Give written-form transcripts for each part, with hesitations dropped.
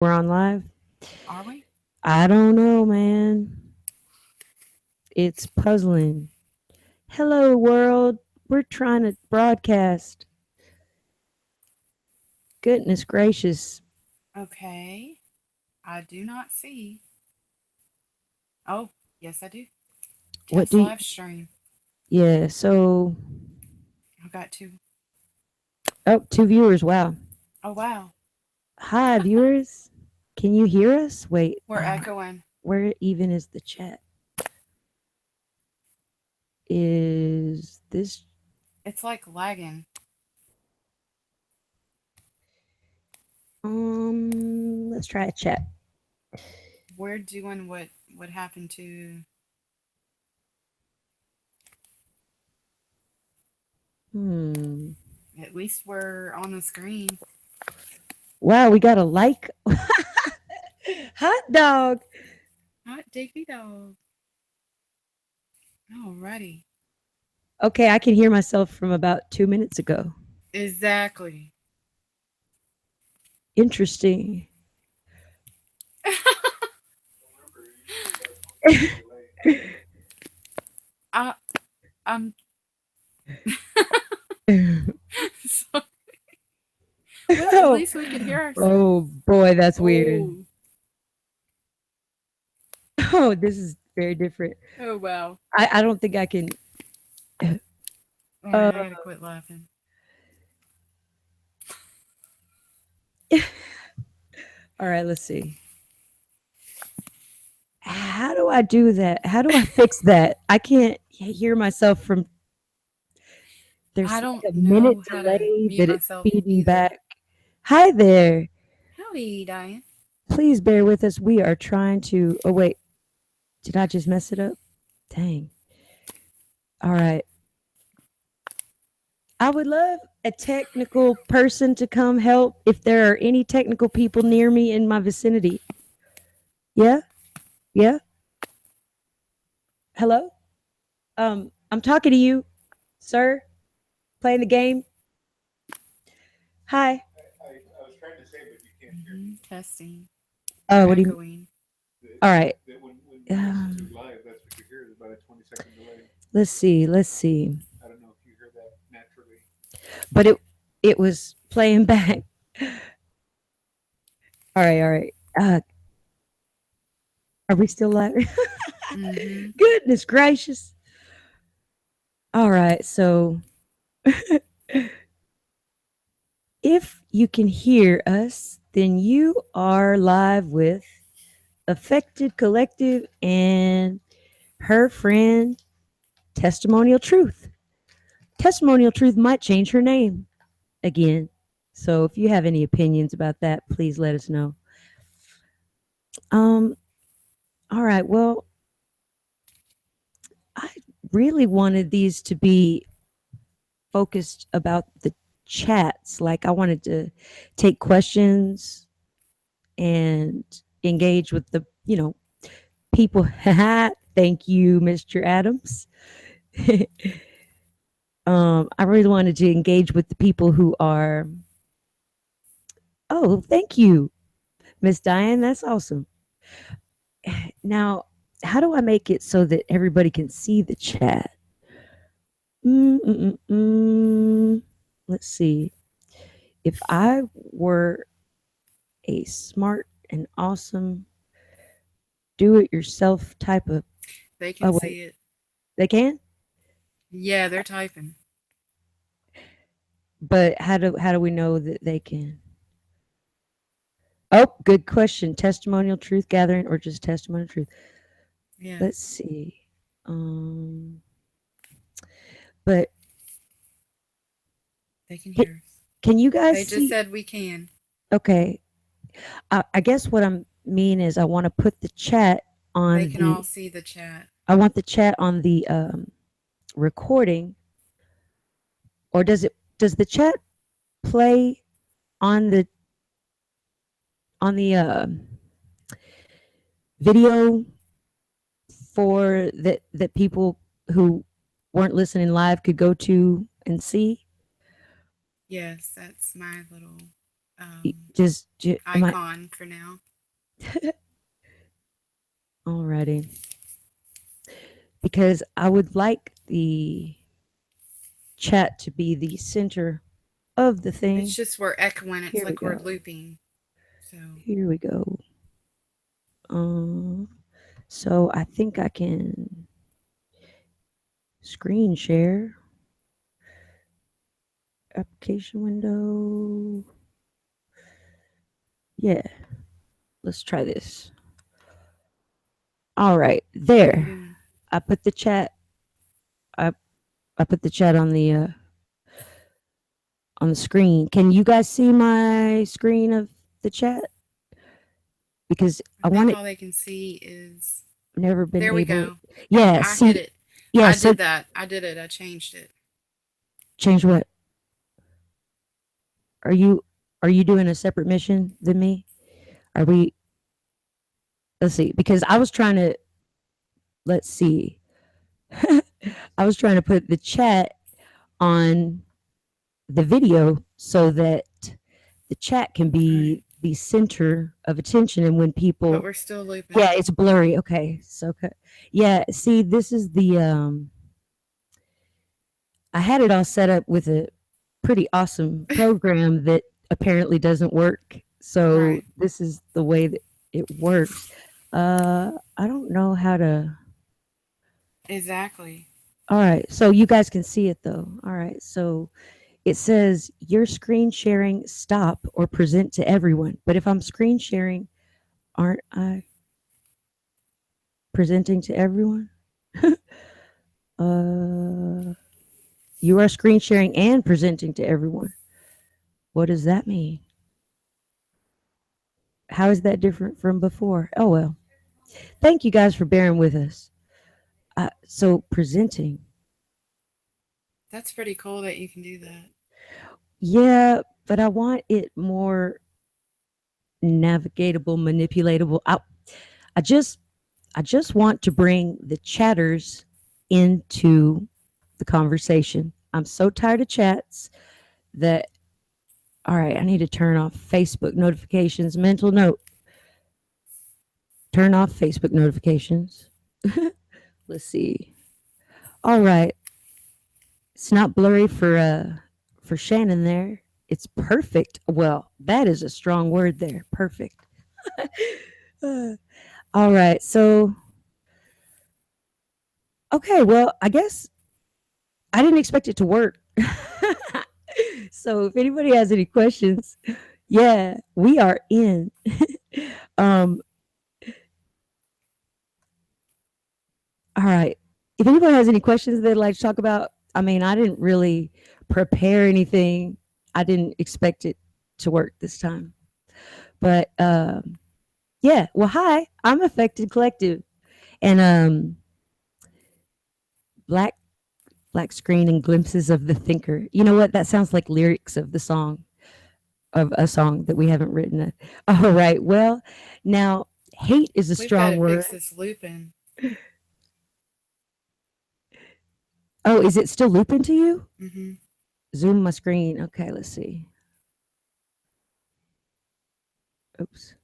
We're on live. Are we? I don't know, man. It's puzzling. Hello, world. We're trying to broadcast. Goodness gracious. Okay. I do not see. Oh, yes, I do. What Test do you, live stream. yeah, so, I got two. oh, two viewers. Wow. Oh, wow. Hi, viewers. Can you hear us? Wait, We're echoing. where even is the chat? Is this, It's like lagging. let's try a chat. We're doing what happened to. Hmm. At least we're on the screen. Wow, we got a like. Hot dog. Hot diggity dog. Alrighty. Okay, I can hear myself from about 2 minutes ago. Exactly. Interesting. I I'm sorry. Well, at oh, least we could hear oh ourselves. boy, that's weird. Oh. Oh, this is very different. Oh wow. I don't think I can. All right, Uh, I gotta quit laughing. all right, let's see. How do I do that? How do I fix that? I can't hear myself from. I There's don't like a minute know how to delay mute that it's myself feeding either. back. Hi there. Howdy, Diane. Please bear with us. We are trying to. Oh wait, did I just mess it up? Dang. All right. I would love a technical person to come help if there are any technical people near me in my vicinity. Yeah? Yeah? Hello? I'm talking to you, sir, playing the game. Hi. Testing. We're Oh, what do you echoing. All right. Um, let's see. Let's see. But it was playing back. All right, all right. Are we still live? Mm-hmm. Goodness gracious. All right. So if you can hear us, then you are live with Affected Collective and her friend, Testimonial Truth. Testimonial Truth might change her name again. So if you have any opinions about that, please let us know. Um, all right. Well, I really wanted these to be focused about the chats. Like I wanted to take questions and engage with the, people. Thank you, Mr. Adams. I really wanted to engage with the people who are. Oh, thank you, Miss Diane. That's awesome. Now, how do I make it so that everybody can see the chat? Mm-mm-mm. Let's see. If I were a smart and awesome do-it-yourself type of. They can Oh wait, see it. they can. Yeah, they're typing. But how do we know that they can? Oh, good question. Testimonial truth gathering or just testimonial truth? Yeah, Let's see. Um, but they can can, hear us. can you guys They just see? said we can. Okay. I guess what I mean is I want to put the chat They on can all the. see the chat. I want the chat on the recording, or does the chat play on the video for that people who weren't listening live could go to and see? Yes, that's my little um, am I icon for now. alrighty? Because I would like the chat to be the center of the thing. It's just we're echoing. It's Here we like we're go. looping. So Here we go. Um, so I think I can screen share application window. Yeah, let's try this. All right, how you there. doing? I put the chat. I I put the chat on the screen. Can you guys see my screen of the chat? Because I I want think it. all they can see is. Never been There we able. go. Yeah. I hit See. it. Yeah. I So did that. I did it. I changed it. change what? Are you are you doing a separate mission than me? Are we? Let's see. Because I was trying to. Let's see. I was trying to put the chat on the video so that the chat can Right. be the center of attention. And when But people, we're still yeah, looping. it's blurry. Okay, so yeah, see, this is the I had it all set up with a pretty awesome program that apparently doesn't work. So Right. this is the way that it works. I don't know how to. Exactly. All right, so you guys can see it though. All right, so it says your screen sharing stop or present to everyone. But if I'm screen sharing, aren't I presenting to everyone? uh, you are screen sharing and presenting to everyone. What does that mean? How is that different from before? Oh, well. Thank you guys for bearing with us. So, presenting. That's pretty cool that you can do that. Yeah, but I want it more navigatable, manipulatable. I just I just want to bring the chatters into the conversation. I'm so tired of chats that, all right, I need to turn off Facebook notifications. Mental note, turn off Facebook notifications. Let's see. All right. It's not blurry for Shannon there. It's perfect. Well, that is a strong word there. Perfect. Uh, all right. So, okay, well, I guess I didn't expect it to work. So if anybody has any questions, yeah, we are in. um, all right. If anybody has any questions they'd like to talk about, I mean, I didn't really prepare anything. I didn't expect it to work this time. But yeah, well, hi, I'm Affected Collective, and black black screen and glimpses of the thinker. You know what? That sounds like lyrics of the song of a song that we haven't written. All right. Well, now hate is a We've got strong to word. fix this looping. Oh, is it still looping to you? Mm-hmm. Zoom my screen. Okay, let's see. Oops. Is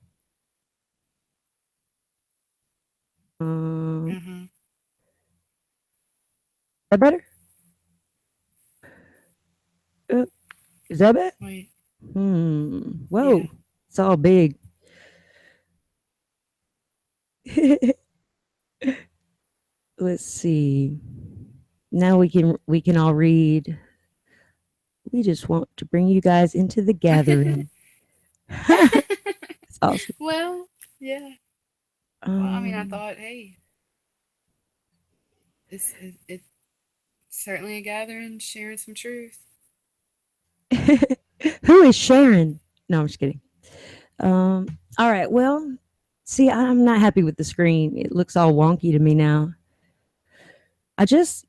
Mm-hmm. that better? Is that better? Wait. Whoa. Yeah. It's all big. Let's see. Now we can all read. We just want to bring you guys into the gathering. It's awesome. Well, yeah. Well, I mean, I Um, thought, hey, it's certainly a gathering, sharing some truth. who is Sharon? No, I'm just kidding. All right. Well, see, I'm not happy with the screen. It looks all wonky to me now. I just,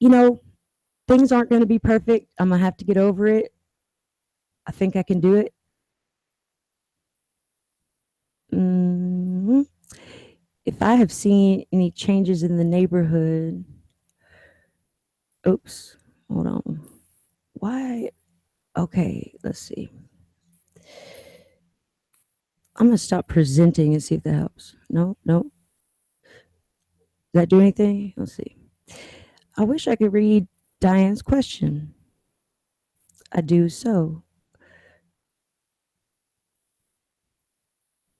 things aren't going to be perfect. I'm going to have to get over it. I think I can do it. mm If I have seen any changes in the neighborhood, oops, hold on. Why? Okay, let's see. I'm gonna stop presenting and see if that helps. No, no. Does that do anything? Let's see. I wish I could read Diane's question. I do so.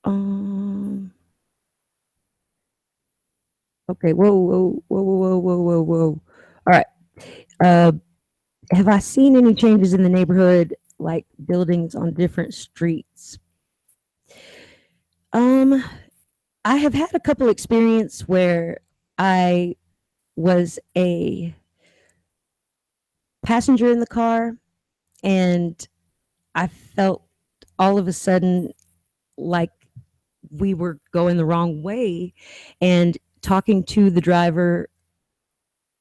Um. Okay. Whoa, whoa, whoa, whoa, whoa, whoa, whoa. All right. Uh, have I seen any changes in the neighborhood, like buildings on different streets? Um, I have had a couple experience where I was a passenger in the car and I felt all of a sudden like we were going the wrong way, and talking to the driver,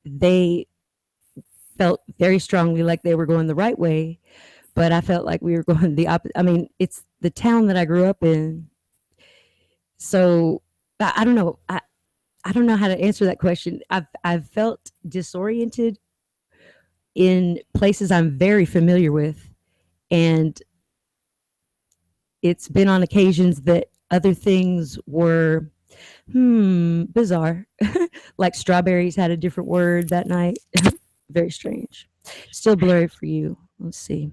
they felt very strongly like they were going the right way, but I felt like we were going the opposite. I mean, it's the town that I grew up in. So I don't know. I don't know how to answer that question. I've felt disoriented in places I'm very familiar with, and it's been on occasions that other things were bizarre. Like strawberries had a different word that night. Very strange. Still blurry for you. Let's see.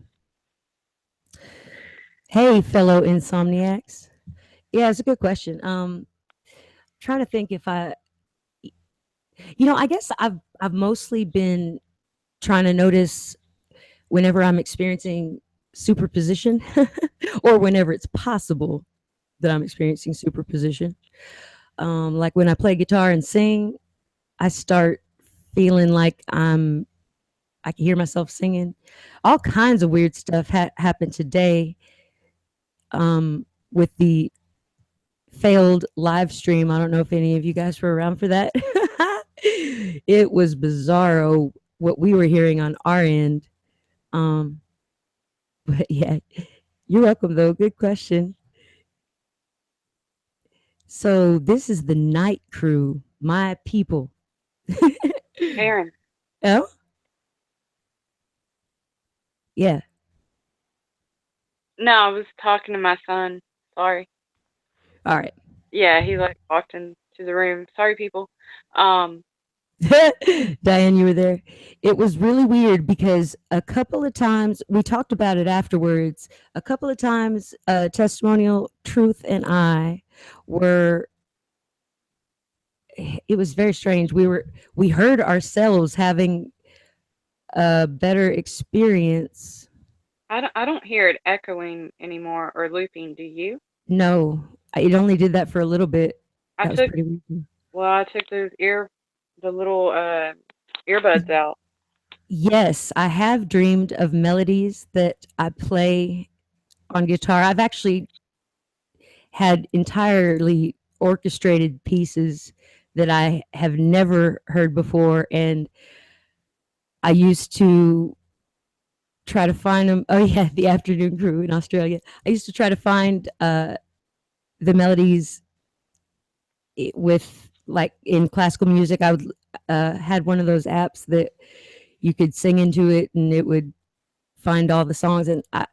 Hey, fellow insomniacs. Yeah, it's a good question. Trying to think if I guess I've mostly been trying to notice whenever I'm experiencing superposition, or whenever it's possible that I'm experiencing superposition. Like when I play guitar and sing, I start feeling like I can hear myself singing. All kinds of weird stuff happened today, with the failed live stream. I don't know if any of you guys were around for that. It was bizarro what we were hearing on our end. Um, but yeah, you're welcome though. Good question. So this is the night crew, my people. Karen. Oh, yeah. No, I was talking to my son. Sorry. All right. Yeah, he like walked into the room. Sorry, people. Um, Diane, you were there. It was really weird because a couple of times we talked about it afterwards. A couple of times, testimonial truth and I were. It was very strange. We heard ourselves having a better experience. I don't hear it echoing anymore or looping. Do you? No, it only did that for a little bit. I That was took pretty weird. I took the little earbuds out. Yes, I have dreamed of melodies that I play on guitar. I've actually had entirely orchestrated pieces that I have never heard before, and I used to try to find them. Oh yeah, the afternoon crew in Australia. I used to try to find the melodies with, like, in classical music. I would had one of those apps that you could sing into it, and it would find all the songs. And I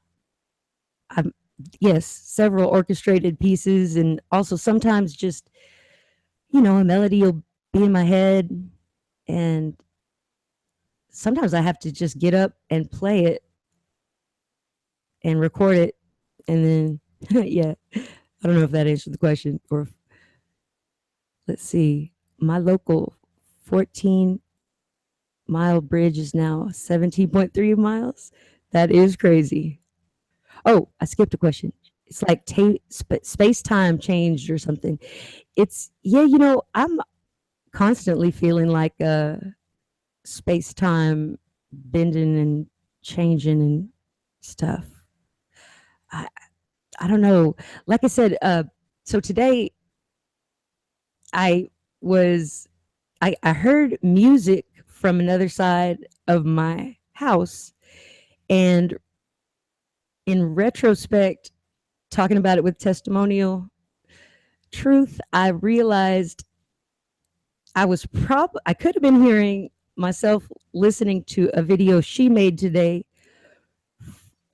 yes, several orchestrated pieces, and also sometimes just a melody will be in my head, and sometimes I have to just get up and play it and record it, and then yeah, I don't know if that answered the question. Or let's see, my local 14-mile bridge is now 17.3 miles. That is crazy. Oh, I skipped a question. It's like space time changed or something. It's, yeah, I'm constantly feeling like space time bending and changing and stuff. I I don't know. Like I said, so today I was I heard music from another side of my house, and in retrospect, talking about it with testimonial truth, I realized I could have been hearing myself listening to a video she made today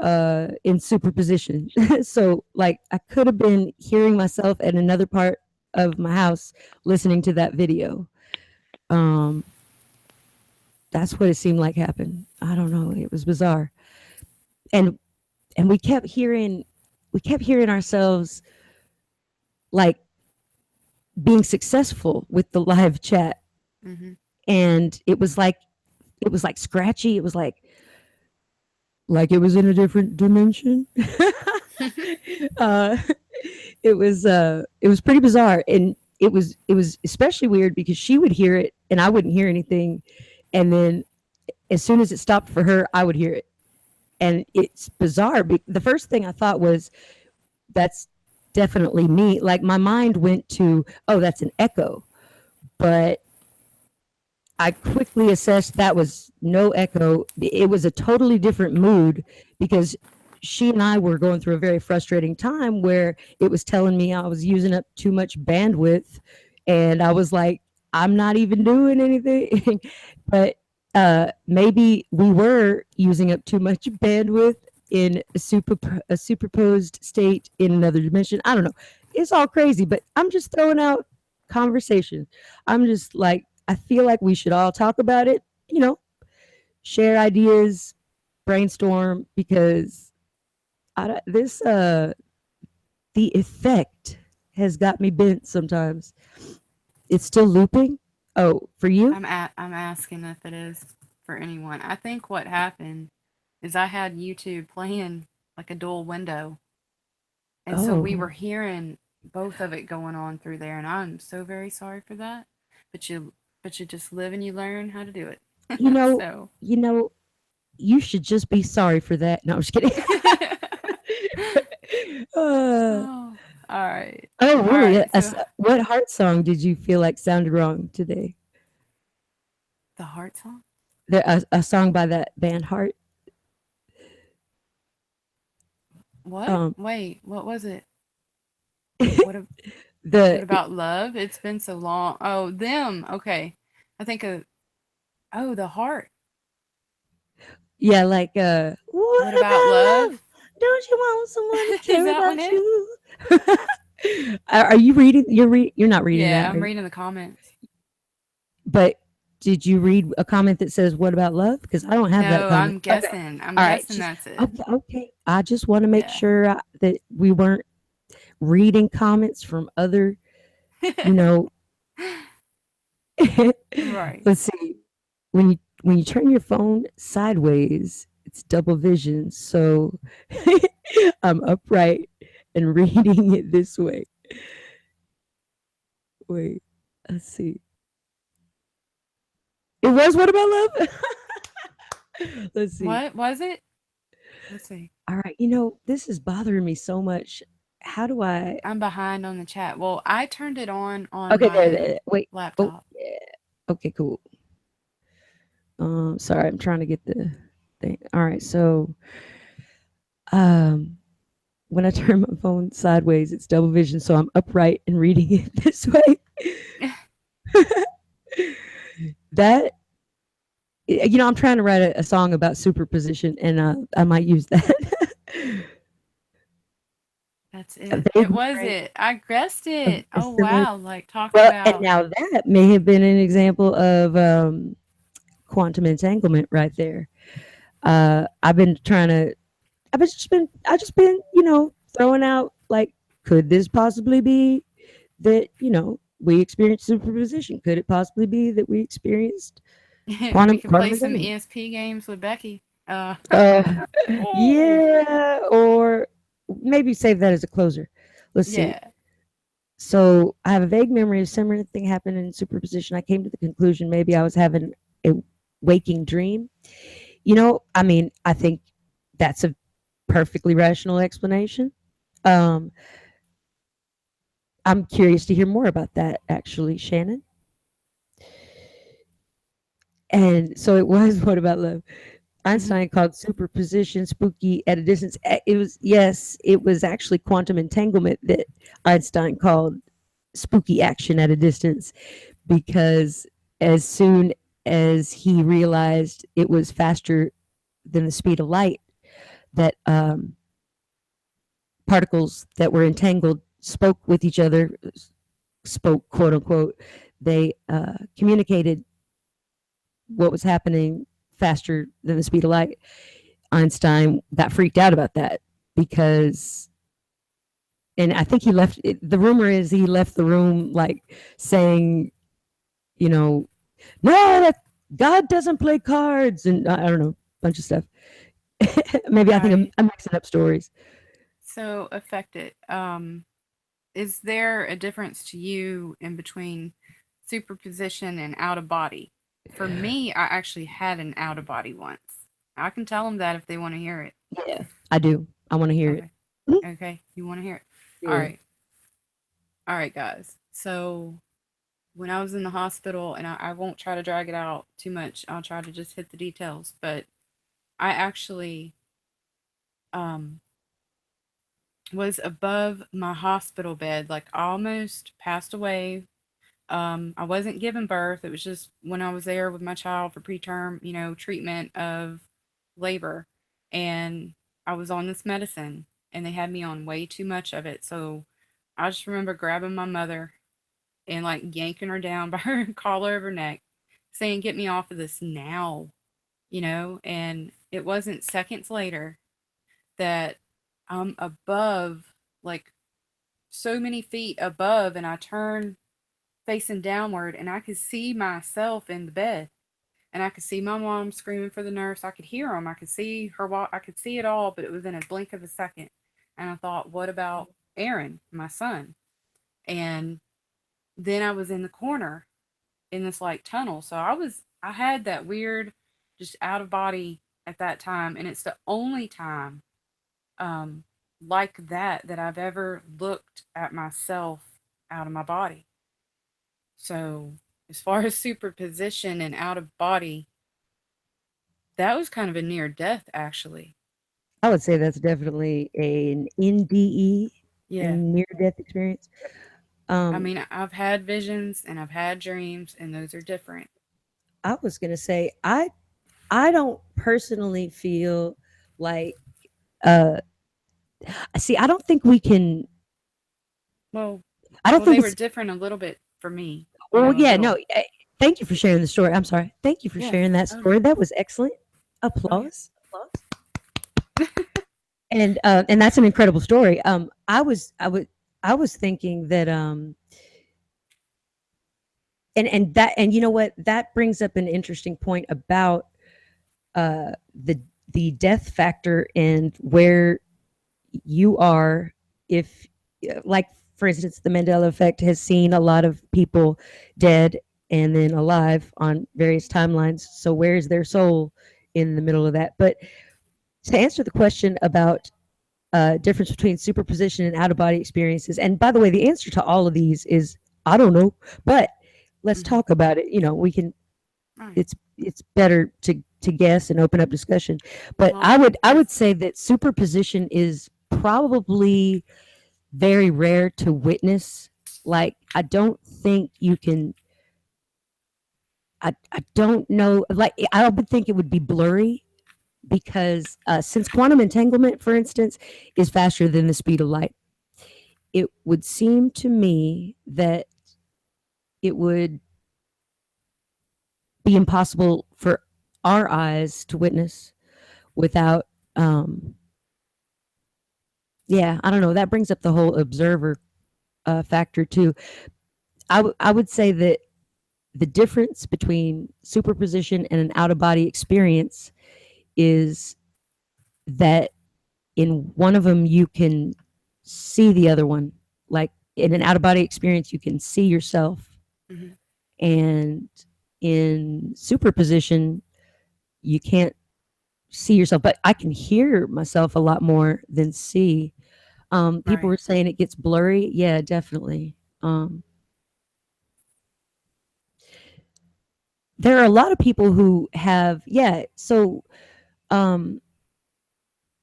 in superposition. So like I could have been hearing myself at another part of my house listening to that video. Um, that's what it seemed like happened. I don't know. It was bizarre. And we kept hearing ourselves like being successful with the live chat. Mm-hmm. And it was like scratchy. It was like it was in a different dimension. uh it was pretty bizarre, and it was especially weird because she would hear it and I wouldn't hear anything, and then as soon as it stopped for her I would hear it. And it's bizarre. The first thing I thought was, that's definitely me. Like my mind went to, oh, that's an echo. But I quickly assessed that was no echo. It was a totally different mood because she and I were going through a very frustrating time where it was telling me I was using up too much bandwidth. And I was like, I'm not even doing anything. But maybe we were using up too much bandwidth in a superposed state in another dimension. I don't know. It's all crazy, but I'm just throwing out conversation. I'm just like, I feel like we should all talk about it, share ideas, brainstorm, because this the effect has got me bent sometimes. It's still looping. Oh, for you? I'm asking if it is for anyone. I think what happened is I had YouTube playing like a dual window, and so we Oh, were hearing both of it going on through there, and I'm so very sorry for that. But you just live and you learn how to do it. you know, So. you know, you should just be sorry for that. No, I'm just kidding. uh, Oh, all right. oh, All really? right. So What heart song did you feel like sounded wrong today? the heart song. A song by that band Heart. What? Um, Wait, what was it? What the what about love? It's been so long. Oh, them. Okay. I think of oh, the heart. Yeah, like What what about about love? love? Don't you want someone to Is care that one about it? you? Are you reading? You're not reading Yeah, that, I'm are you? reading the comments. But did you read a comment that says "What about love"? Because I don't have that No, comment. I'm Okay, guessing. I'm all right, guessing just that's it. okay. Okay, I just want to make Yeah. sure that we weren't reading comments from other, you know. Right. Let's see. When you turn your phone sideways, it's double vision. So I'm upright and reading it this way. Wait, let's see. It was What About Love? Let's see. What was it? Let's see. All right. This is bothering me so much. How do I? I'm behind on the chat. Well, I turned it on Okay, there, my there. Wait. Oh, laptop. yeah. Okay, cool. Sorry, I'm trying to get the thing. All right. So, um, when I turn my phone sideways, it's double vision. So I'm upright and reading it this way. That I'm trying to write a song about superposition, and I might use that. That's A it. It vague was memory it. I guessed of it. a Oh similar. wow, like talking Well, and about now that may have been an example of quantum entanglement right there. I've been trying to. I just been throwing out like, could this possibly be that we experienced superposition? Could it possibly be that we experienced we quantum could play quantum some entanglement? ESP games with Becky. Uh, Oh yeah, or maybe save that as a closer. Let's see. yeah. So I have a vague memory of similar thing happened in superposition. I came to the conclusion maybe I was having a waking dream. I mean, I think that's a perfectly rational explanation. Um, I'm curious to hear more about that, actually, Shannon. And so it was What About Love? Hmm. Einstein called superposition spooky at a distance. It was, yes, it was actually quantum entanglement that Einstein called spooky action at a distance, because as soon as he realized it was faster than the speed of light, that particles that were entangled spoke with each other, spoke, quote unquote. They communicated what was happening faster than the speed of light. Einstein got freaked out about that because, and I think he left. The rumor is he left the room like saying, you know, no, that God doesn't play cards, and I don't know, a bunch of stuff. Maybe I think Right. I'm mixing up stories. So affected. Is there a difference to you in between superposition and out of body? For me, I actually had an out of body once. I can tell them that if they want to hear it. Yeah, I do. I want to hear it. Okay. Okay. You want to hear it? All Yeah. right. All right, guys. So when I was in the hospital, and I won't try to drag it out too much, I'll try to just hit the details. But I actually um, was above my hospital bed, like almost passed away. I wasn't giving birth. It was just when I was there with my child for preterm, treatment of labor. And I was on this medicine and they had me on way too much of it. So I just remember grabbing my mother and like yanking her down by her collar of her neck, saying, "Get me off of this now." And it wasn't seconds later that I'm above, like so many feet above, and I turn facing downward and I could see myself in the bed. And I could see my mom screaming for the nurse. I could hear them. I could see her walk. I could see it all, but it was in a blink of a second. And I thought, what about Aaron, my son? And then I was in the corner in this like tunnel. So I had that weird, just out of body at that time. And it's the only time um, like that I've ever looked at myself out of my body. So, as far as superposition and out of body, that was kind of a near death, actually. I would say that's definitely an NDE, a Yeah. near death experience. I Um, mean, I've had visions and I've had dreams, and those are different. I was gonna say I don't personally feel like uh see I don't think we can Well, I don't well, think they were it's different a little bit for me, well a yeah no little. thank you for sharing the story. I'm sorry. Thank you for Yeah. sharing that Oh, yeah. story. That was excellent. Oh, yeah. Applause. And that's an incredible story. I was thinking that and you know what, that brings up an interesting point about the death factor and where you are if like for instance the Mandela effect has seen a lot of people dead and then alive on various timelines, so where's their soul in the middle of that? But to answer the question about difference between superposition and out of body experiences, and by the way the answer to all of these is I don't know, but let's Mm-hmm. talk about it. You know, we can, Right. it's better to guess and open up discussion. But Well, I would it's say that superposition is probably very rare to witness. Like I don't think you can. I don't know. Like I would think it would be blurry because since quantum entanglement, for instance, is faster than the speed of light, it would seem to me that it would be impossible for our eyes to witness without yeah, I don't know, that brings up the whole observer factor too. I would say that the difference between superposition and an out of body experience is that in one of them you can see the other one, like in an out of body experience you can see yourself, mm-hmm. and in superposition you can't see yourself, but I can hear myself a lot more than see. People Right. were saying it gets blurry. Yeah, definitely. There are a lot of people who have, yeah. So um,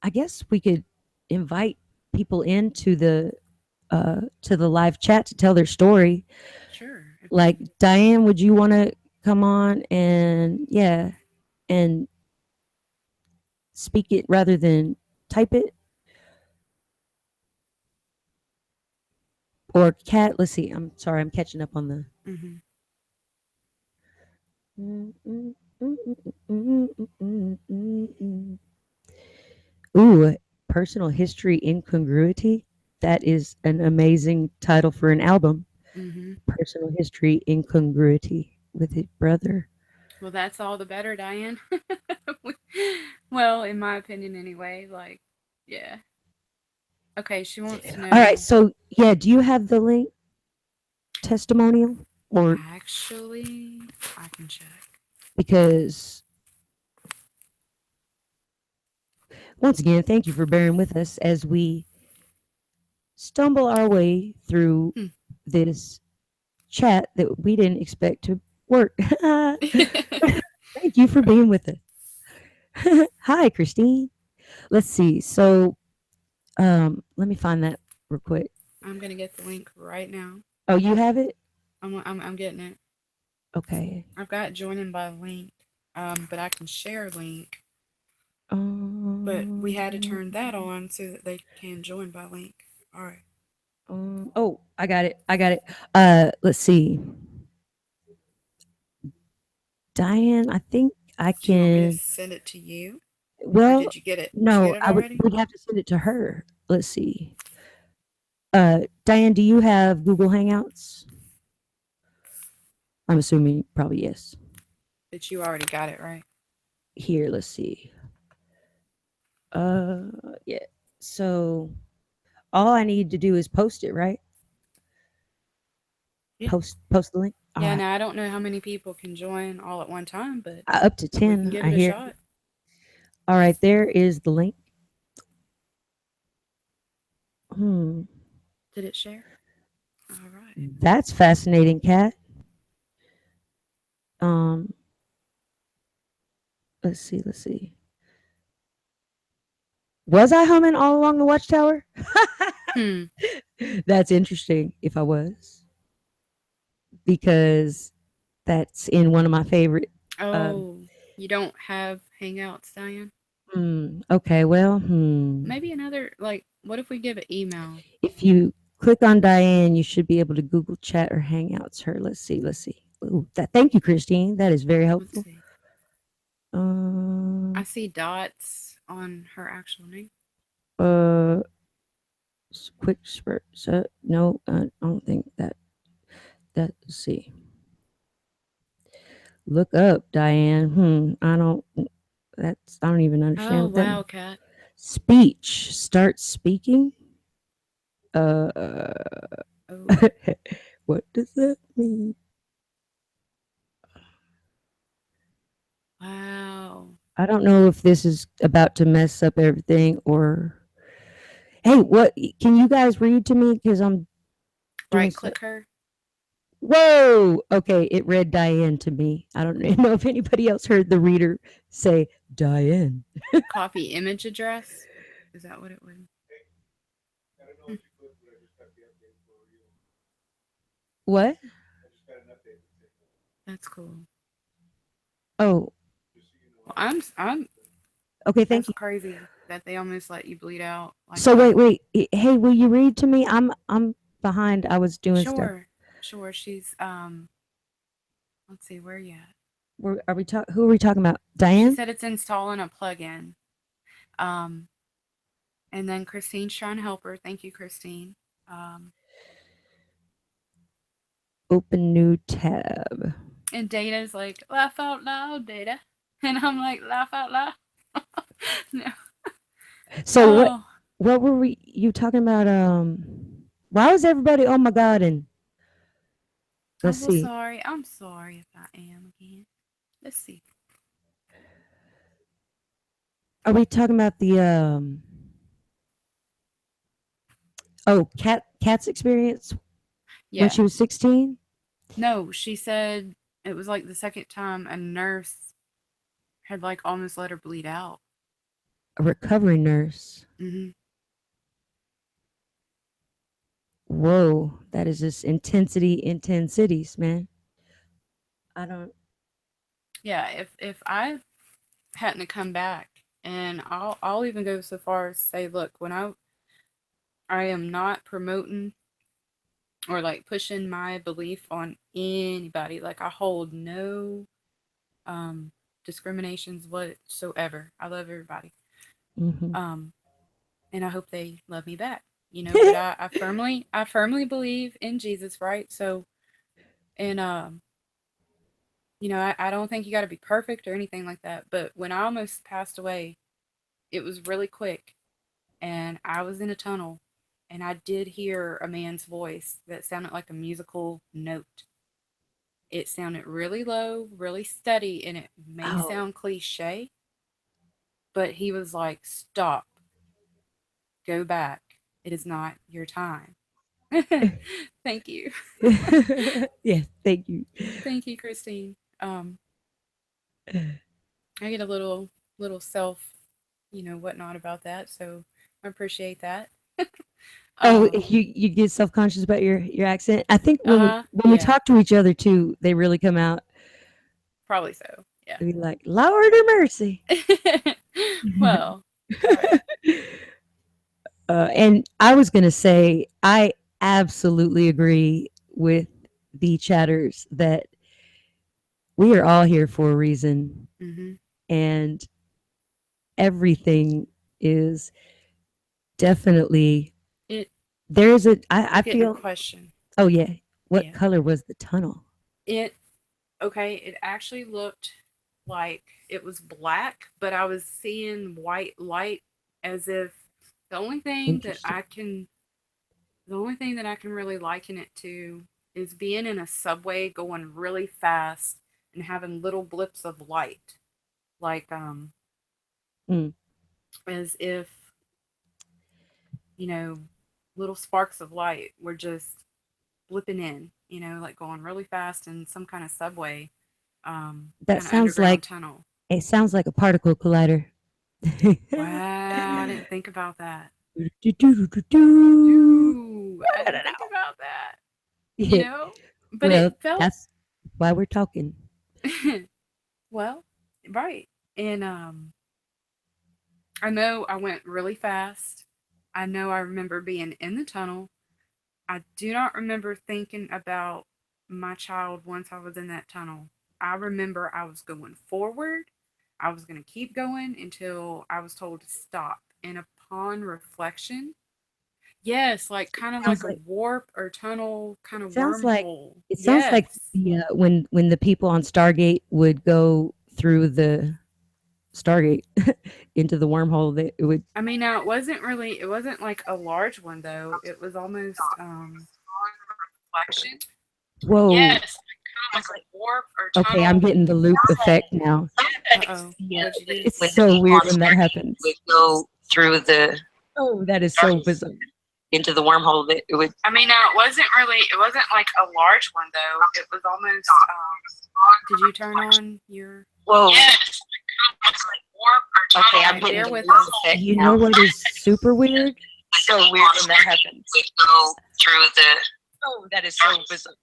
I guess we could invite people into to the live chat to tell their story. Sure. If Like they, Diane, would you want to come on and yeah, and speak it rather than? type it, or cat. Let's see. I'm sorry. I'm catching up on the. Mm-hmm. Ooh, personal history incongruity. That is an amazing title for an album. Mm-hmm. Personal history incongruity with his brother. Well, that's all the better, Diane. Well, in my opinion, anyway. Like, yeah. Okay, she wants to All right. know. So, yeah, do you have the link testimonial? Or Actually, I can check. because, once again, thank you for bearing with us as we stumble our way through Hmm. this chat that we didn't expect to work. Thank you for being with us. Hi, Christine. Let's see. So, let me find that real quick. I'm gonna get the link right now. Oh, you have it? I'm getting it. Okay. I've got joining by link, but I can share link. But we had to Um, turn that on so that they can join by link. All right. oh, I got it. I got it. Let's see. Diane, I think I Do you want me to can. send it to you, or Well, did you get it? Did you no, get it I would already? would have to send it to her. Let's see. Diane, do you have Google Hangouts? I'm assuming probably yes. But you already got it, right? Here, let's see. Uh, yeah. So all I need to do is post it, right? Yeah. Post the link. All Yeah. right. Now I don't know how many people can join all at one time, but Up to we can 10, give I it a hear. shot. All right, there is the link. Hmm. Did it share? All right. That's fascinating, Kat. Um, let's see, let's see. Was I humming all along the watchtower? Hmm. That's interesting if I was, because that's in one of my favorite. Um, Oh, you don't have Hangouts, Diane? okay, well, Maybe another, like, what if we give an email? if you click on Diane, you should be able to Google Chat or Hangouts her. Let's see, let's see. Ooh, thank you, Christine. That is very Let's helpful. see. I Um, see dots on her actual name. uh, quick spurt. So, no, I don't think that. Let's see. Look up, Diane. I don't. I don't even understand Oh, what that wow, means. Kat. Speech. Start speaking. Uh, Oh, what does that mean? wow. I don't know if this is about to mess up everything or. Hey, what? Can you guys read to me? Because I'm doing Right stuff. click her, Whoa! Okay, it read Diane to me. I don't know if anybody else heard the reader say Diane. copy image address. Is that what it would? Hmm, What? that's cool. Oh, Well, I'm, okay. Thank that's you. crazy that they almost let you bleed out like So that. wait. Hey, will you read to me? I'm behind. I was doing stuff. Sure, sure. Let's see, where you at? Are we talk? Who are we talking about? She Diane? said it's installing a plugin. Um, and then Christine's trying to help her. Thank you, Christine. Um, Open new tab. and Data's like, laugh out loud, Data. And I'm like, laugh out loud. No. So what? Oh, What were we? You talking about? Why was everybody? Oh my god! And oh, let's well, see. sorry. I'm sorry if I am again. Let's see. Are we talking about the Oh, Cat's experience when Yeah. she was 16? No, she said it was like the second time a nurse had like almost let her bleed out. A recovery nurse. Hmm. Whoa, that is just intensity in 10 cities, man. I don't. Yeah, if I hadn't have come back And I'll even go so far as say, look, when I am not promoting or like pushing my belief on anybody. Like I hold no um discriminations whatsoever. I love everybody. Hmm. Um and I hope they love me back. But I firmly believe in Jesus, right? So and I don't think you gotta be perfect or anything like that. But when I almost passed away, it was really quick and I was in a tunnel and I did hear a man's voice that sounded like a musical note. It sounded really low, really steady, and it may Oh. sound cliche, but he was like, "Stop, go back. It is not your time." Thank you. Yes, thank you. Thank you, Christine. I get a little self, whatnot about that, so I appreciate that. Oh, Um, you get self conscious about your accent. I think when we yeah, talk to each other too, they really come out. probably so. Yeah. They be like, "Lord of mercy." Well, right. And I was gonna say, I absolutely agree with the chatters that we are all here for a reason, Mhm. and everything is definitely It there's a I'm I getting a feel. question. Oh yeah, what Yeah. color was the tunnel? It Okay, it actually looked like it was black, but I was seeing white light as if the only thing that Interesting. I can the only thing that I can really liken it to is being in a subway going really fast and having little blips of light. Like Mm, as if, you know, little sparks of light were just blipping in, like going really fast in some kind of subway, that kind of sounds underground like tunnel. it sounds like a particle collider. Wow, I didn't think about that. Do-do-do-do-do. Ooh, I didn't think about that. You Yeah. know, but it Well, felt that's why we're talking. well, right. And I know I went really fast. I know I remember being in the tunnel. I do not remember thinking about my child once I was in that tunnel. I remember I was going forward. I was going to keep going until I was told to stop. And upon reflection, yes, like kind of Sounds like a like warp or tunnel kind it of sounds like wormhole. it sounds like Yes. the when the people on Stargate would go through the Stargate into the wormhole. That it would. I mean, now it wasn't like a large one though. It was almost reflection. Whoa. Yes, like kind of like a warp or Okay, I'm tunnel. getting the loop effect now. Uh oh, Yeah, what'd you do? it's so weird when that happens. Go through the Oh, that is so bizarre. into the wormhole that it would. I mean, now it wasn't like a large one though. It was almost. Did you turn on your? Whoa. Yes. Like warp or tunnel. Okay, I'm Alright, getting bear the with loop us. effect You know now. what is super weird? So weird when that happens. Would go through the. Oh, that is so bizarre.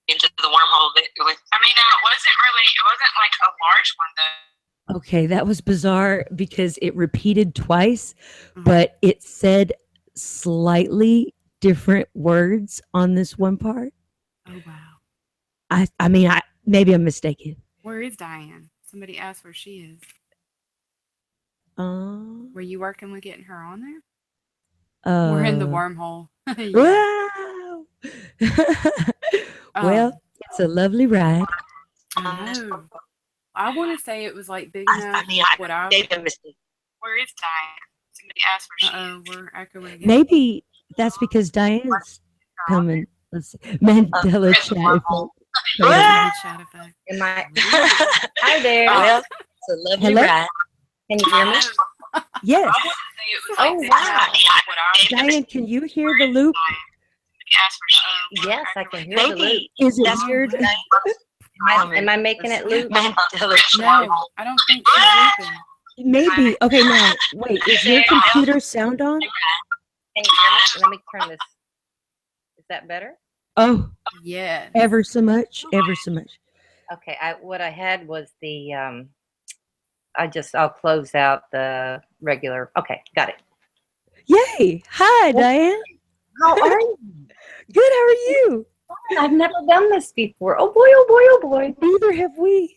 Into the wormhole that it would. I mean, it wasn't like a large one though. Okay, that was bizarre because it repeated twice, Uh-huh. but it said slightly different words on this one part. Oh wow. I mean, I maybe I'm mistaken. Where is Diane? Somebody asked where she is. Um, Were you working with getting her on there? We're in the uh, wormhole. Yeah. wow. Well, Um, it's a lovely ride. I know. I want to say it was like big enough. I mean, What I I. made a mistake. Where is Diane? Somebody asked where Uh she oh, is. we're echoing again. Maybe that's because Diane's coming. Let's see. Mandela chat effect. Hold on. Mandela chat effect. Am I? Ooh. Hi there. Well, it's a lovely Hello? ride. Can you hear me? Yes. I want to say it was Oh like big wow. enough. What I. Diane, can you hear the loop? Yes, I can hear the loop. Maybe. Is it Oh weird? wow. Am I making it loop? No, I don't think she's looping. Maybe. Okay, now wait. Is your computer sound on? Can you hear me? Let me turn this. Is that better? Oh, Yes. ever so much. Ever so much. Okay. What I had was the I'll close out the regular. Okay, got it. Yay! Hi, Diane. How are you? Good. How are you? I've never done this before. Oh boy, oh boy, oh boy. Neither have we.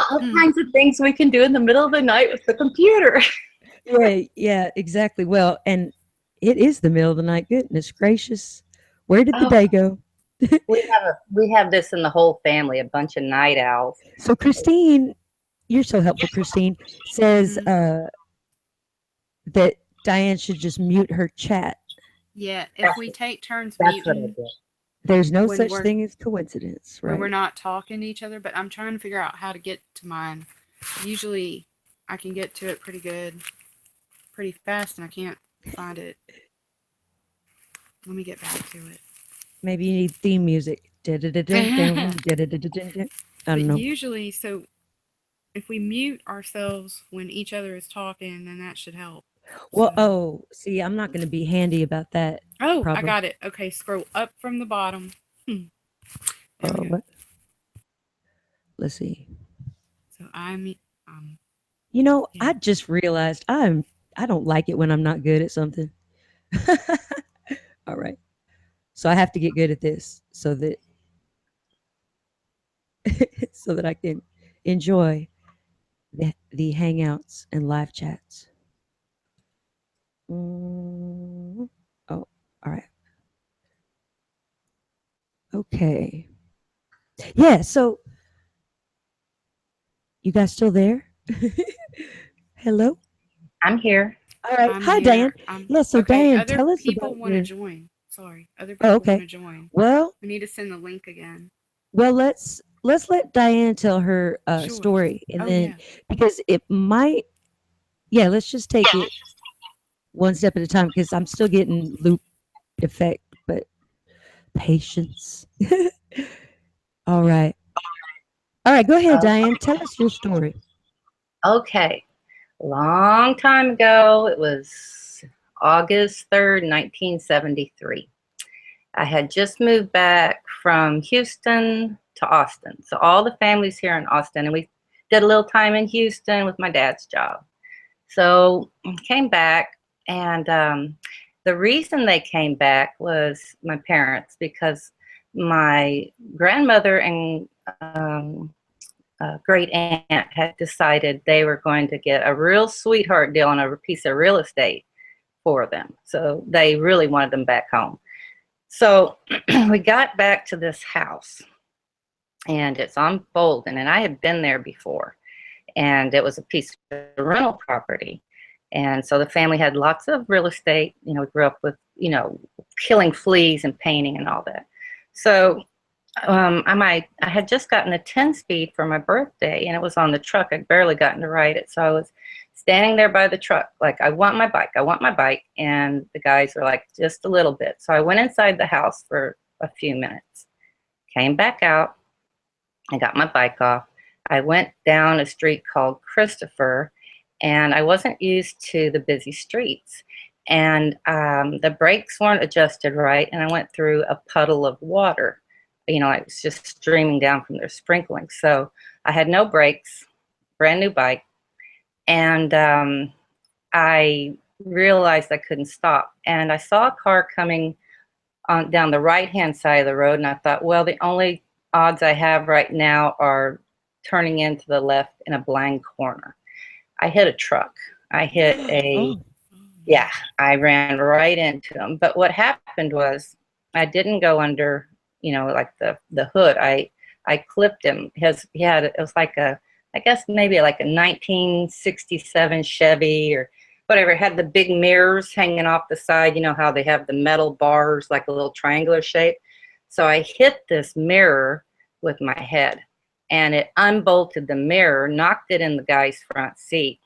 All kinds of things we can do in the middle of the night with the computer. Yeah, exactly. Well, and it is the middle of the night. Goodness gracious. Where did the Oh, day go? we have this in the whole family, a bunch of night owls. So Christine, you're so helpful, Christine, says that Diane should just mute her chat. Yeah, if we take turns That's what I muting did. There's no when such we're thing as coincidence, when we're right? not talking to each other, but I'm trying to figure out how to get to mine. Usually I can get to it pretty fast, and I can't find it. Let me get back to it. Maybe you need theme music. Da-da-da-dun-dun, da-da-da-da-dun-dun. I But don't know. usually, so if we mute ourselves when each other is talking, then that should help. Well, So- see, I'm not going to be handy about that. Oh, I Problem. got it. Okay, scroll up from the bottom. There we go. What? Let's see. So I'm You know, yeah. I just realized I don't like it when I'm not good at something. All right. So I have to get good at this so that so that I can enjoy the hangouts and live chats. Oh, all right. Okay. Yeah, so you guys still there? Hello? I'm here. All right. I'm Hi, here. Diane. Yeah, so Okay, Diane, other tell us people about want to your join. Sorry, other Oh, people want okay. to join. Well, We need to send the link again. let's let Diane tell her Sure. story, and Oh then yeah. because it might, yeah, let's just take it one step at a time because I'm still getting loop effect, but patience. All right. All right, go ahead, Diane. Tell us your story. Okay. Long time ago, it was August 3rd, 1973. I had just moved back from Houston to Austin. So all the families here in Austin, and we did a little time in Houston with my dad's job. So I came back, and the reason they came back was my parents, because my grandmother and great aunt had decided they were going to get a real sweetheart deal on a piece of real estate for them. So they really wanted them back home. So we got back to this house, and it's on Bolden, and I had been there before, and it was a piece of rental property. And so the family had lots of real estate. You know, we grew up with, killing fleas and painting and all that. So I had just gotten a 10-speed for my birthday, and it was on the truck. I'd barely gotten to ride it. So I was standing there by the truck, like, I want my bike, I want my bike. And the guys were like, just a little bit. So I went inside the house for a few minutes, came back out, I got my bike off. I went down a street called Christopher, and I wasn't used to the busy streets. And the brakes weren't adjusted right, and I went through a puddle of water. It was just streaming down from their sprinkling. So I had no brakes, brand new bike, and I realized I couldn't stop. And I saw a car coming on down the right-hand side of the road, and I thought, well, the only odds I have right now are turning into the left in a blind corner. I hit a truck. I hit yeah, I ran right into him. But what happened was I didn't go under, like the hood. I clipped him. It was like I guess maybe like a 1967 Chevy or whatever. It had the big mirrors hanging off the side. You know how they have the metal bars, like a little triangular shape. So I hit this mirror with my head, and it unbolted the mirror, knocked it in the guy's front seat.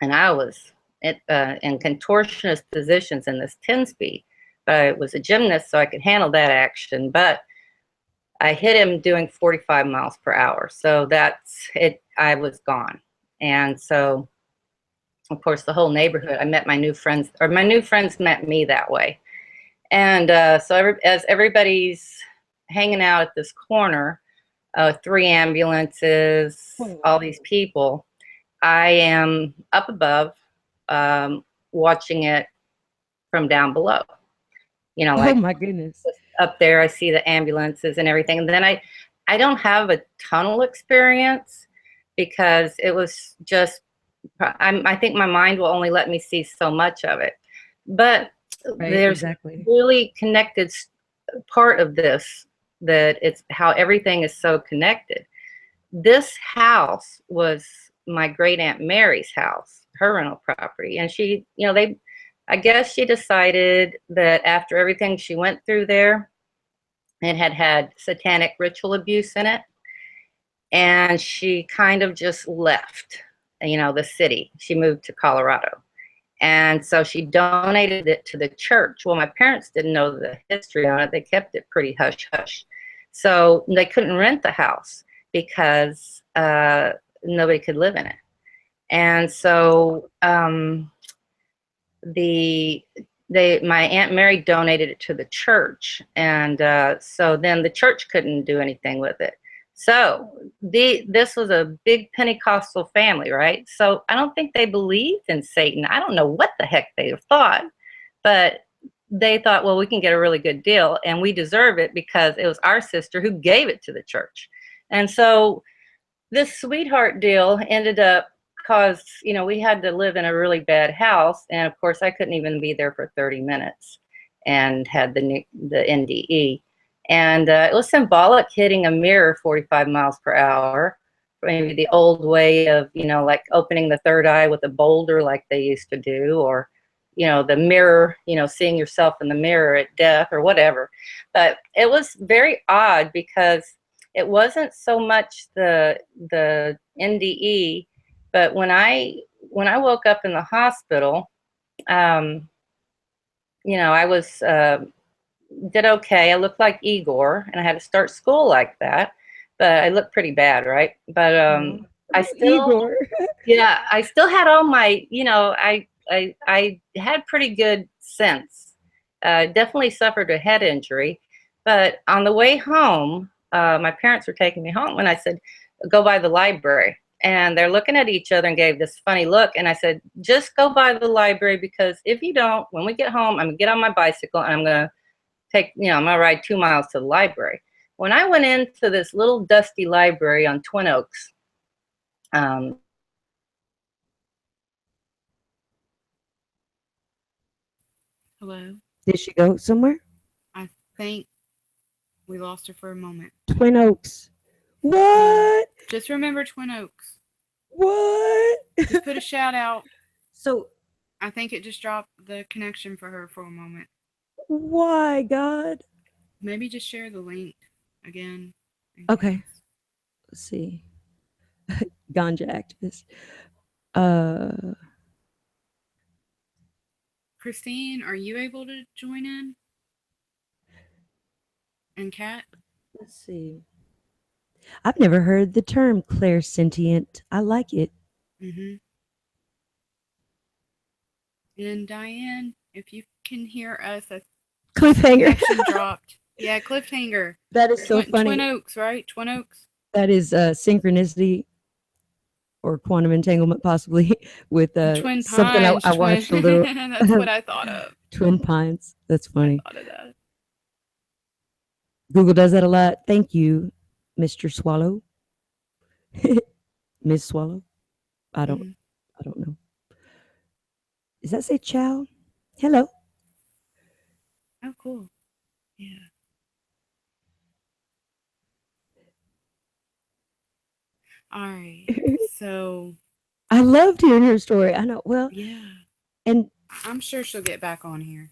And I was in contortionist positions in this 10-speed. But I was a gymnast, so I could handle that action. But I hit him doing 45 miles per hour. So that's it. I was gone. And so, of course, the whole neighborhood, I met my new friends, or my new friends met me that way. And so as everybody's hanging out at this corner, 3 ambulances, all these people, I am up above, watching it from down below. You know, Oh like my goodness. up there, I see the ambulances and everything. And then I don't have a tunnel experience because it was just, I think my mind will only let me see so much of it. But Right, there's exactly. really connected part of this, that it's how everything is so connected. This house was my great aunt Mary's house, her rental property. And she, I guess she decided that after everything she went through there, it had satanic ritual abuse in it. And she kind of just left, the city. She moved to Colorado. And so she donated it to the church. Well, my parents didn't know the history on it. They kept it pretty hush hush. So they couldn't rent the house because nobody could live in it. And so my Aunt Mary donated it to the church, and so then the church couldn't do anything with it. So this was a big Pentecostal family, right? So I don't think they believed in Satan. I don't know what the heck they thought, but they thought, well, we can get a really good deal, and we deserve it because it was our sister who gave it to the church. And so this sweetheart deal ended up, because we had to live in a really bad house, and of course I couldn't even be there for 30 minutes, and had the NDE, and it was symbolic hitting a mirror 45 miles per hour, maybe the old way of like opening the third eye with a boulder like they used to do, or the mirror, seeing yourself in the mirror at death or whatever. But it was very odd because it wasn't so much the NDE, but when I woke up in the hospital, I was did okay. I looked like Igor, and I had to start school like that, but I looked pretty bad, right? But Oh, I oh, still, Igor. yeah, I still had all my, I had pretty good sense. Definitely suffered a head injury, but on the way home, my parents were taking me home, and I said, "Go by the library." And they're looking at each other and gave this funny look. And I said, "Just go by the library, because if you don't, when we get home, I'm gonna get on my bicycle and I'm gonna I'm gonna ride 2 miles to the library." When I went into this little dusty library on Twin Oaks, Hello. Did she go somewhere? I think we lost her for a moment. Twin Oaks. Yeah. What? Just remember Twin Oaks. What? Just put a shout out. So I think it just dropped the connection for her for a moment. why, God? Maybe just share the link again in Okay. case. Let's see. Ganja activist. Uh, Christine, are you able to join in? And Kat? let's see. I've never heard the term clairsentient. I like it. Mm-hmm. And Diane, if you can hear us, I think the Cliffhanger. connection dropped. Yeah, cliffhanger. That is so Twin funny. Oaks, right? Twin Oaks. That is synchronicity or quantum entanglement, possibly with Twin something I, Pines, I twin. watched a little. That's what I thought of. Twin Pines. That's I funny. thought of that. Google does that a lot. Thank you, Mr. Swallow, Miss Swallow. I don't. Mm-hmm. I don't know. Does that say chow? Hello. Oh, cool. Yeah. All right. So, I loved hearing her story. I know. Well, yeah. and I'm sure she'll get back on here.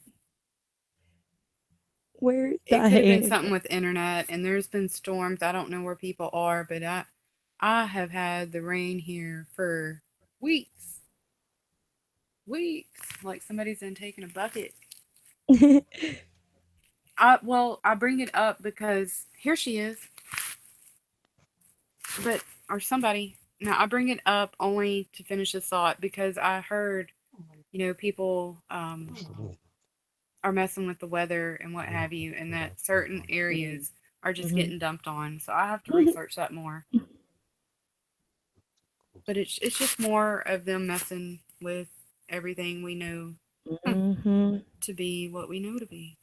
where It could have been Diane? something with internet, and there's been storms. I don't know where people are, but I have had the rain here for weeks. Weeks. Like somebody's been taking a bucket. I bring it up because here she is. But or somebody. Now I bring it up only to finish this thought because I heard, people are messing with the weather and what have you, and that certain areas are just Mhm. getting dumped on. So I have to research that more. But it's just more of them messing with everything we know Mm-hmm. to be what we know to be.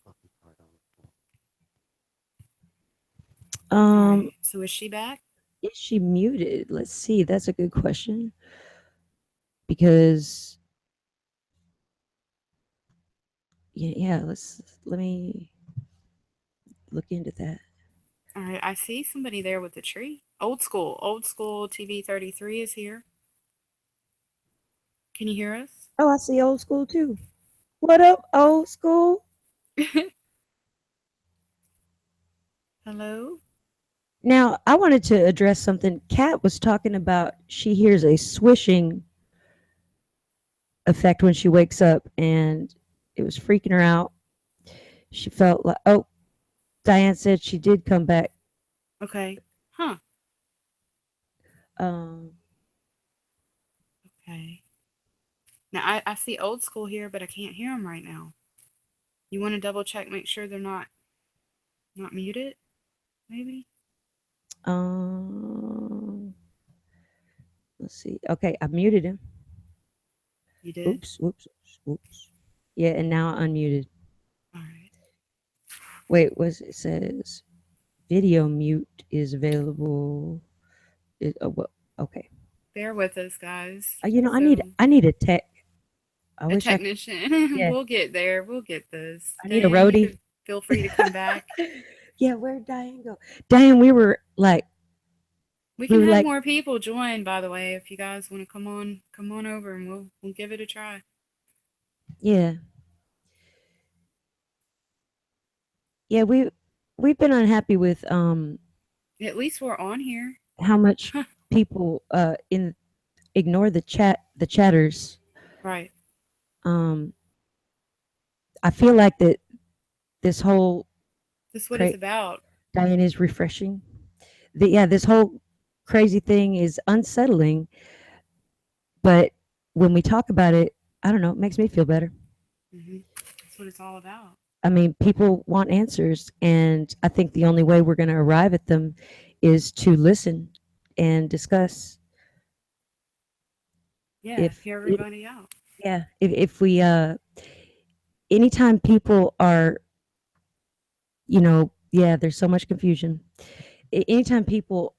All Um, right. So is she back? is she muted? Let's see. That's a good question because yeah. Let me look into that. All right. I see somebody there with the tree. Old school. Old school TV 33 is here. Can you hear us? Oh, I see old school too. What up, old school? Hello? Now, I wanted to address something. Kat was talking about she hears a swishing effect when she wakes up, and it was freaking her out. She felt like, oh, Diane said she did come back. Okay. Huh. Um, Okay. Now I see old school here, but I can't hear them right now. You want to double check, make sure they're not muted? Maybe um, let's see. Okay, I muted him. you did. Oops, whoops, whoops. Yeah, and now I unmuted. All right. Wait, what it says? Video mute is available. Well, okay. Bear with us, guys. I So need a tech. I a wish I could. technician. Yeah, We'll get there. We'll get this. I need a Diane, you roadie. could feel free to come back. Yeah, where'd Diane go? Diane, We we can were have like, more people join, by the way, if you guys want to come on over and we'll give it a try. yeah, yeah. We've been unhappy with At least we're on here. how much people in ignore the chatters. Right. Um, I feel like that this whole This is what it's cra- about. Diane is refreshing. This whole crazy thing is unsettling, but when we talk about it, I don't know, it makes me feel better. That's what it's all about. I mean, people want answers, and I think the only way we're going to arrive at them is to listen and discuss. Yeah, If hear everybody out. yeah, if we anytime people are, yeah, there's so much confusion. Anytime people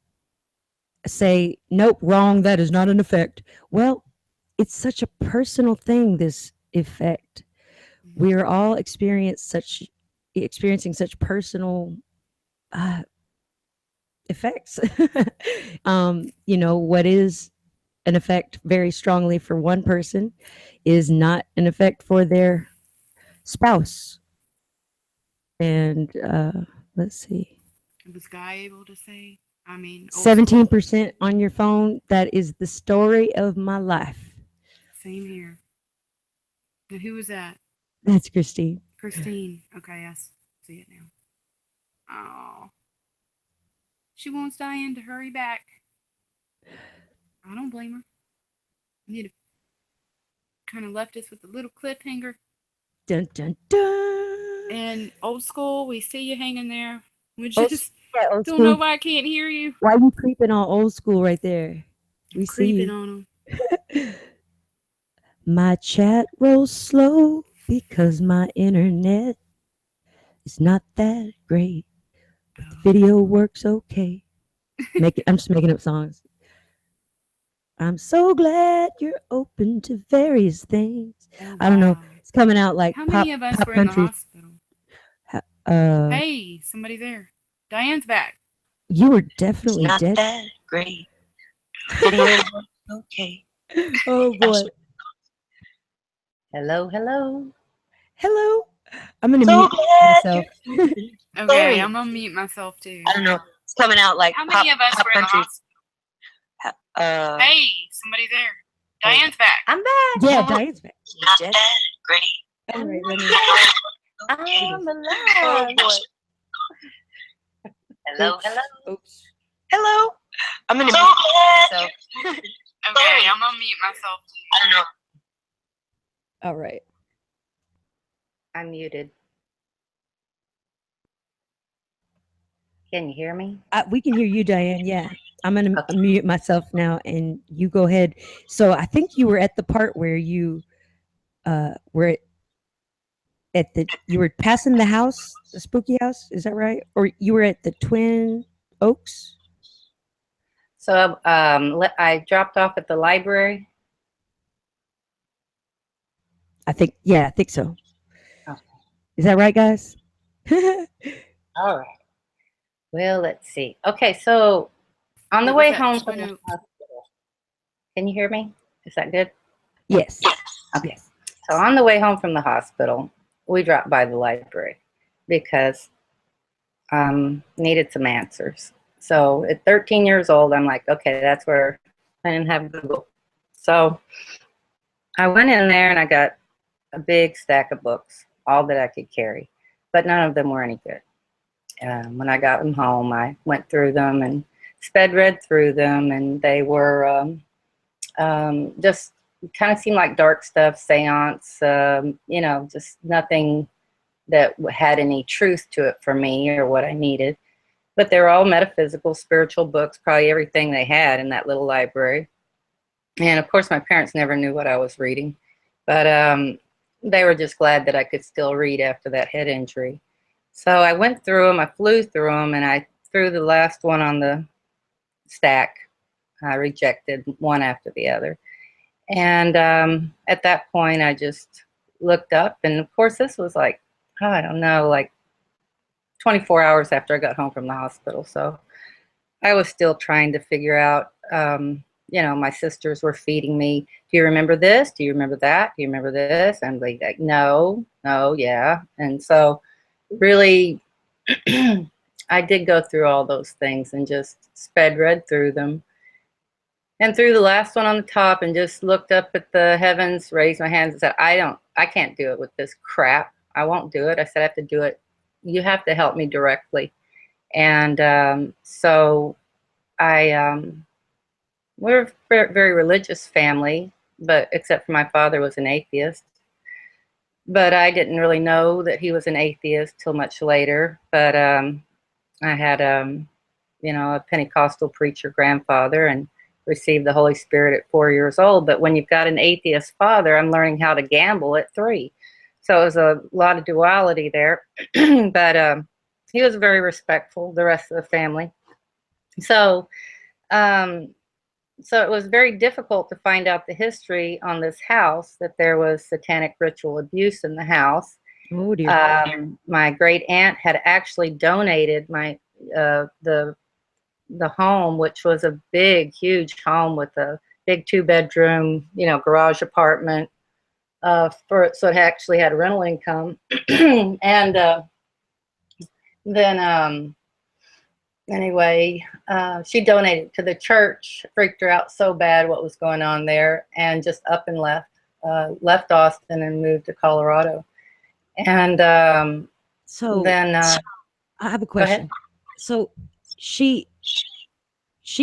say, nope, wrong, that is not an effect. Well, it's such a personal thing, this effect. Mm-hmm. We are all experiencing such personal uh, effects. What is an effect very strongly for one person is not an effect for their spouse. And let's see, Was Guy able to say? I mean, old school. 17% on your phone. That is the story of my life. Same here. And who was that? That's Christine. Christine. Okay, see it now. Oh, she wants Diane to hurry back. I don't blame her. Need to kind of left us with a little cliffhanger. Dun dun dun. And old school, we see you hanging there. We Old, just yeah, old don't know school. why I can't hear you. Why are you creeping on old school right there? I'm We creeping see on you. My chat rolls slow because my internet is not that great, but the them. video works okay. I'm just making up songs. I'm so glad you're open to various things. Oh I don't know. wow. It's coming out like How pop many of us pop were in the country. hospital? Uh, Hey, somebody there. Diane's back. you were It's definitely not dead. that great. Video works okay. Oh boy. Hello, hello. Hello. I'm gonna So mute glad myself. you're Okay, very. I'm gonna mute myself too. I don't know. It's coming out like How pop many of us pop were in the country. hospital? Hey, somebody there. Diane's back. I'm back. Yeah, Diane's back. It's not Dead. that great. All right, let me. I'm alive. Oh boy. Hello, Oops. hello. Oops. Hello. I'm gonna So mute myself. Okay, I'm gonna mute myself too. I don't know. All right. I'm muted. Can you hear me? We can hear you, Diane. Yeah. I'm going to Okay. mute myself now and you go ahead. So I think you were at the part where you were you were passing the house, the spooky house. Is that right? Or you were at the Twin Oaks? So I dropped off at the library. I think so. Okay. Is that right, guys? All right. Well, let's see. Okay, so on the It was way at home from Twin the Oaks. hospital, can you hear me? Is that good? Yes. Okay. Yes. So on the way home from the hospital, we dropped by the library because needed some answers. So at 13 years old, I'm like, okay, that's where I didn't have Google. So I went in there and I got a big stack of books, all that I could carry, but none of them were any good. When I got them home, I went through them and sped read through them, and they were just kind of seemed like dark stuff, seance, just nothing that had any truth to it for me or what I needed. But they were all metaphysical, spiritual books, probably everything they had in that little library. And of course, my parents never knew what I was reading, but they were just glad that I could still read after that head injury. So I went through them, I flew through them, and I threw the last one on the stack. I rejected one after the other. And at that point, I just looked up, and of course, this was like, oh, I don't know, like 24 hours after I got home from the hospital. So I was still trying to figure out, my sisters were feeding me. Do you remember this? Do you remember that? Do you remember this? And like, no, yeah. And so really, I did go through all those things and just sped read through them. And threw the last one on the top and just looked up at the heavens, raised my hands and said, I can't do it with this crap. I won't do it. I said, I have to do it. You have to help me directly. And so we're a very religious family, but except for my father was an atheist. But I didn't really know that he was an atheist till much later. But I had, a Pentecostal preacher grandfather and received the Holy Spirit at 4 years old. But when you've got an atheist father, I'm learning how to gamble at 3. So it was a lot of duality there. But he was very respectful, the rest of the family. So, so it was very difficult to find out the history on this house, that there was satanic ritual abuse in the house. Oh dear. My great aunt had actually donated my the home, which was a big, huge home with a big 2-bedroom, garage apartment. So it actually had rental income, and then anyway, she donated to the church. Freaked her out so bad what was going on there, and just up and left Austin and moved to Colorado. And So then I have a go ahead. question. So she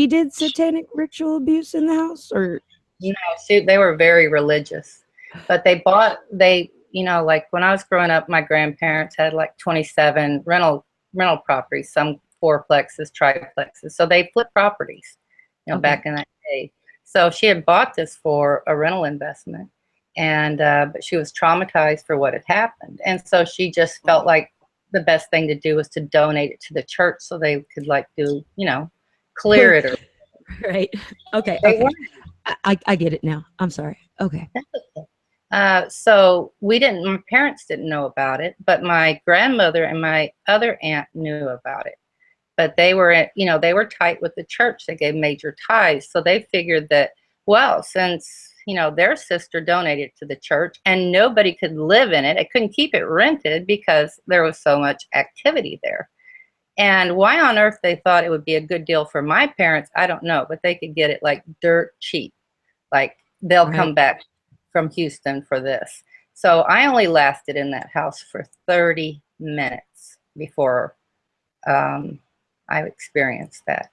did satanic ritual abuse in the house, or No, they were very religious, but like when I was growing up, my grandparents had like 27 rental properties, some fourplexes, triplexes. So they flipped properties, Okay. back in that day. So she had bought this for a rental investment, and but she was traumatized for what had happened, and so she just felt like the best thing to do was to donate it to the church so they could clear it. Or right. Okay. they Okay. weren't. I get it now. I'm sorry. Okay. So my parents didn't know about it, but my grandmother and my other aunt knew about it. But they were tight with the church. They gave major tithes. So they figured that, well, since, their sister donated to the church and nobody could live in it, I couldn't keep it rented because there was so much activity there. And why on earth they thought it would be a good deal for my parents, I don't know, but they could get it like dirt cheap. Like they'll come back from Houston for this. So I only lasted in that house for 30 minutes before I experienced that.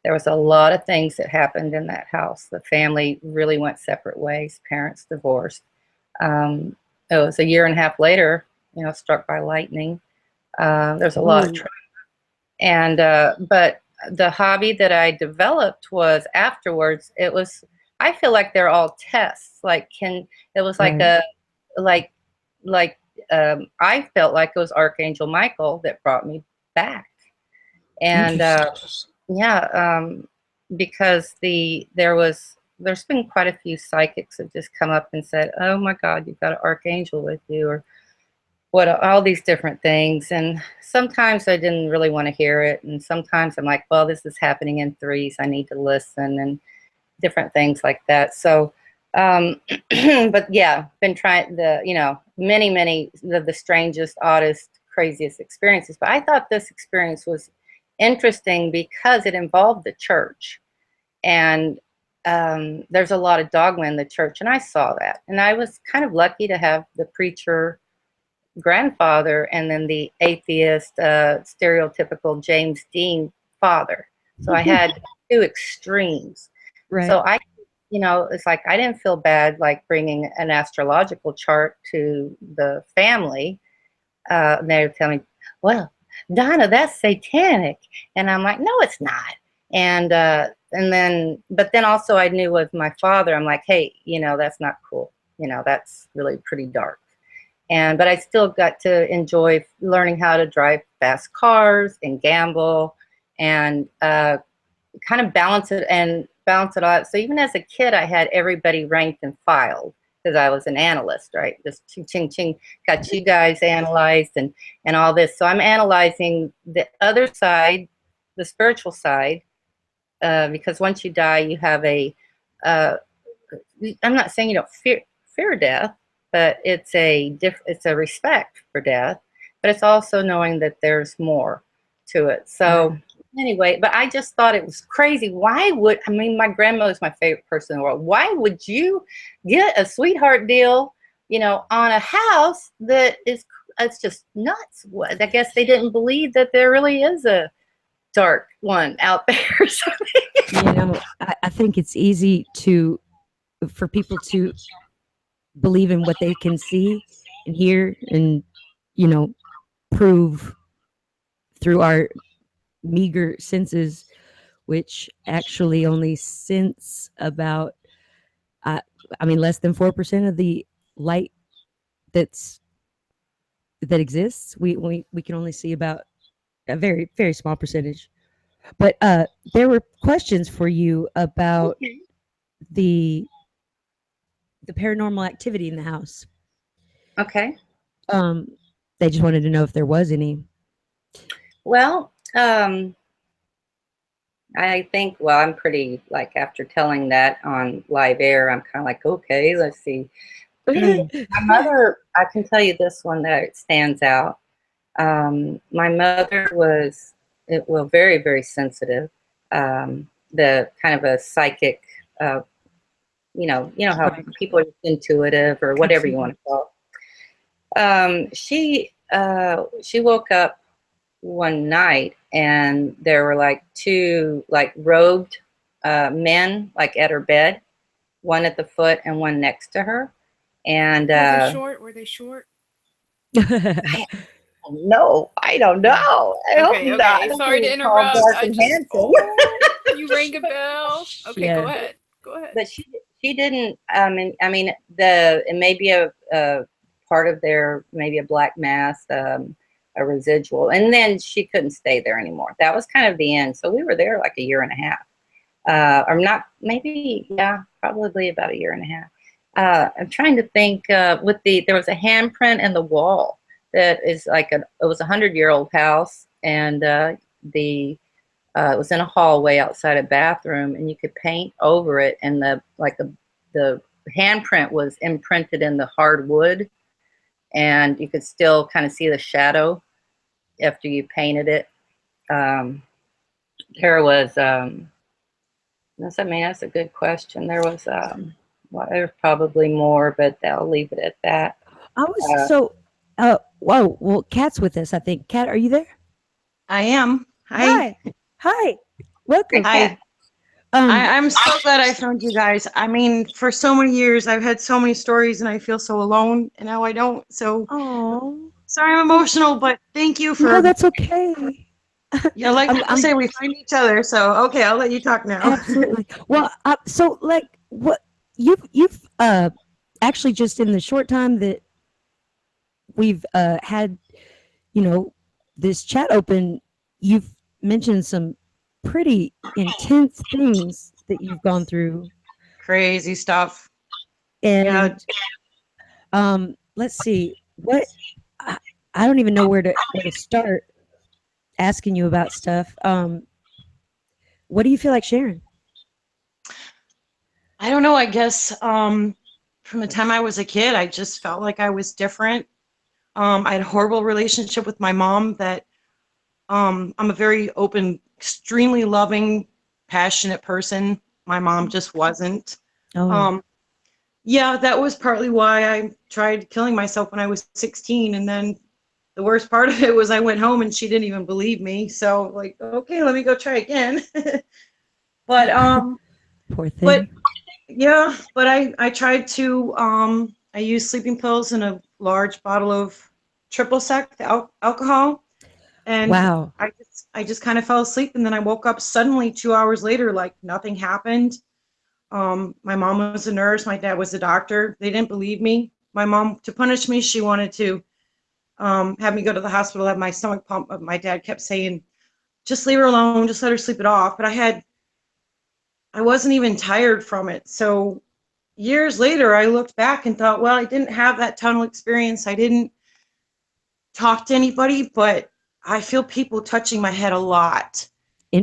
There was a lot of things that happened in that house. The family really went separate ways. Parents divorced. It was a year and a half later, struck by lightning. There's a lot of trauma. And but the hobby that I developed was afterwards. It was, I feel like they're all tests. Like, it was like Right. like, like, I felt like it was Archangel Michael that brought me back. And Interesting. yeah, because there's been quite a few psychics that just come up and said, "Oh my God, you've got an archangel with you," or what, all these different things. And sometimes I didn't really want to hear it, and sometimes I'm like, well, this is happening in threes, I need to listen, and different things like that. So but yeah, been trying many of the strangest, oddest, craziest experiences, but I thought this experience was interesting because it involved the church. And there's a lot of dogma in the church, and I saw that, and I was kind of lucky to have the preacher grandfather and then the atheist, stereotypical James Dean father. So I had two extremes. Right. So it's like I didn't feel bad like bringing an astrological chart to the family. And they would tell me, "Well, Donna, that's satanic," and I'm like, "No, it's not." But then also I knew with my father, I'm like, "Hey, that's not cool. That's really pretty dark." But I still got to enjoy learning how to drive fast cars and gamble, and kind of balance it out. So even as a kid, I had everybody ranked and filed because I was an analyst, right? Just ching, ching, ching, got you guys analyzed and all this. So I'm analyzing the other side, the spiritual side, because once you die, you have uh, I'm not saying you don't fear death, but it's a respect for death, but it's also knowing that there's more to it. So anyway, but I just thought it was crazy. My grandma is my favorite person in the world. Why would you get a sweetheart deal, on a house that it's just nuts? I guess they didn't believe that there really is a dark one out there or something. I think it's easy for people to believe in what they can see and hear and, you know, prove through our meager senses, which actually only sense about, uh, less than 4% of the light that's that exists. We can only see about a very very small percentage. But there were questions for you about Okay. the the paranormal activity in the house. Okay. Um, they just wanted to know if there was any. Well, I think, well, I'm pretty, like, after telling that on live air, I'm kind of like, okay, let's see. My mother, I can tell you this one that stands out. My mother was, very, very sensitive. The kind of a psychic, how Right. people are intuitive or whatever you want Absolutely. to call it. She woke up one night and there were like two like robed men like at her bed, one at the foot and one next to her. And Were they short? Were they short? no, I don't know. I hope Okay, not. I okay. don't Sorry think to it's called interrupt. dark I and just handsome. you rang a bell. Okay, go Yeah. ahead. Go ahead. But she didn't. It may be a part of their, maybe a black mass, a residual, and then she couldn't stay there anymore. That was kind of the end. So we were there like a year and a half, or not, maybe, yeah, probably about a year and a half. I'm trying to think. There was a handprint in the wall that is like it was 100-year-old house, and the it was in a hallway outside a bathroom, and you could paint over it, and the handprint was imprinted in the hard wood, and you could still kind of see the shadow after you painted it. Um, there was, that's a good question. Well, there's probably more, but I'll leave it at that. I was Uh, so. Whoa. Well, Kat's with us. I think. Kat, are you there? I am. Hi. Hi. Hi. Hi, Welcome. Kat. Hi. Um. I'm so glad I found you guys. I mean, for so many years, I've had so many stories and I feel so alone, and now I don't. So Oh. sorry I'm emotional, but thank you No, for. that's okay. Yeah, like I I'm say, we find each other. So okay, I'll let you talk now. absolutely. Well, so like what you've actually just in the short time that we've had, you know, this chat open, you've mentioned some pretty intense things that you've gone through. Crazy stuff. Yeah. And let's see what I, I don't even know where to start asking you about stuff. What do you feel like sharing? I don't know. I guess from the time I was a kid, I just felt like I was different. I had a horrible relationship with my mom that I'm a very open, extremely loving, passionate person. My mom just wasn't. Oh, Um, yeah, that was partly why I tried killing myself when I was 16. And then the worst part of it was I went home and she didn't even believe me. So like, okay, let me go try again. but poor but thing. yeah, but I tried to I used sleeping pills and a large bottle of triple sec alcohol, and Wow. I just kind of fell asleep, and then I woke up suddenly 2 hours later like nothing happened. My mom was a nurse, my dad was a doctor. They didn't believe me. My mom, to punish me, she wanted to have me go to the hospital, have my stomach pump, but my dad kept saying, just leave her alone, just let her sleep it off. But I wasn't even tired from it. So years later, I looked back and thought, well, I didn't have that tunnel experience. I didn't talk to anybody, but I feel people touching my head a lot.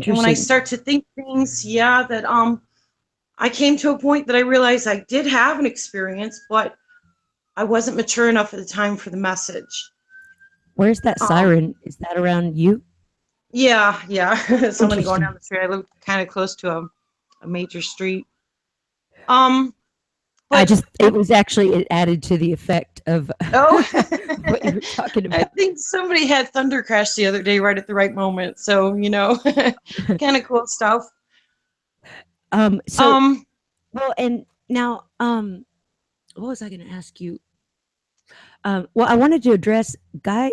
And when I Interesting. start to think things, yeah, that I came to a point that I realized I did have an experience, but I wasn't mature enough at the time for the message. Where's that Um, siren? Is that around you? yeah, yeah. Somebody going down Interesting. the street. I live kind of close to a major street. Um, I but just, it was actually, it added to the effect of oh, what you were talking I about. think somebody had thunder crash the other day right at the right moment. So, kind of cool stuff. So, Um, well, and now, what was I going to ask you? Well, I wanted to address Guy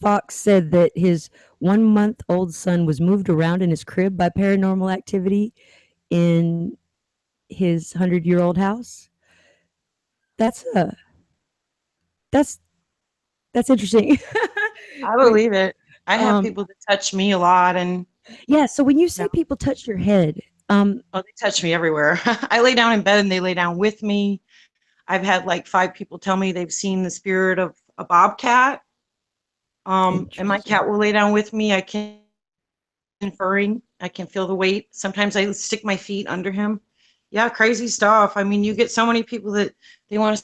Fawkes said that his 1 month old son was moved around in his crib by paranormal activity in his 100-year-old house. That's that's that's interesting. I Wait, believe it. I have um, people that touch me a lot, and yeah. So when you you say know, people touch your head, oh, they touch me everywhere. I lay down in bed and they lay down with me. I've had like 5 people tell me they've seen the spirit of a bobcat. And my interesting. cat will lay down with me. I can furring. I can feel the weight. Sometimes I stick my feet under him. Yeah, crazy stuff. I mean, you get so many people that they want to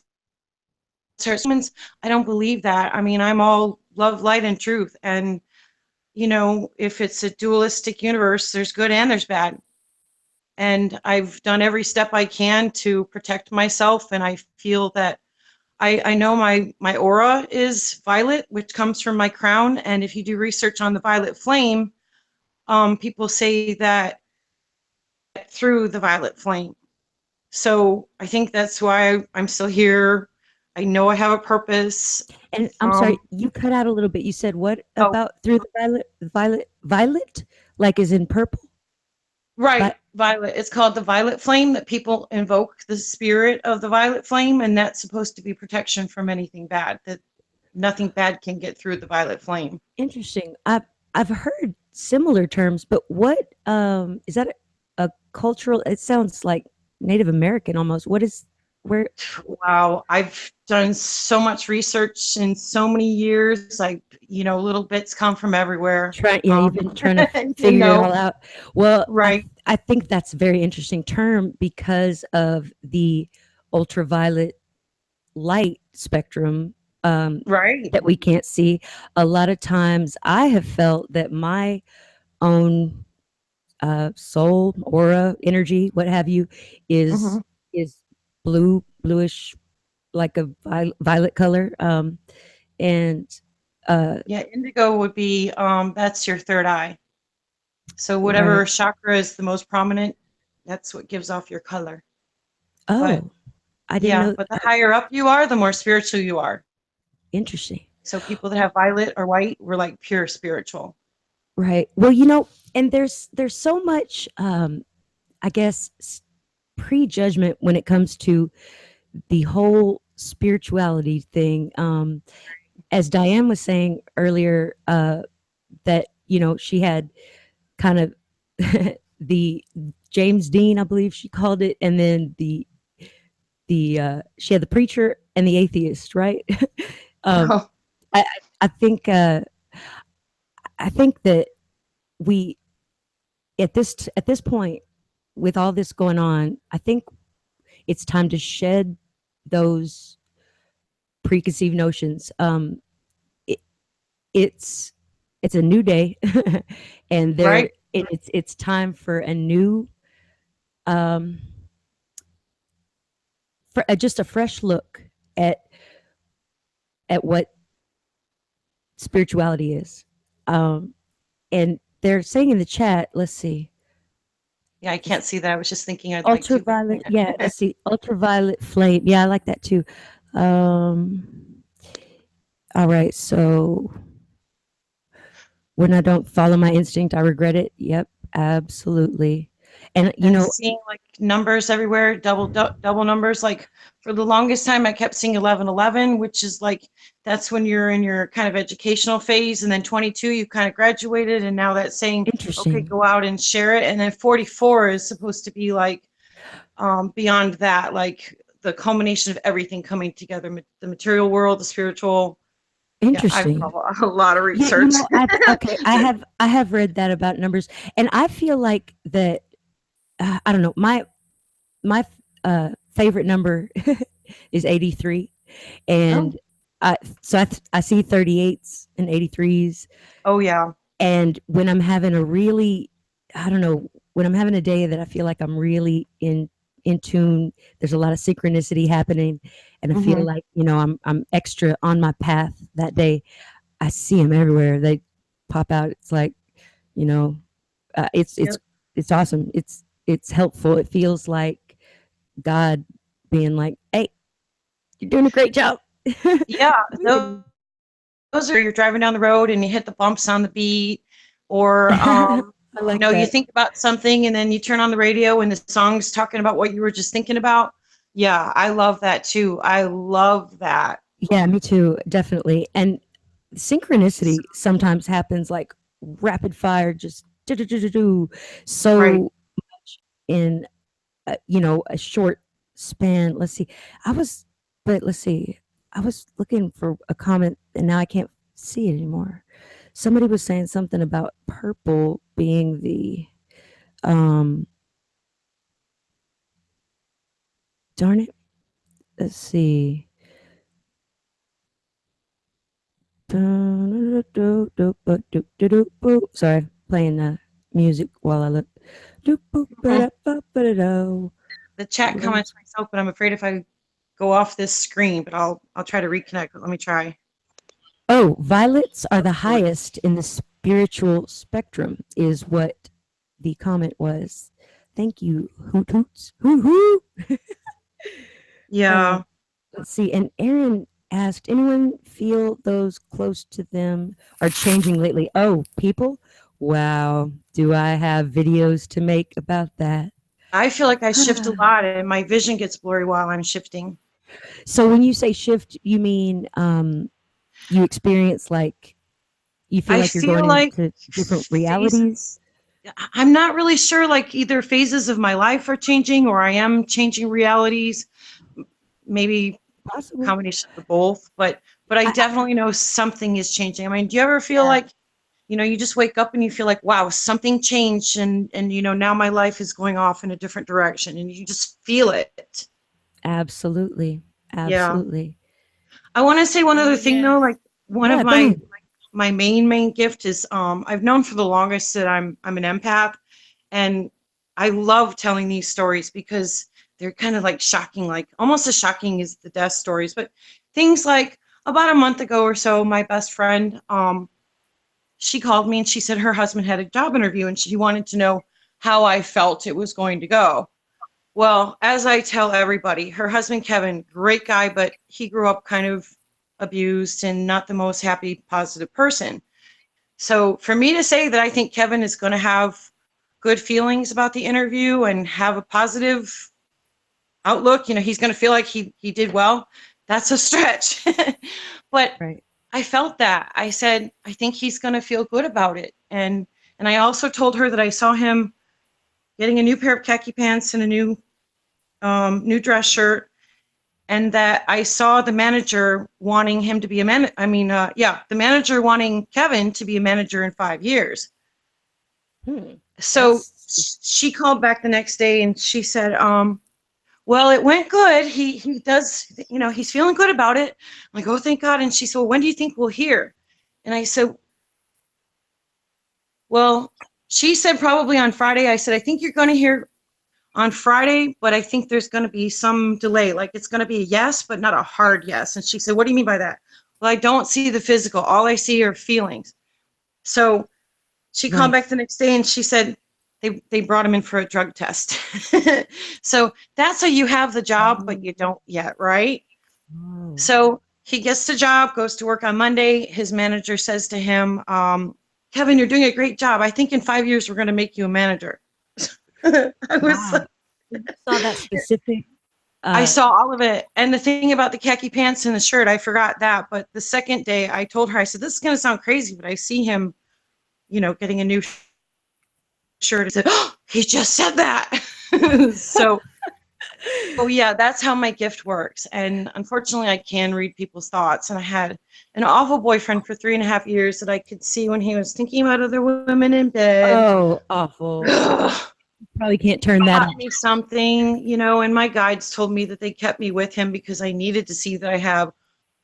start humans. I don't believe that. I mean, I'm all love, light, and truth. And if it's a dualistic universe, there's good and there's bad. And I've done every step I can to protect myself. And I feel that I know my aura is violet, which comes from my crown. And if you do research on the violet flame, people say that through the violet flame. So I think that's why I'm still here. I know I have a purpose. And I'm sorry, Um, you cut out a little bit. You said what oh, about through the violet, like is in purple? right, But violet. It's called the violet flame that people invoke the spirit of the violet flame, and that's supposed to be protection from anything bad. That nothing bad can get through the violet flame. interesting. I've heard similar terms, but what is that a cultural? It sounds like Native American almost. What is where? Wow, I've done so much research in so many years. Like, little bits come from everywhere. Try, yeah, you've been trying to You figure it know, all out. Well, right. I think that's a very interesting term because of the ultraviolet light spectrum Right. that we can't see. A lot of times, I have felt that my own soul, aura, energy, what have you, Hmm. is bluish, like a violet color, and uh, Yeah, indigo would be that's your third eye. So whatever right. chakra is the most prominent, that's what gives off your color. But Oh, I didn't yeah, know. but the higher up you are, the more spiritual you are. Interesting. So people that have violet or white were like pure spiritual. Right. Well, you know, and there's so much I guess prejudgment when it comes to the whole spirituality thing. As Diane was saying earlier, that you know she had kind of the James Dean, I believe she called it, and then the she had the preacher and the atheist, right? um, Oh, I I think I think that we at this point with all this going on, I think it's time to shed those preconceived notions. It, it's it's a new day, and right. it's time for a new um, for just a fresh look at what spirituality is. Um, and they're saying in the chat, let's see, Yeah, I is can't see that. I was just thinking I'd like to. ultraviolet. Yeah, let's see, ultraviolet flame. Yeah, I like that too. Um, all right, so when I don't follow my instinct, I regret it. Yep, absolutely. And you And know, seeing like numbers everywhere, double numbers. Like for the longest time, I kept seeing 1111, which is like that's when you're in your kind of educational phase, and then 22, you kind of graduated, and now that's saying, okay, interesting. go out and share it. And then 44 is supposed to be like beyond that, like the culmination of everything coming together, the material world, the spiritual. Yeah, I've done Interesting. a lot of Yeah, you research. know, okay, I have read that about numbers, and I feel like that. I don't know. My favorite number is 83, Oh, and I see 38s and 83s, oh yeah. and when I'm having a really, I don't know, when I'm having a day that I feel like I'm really in tune, there's a lot of synchronicity happening, and I feel Hmm. like you know I'm extra on my path that day. I see them everywhere. They pop out. It's like you know, uh, it's it's Yep. it's awesome. It's helpful. It feels like God being like, "Hey, you're doing a great job." Yeah, those are you're driving down the road and you hit the bumps on the beat, or I you like know, you that. think about something and then you turn on the radio and the song's talking about what you were just thinking about. Yeah, I love that too. I love that. Yeah, me too, definitely. And synchronicity sometimes happens like rapid fire, just do do do do do, Right. so in you know a short span. Let's see, I was, but let's see, I was looking for a comment and now I can't see it anymore. Somebody was saying something about purple being the um darn it, let's see. Sorry, playing the music while I look. Mhm. The chat comments myself, but I'm afraid if I go off this screen, but I'll try to reconnect. Let me try. Oh, violets are the highest in the spiritual spectrum, is what the comment was. Thank you, hoot hoots, hoo hoo. Uh, Yeah. let's see. And Aaron asked, anyone feel those close to them are changing lately? Oh, people? Wow. Do I have videos to make about that? I feel like I shift a lot and my vision gets blurry while I'm shifting. So when you say shift, you mean you experience like you feel I like you're going feel like into different phases. realities? I'm not really sure, like either phases of my life are changing or I am changing realities, maybe a Possible. combination of the both, but I I definitely know something is changing. I mean, do you ever feel yeah, like, you know, you just wake up and you feel like, wow, something changed and you know, now my life is going off in a different direction and you just feel it. absolutely. Yeah. Absolutely. I want to say one Oh other thing though, yes. like one of Yeah, go ahead. my main gift is I've known for the longest that I'm an empath, and I love telling these stories because they're kind of like shocking, like almost as shocking as the death stories. But things like about a month ago or so, my best friend, she called me and she said her husband had a job interview and she wanted to know how I felt it was going to go. Well, as I tell everybody, her husband Kevin, great guy, but he grew up kind of abused and not the most happy, positive person. So for me to say that I think Kevin is going to have good feelings about the interview and have a positive outlook, he's going to feel like he did well, that's a stretch. But Right. I felt that. I said, I think he's going to feel good about it. And I also told her that I saw him getting a new pair of khaki pants and a new dress shirt, and that I saw the manager wanting him to be a the manager wanting Kevin to be a manager in 5 years. So she called back the next day and she said, well, it went good. He does, he's feeling good about it. I'm like, oh, thank God. And she said, well, when do you think we'll hear? And I said, well, she said probably on Friday. I said, I think you're going to hear on Friday, but I think there's going to be some delay. Like it's going to be a yes, but not a hard yes. And she said, what do you mean by that? Well, I don't see the physical. All I see are feelings. So she called back the next day and she said they brought him in for a drug test. So that's how you have the job, but you don't yet, right? Oh. So he gets the job, goes to work on Monday. His manager says to him, Kevin, you're doing a great job. I think in 5 years we're going to make you a manager. I was Wow. You saw that specific. I saw all of it. And the thing about the khaki pants and the shirt, I forgot that. But the second day I told her, I said, this is going to sound crazy, but I see him, getting a new shirt. I said, oh, he just said that. So, oh yeah, that's how my gift works. And unfortunately, I can read people's thoughts. And I had an awful boyfriend for 3.5 years that I could see when he was thinking about other women in bed. Oh, awful. Probably can't turn that Taught me something, and my guides told me that they kept me with him because I needed to see that I have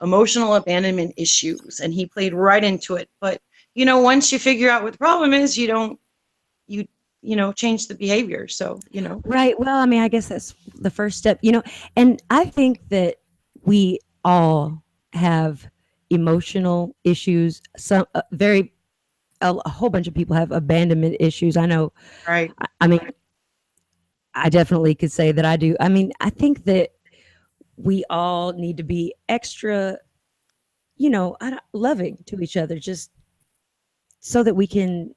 emotional abandonment issues, and he played right into it. But once you figure out what the problem is, you don't change the behavior. So Right. Well, I mean, I guess that's the first step, and I think that we all have emotional issues. Some a whole bunch of people have abandonment issues. I know. right. I mean, I definitely could say that I do. I mean, I think that we all need to be extra, loving to each other, just so that we can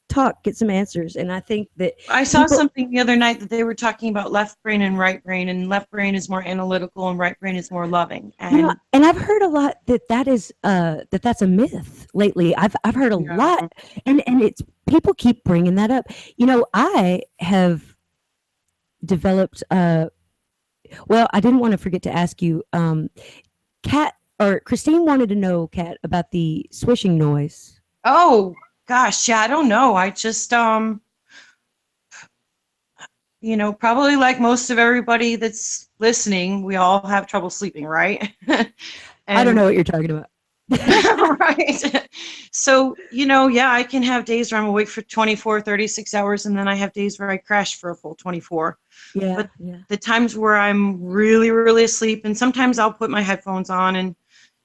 talk, get some answers. And I think that I saw something the other night that they were talking about left brain and right brain, and left brain is more analytical and right brain is more loving. And and I've heard a lot that is that's a myth lately. I've heard a lot, and it's people keep bringing that up. I have developed well, I didn't want to forget to ask you, Kat or Christine wanted to know, Kat, about the swishing noise. oh gosh, yeah, I don't know. I just probably like most of everybody that's listening, we all have trouble sleeping, right? I don't know what you're talking about. Right. So, yeah, I can have days where I'm awake for 24, 36 hours, and then I have days where I crash for a full 24. Yeah. But the times where I'm really, really asleep, and sometimes I'll put my headphones on and,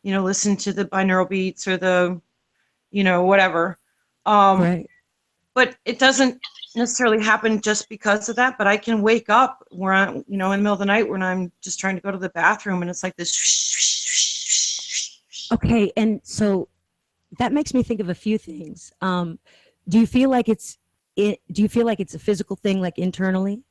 listen to the binaural beats or the, whatever. Right. But it doesn't necessarily happen just because of that. But I can wake up where I'm, in the middle of the night when I'm just trying to go to the bathroom, and it's like this. Okay, and so that makes me think of a few things. Do you feel like it's a physical thing, like internally?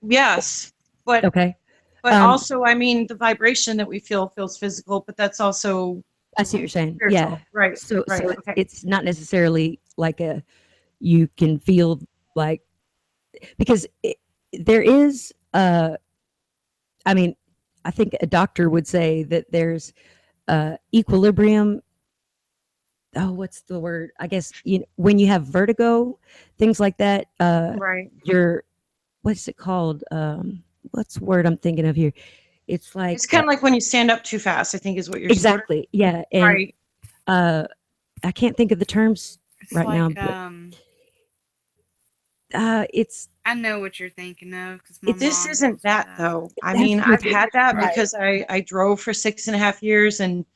Yes, but Okay. But also, I mean, the vibration that we feel feels physical, but that's also I see what you're saying. spiritual. Yeah. Right. So right. so Okay. it's not necessarily like you can feel like, because there is I mean, I think a doctor would say that there's equilibrium. Oh, what's the word? I guess when you have vertigo, things like that. Right. What's it called? What's the word I'm thinking of here? It's like It's kind of like when you stand up too fast, I think is what you're exactly. Yeah, and right. I can't think of the terms It's right now, like, but it's I know what you're thinking of because my This mom isn't tells me that though. I That's mean, what I've had that right. because I drove for 6.5 years, and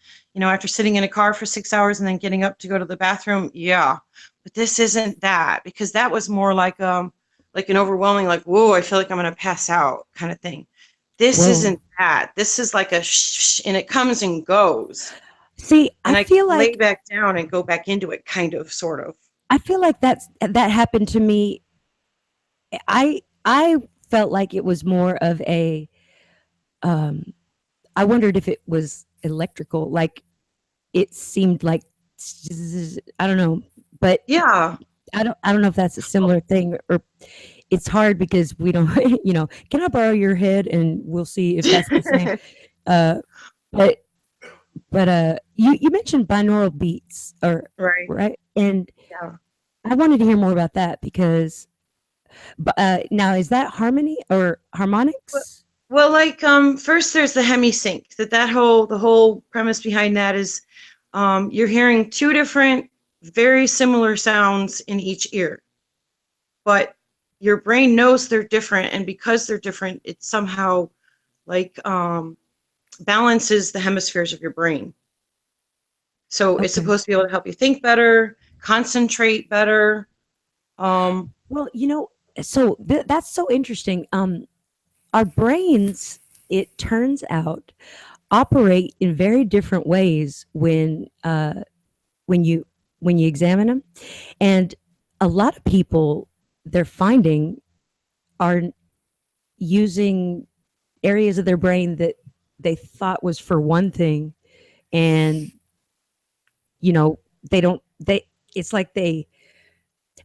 after sitting in a car for 6 hours and then getting up to go to the bathroom, yeah. But this isn't that, because that was more like an overwhelming, like, whoa, I feel like I'm gonna pass out kind of thing. This Whoa. isn't that. This is like a and it comes and goes. See, and I I can feel lay like back down and go back into it, kind of, sort of. that happened to me. I felt like it was more of a um I wondered if it was electrical, like it seemed like I don't know, but Yeah. I don't know if that's a similar thing, or it's hard because we don't can I borrow your head and we'll see if that's the same. Uh but you mentioned binaural beats, or Right. right? And Yeah. I wanted to hear more about that because now is that harmony or harmonics? Well, like first there's the hemisync. The whole premise behind that is you're hearing two different very similar sounds in each ear. But your brain knows they're different, and because they're different, it somehow like balances the hemispheres of your brain. So it's Okay. supposed to be able to help you think better, concentrate better. Well, so that's so interesting. Our brains, it turns out, operate in very different ways when you when you examine them, and a lot of people they're finding are using areas of their brain that they thought was for one thing, and they don't they it's like they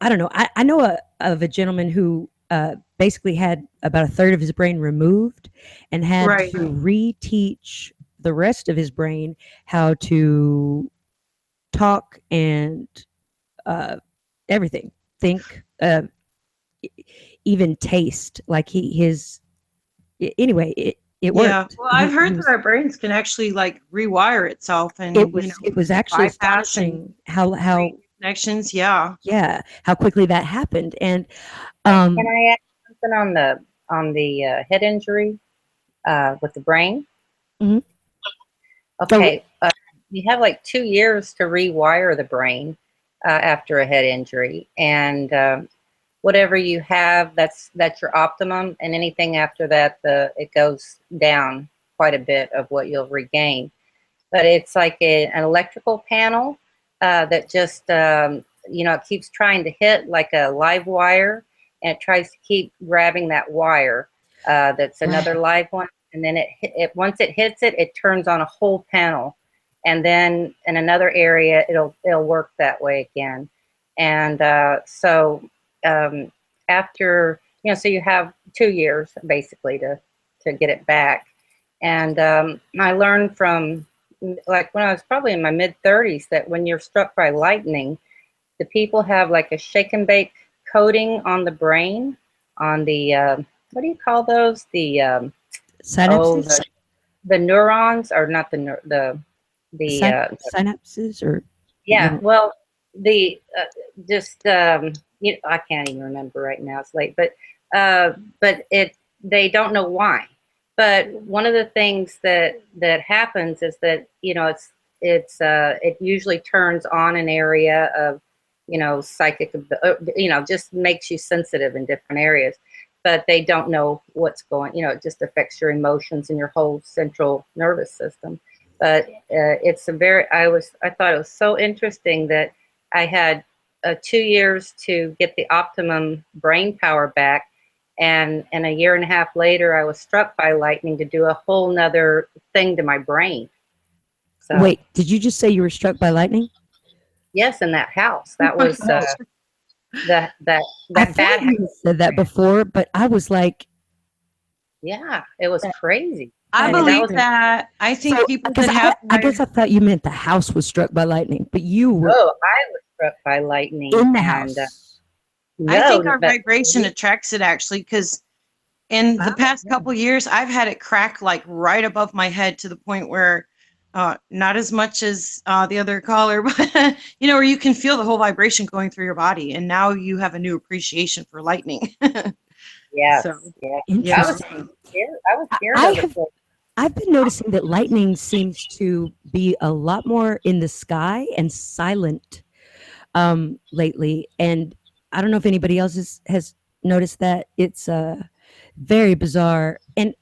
I don't know. I know of a gentleman who basically had about a third of his brain removed and had Right. to reteach the rest of his brain how to talk and uh, everything, think, even taste. Like anyway, it Yeah. worked. Well, I've He heard that was our brains can actually like rewire itself it and, was it was actually bypass and astonishing how create connections. Yeah. yeah, how quickly that happened. And Can um I add something on the head injury with the brain? mhm. Oh, Okay, you have like 2 years to rewire the brain after a head injury, and whatever you have, that's your optimum, and anything after that, it goes down quite a bit of what you'll regain. But it's like an electrical panel that just it keeps trying to hit like a live wire, and it tries to keep grabbing that wire that's another wow. live one, and then it once it hits it, it turns on a whole panel, and then in another area it'll work that way again, and so um, after so you have 2 years basically to get it back, and I learned from like when I was probably in my mid 30s that when you're struck by lightning, the people have like a shake and bake coating on the brain, on the what do you call those? The oh Synapses? the neurons, or not the Synapses, or yeah, no. well, the just I can't even remember right now. It's late, but they don't know why. But one of the things that happens is that it usually turns on an area of psychic, just makes you sensitive in different areas. But they don't know what's going. It just affects your emotions and your whole central nervous system. But it's a very I thought it was so interesting that I had 2 years to get the optimum brain power back, and a year and a half later I was struck by lightning to do a whole nother thing to my brain. So Wait, did you just say you were struck by lightning? yes, in that house, Oh that my was gosh. I that thought bad house. you had said that before, but I was like, Yeah, it was that, crazy. I I that mean, is that believe was crazy. that. I think So, people because that have I guess I thought you meant the house was struck by lightning, but you were oh, I was struck by lightning, in the and house. I think no, our but vibration attracts it actually, because in the Ah, past couple years, I've had it crack like right above my head to the point where, not as much as the other caller, but where you can feel the whole vibration going through your body, and now you have a new appreciation for lightning. yes, So, yeah, I yeah, was interesting. scared. I was scared I of it. have I've been noticing that lightning seems to be a lot more in the sky and silent lately, and I don't know if anybody else has noticed that. It's very bizarre, and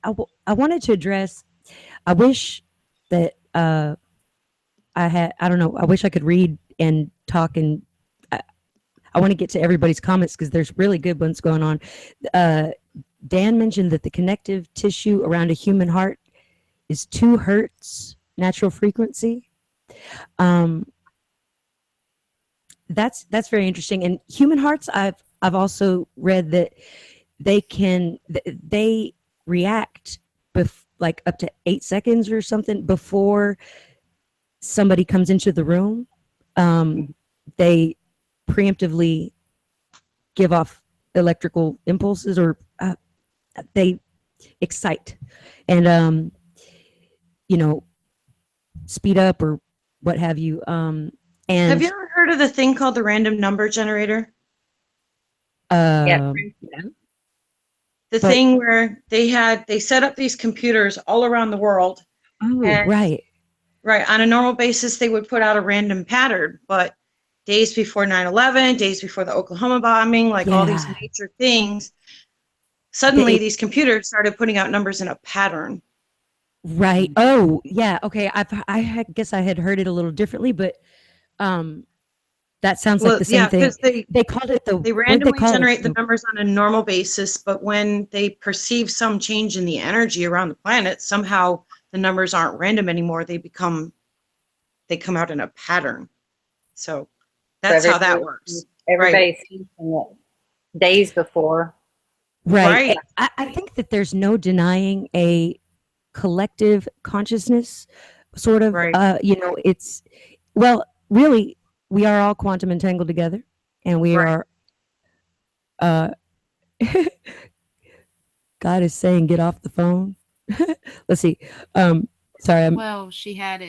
I wanted to address. I wish that I don't know, I wish I could read and talk, and I want to get to everybody's comments because there's really good ones going on. Dan mentioned that the connective tissue around a human heart is 2 hertz natural frequency. That's very interesting. And human hearts, I've also read that they react like up to 8 seconds or something before somebody comes into the room. They preemptively give off electrical impulses, or they excite and speed up or what have you. And have you ever heard of the thing called the random number generator? Yeah. The thing where they set up these computers all around the world. And, right. On a normal basis, they would put out a random pattern, but days before 9/11, days before the Oklahoma bombing, all these major things, suddenly these computers started putting out numbers in a pattern. Right. Oh, yeah. Okay. I guess I had heard it a little differently, but that sounds like the same thing. They called it they randomly generate the numbers on a normal basis, but when they perceive some change in the energy around the planet, somehow the numbers aren't random anymore. They come out in a pattern. So that's how that works. Everybody's thinking it days before. Right. I think that there's no denying a collective consciousness, sort of. It's, well, really, we are all quantum entangled together, and we are. God is saying, get off the phone. Let's see. Sorry. Well, she had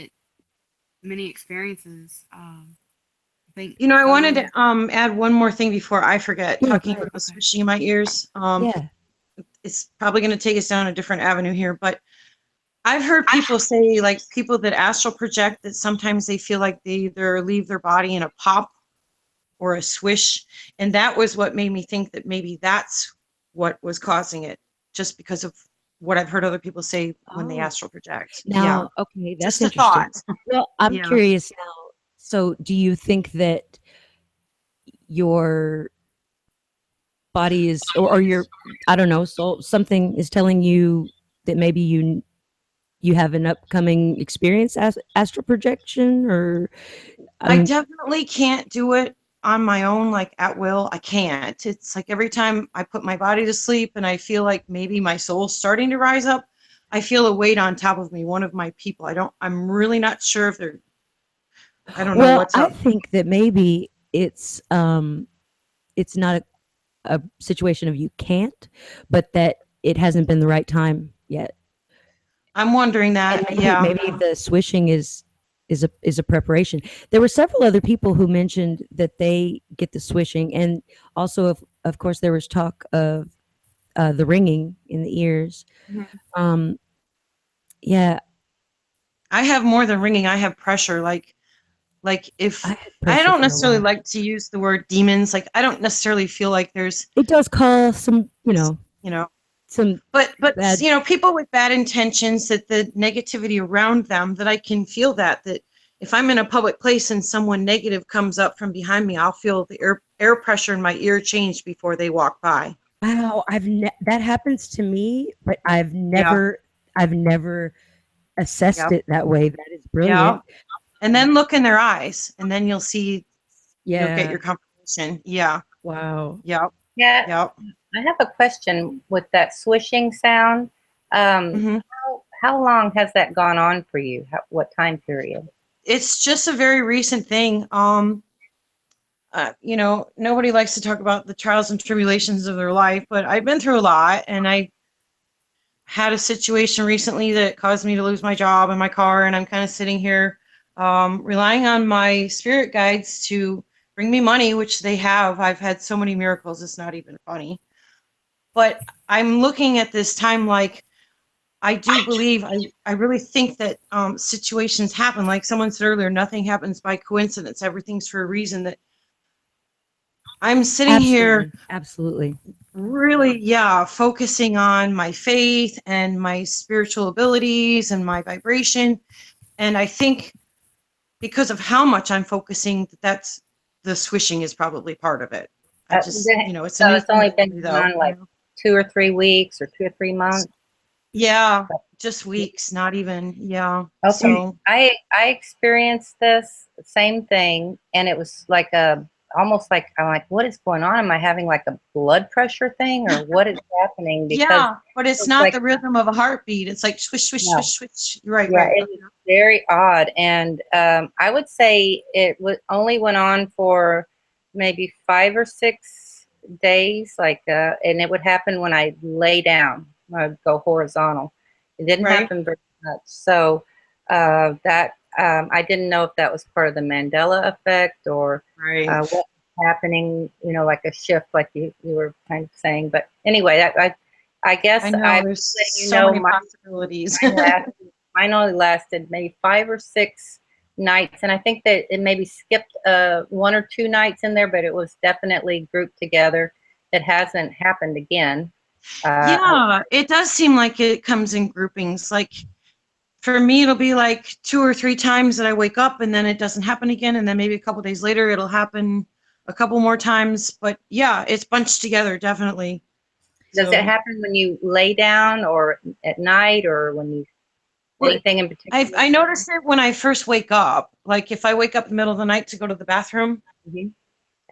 many experiences. I think. I wanted to add one more thing before I forget. Talking about the swishing in my ears. It's probably going to take us down a different avenue here, but I've heard people say, like people that astral project, that sometimes they feel like they either leave their body in a pop or a swish, and that was what made me think that maybe that's what was causing it, just because of what I've heard other people say when they astral project. Now, okay, that's just interesting. a thought. Well, I'm curious now. So, do you think that your body is, or your, I don't know, soul, something is telling you that maybe you have an upcoming experience as astral projection, or I definitely can't do it on my own, like at will. I can't. It's like every time I put my body to sleep and I feel like maybe my soul's starting to rise up, I feel a weight on top of me. One of my people, I'm really not sure if they're, I don't know what's up. I think that maybe it's not a situation of you can't, but that it hasn't been the right time yet. I'm wondering that. Maybe the swishing is a preparation. There were several other people who mentioned that they get the swishing, and also of course there was talk of the ringing in the ears. Mm-hmm. I have more than ringing. I have pressure. Like if I don't necessarily like to use the word demons. Like I don't necessarily feel like there's. It does call some, some, but people with bad intentions, that the negativity around them, that I can feel that if I'm in a public place and someone negative comes up from behind me, I'll feel the air pressure in my ear change before they walk by. Wow, that happens to me, but I've never assessed it that way. That is brilliant. Yeah. And then look in their eyes, and then you'll see. You'll get your confirmation. Yeah. Wow. Yep. Yeah. Yep. I have a question with that swishing sound. How long has that gone on for you? What time period? It's just a very recent thing. Nobody likes to talk about the trials and tribulations of their life, but I've been through a lot, and I had a situation recently that caused me to lose my job and my car, and I'm kind of sitting here relying on my spirit guides to bring me money, which they have. I've had so many miracles, it's not even funny. But I'm looking at this time like, I do believe, I really think that situations happen. Like someone said earlier, nothing happens by coincidence. Everything's for a reason. That I'm sitting here. Absolutely. Really, focusing on my faith and my spiritual abilities and my vibration. And I think because of how much I'm focusing, that's the swishing is probably part of it. I just, it's so a new it's only thing been though. on like 2 or 3 weeks or 2 or 3 months. Yeah, just weeks, not even. Yeah. Okay. So I experienced this same thing, and it was like almost like I'm like, what is going on? Am I having like a blood pressure thing, or what is happening? Because yeah, but it's not like the rhythm of a heartbeat. It's like swish, swish, no. swish, swish. Right, Yeah, right. it was very odd, and I would say it only went on for maybe 5 or 6 days, like, and it would happen when I lay down. I'd go horizontal. It didn't Right. happen very much, so that I didn't know if that was part of the Mandela Effect or Right. what was happening. Like a shift, like you were kind of saying. But anyway, I guess I know I there's you so know many my possibilities. mine only lasted maybe 5 or 6 nights, and I think that it maybe skipped 1 or 2 nights in there, but it was definitely grouped together. It hasn't happened again. Yeah, it does seem like it comes in groupings. Like for me, it'll be like 2 or 3 times that I wake up and then it doesn't happen again, and then maybe a couple days later it'll happen a couple more times. But yeah, it's bunched together, definitely. Does it happen when you lay down or at night or when you anything in particular? I noticed it when I first wake up. Like if I wake up in the middle of the night to go to the bathroom,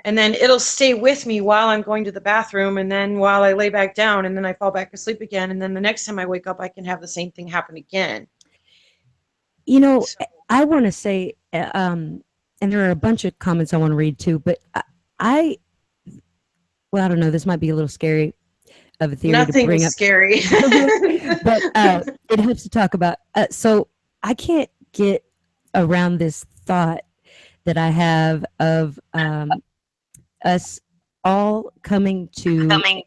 and then it'll stay with me while I'm going to the bathroom, and then while I lay back down, and then I fall back asleep again, and then the next time I wake up, I can have the same thing happen again. I want to say, and there are a bunch of comments I want to read too, but I don't know, this might be a little scary of a theory Nothing to bring is up. scary. But it helps to talk about. So I can't get around this thought that I have of us all coming to a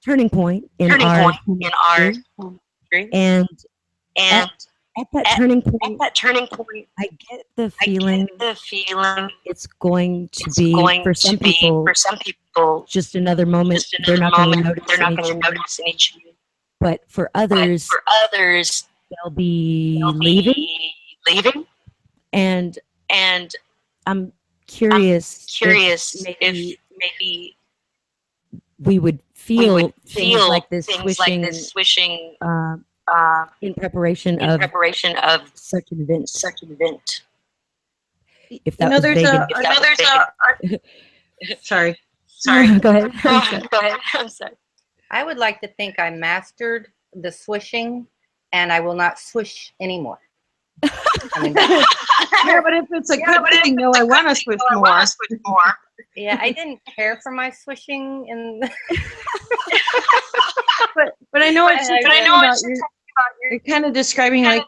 turning point in our history. And at that turning point, I get the feeling it's going to be for some people just another moment. They're not going to notice any change. But for others, they'll be leaving. And I'm curious if maybe we would feel things like this swishing in preparation of such an event. If that was vague. Sorry. Go ahead. I'm sorry. I would like to think I mastered the swishing, and I will not swish anymore. Yeah, but if it's a good thing, no, I want to switch more. Yeah, I didn't care for my swishing, and but I know what you're talking about. You're kind of describing the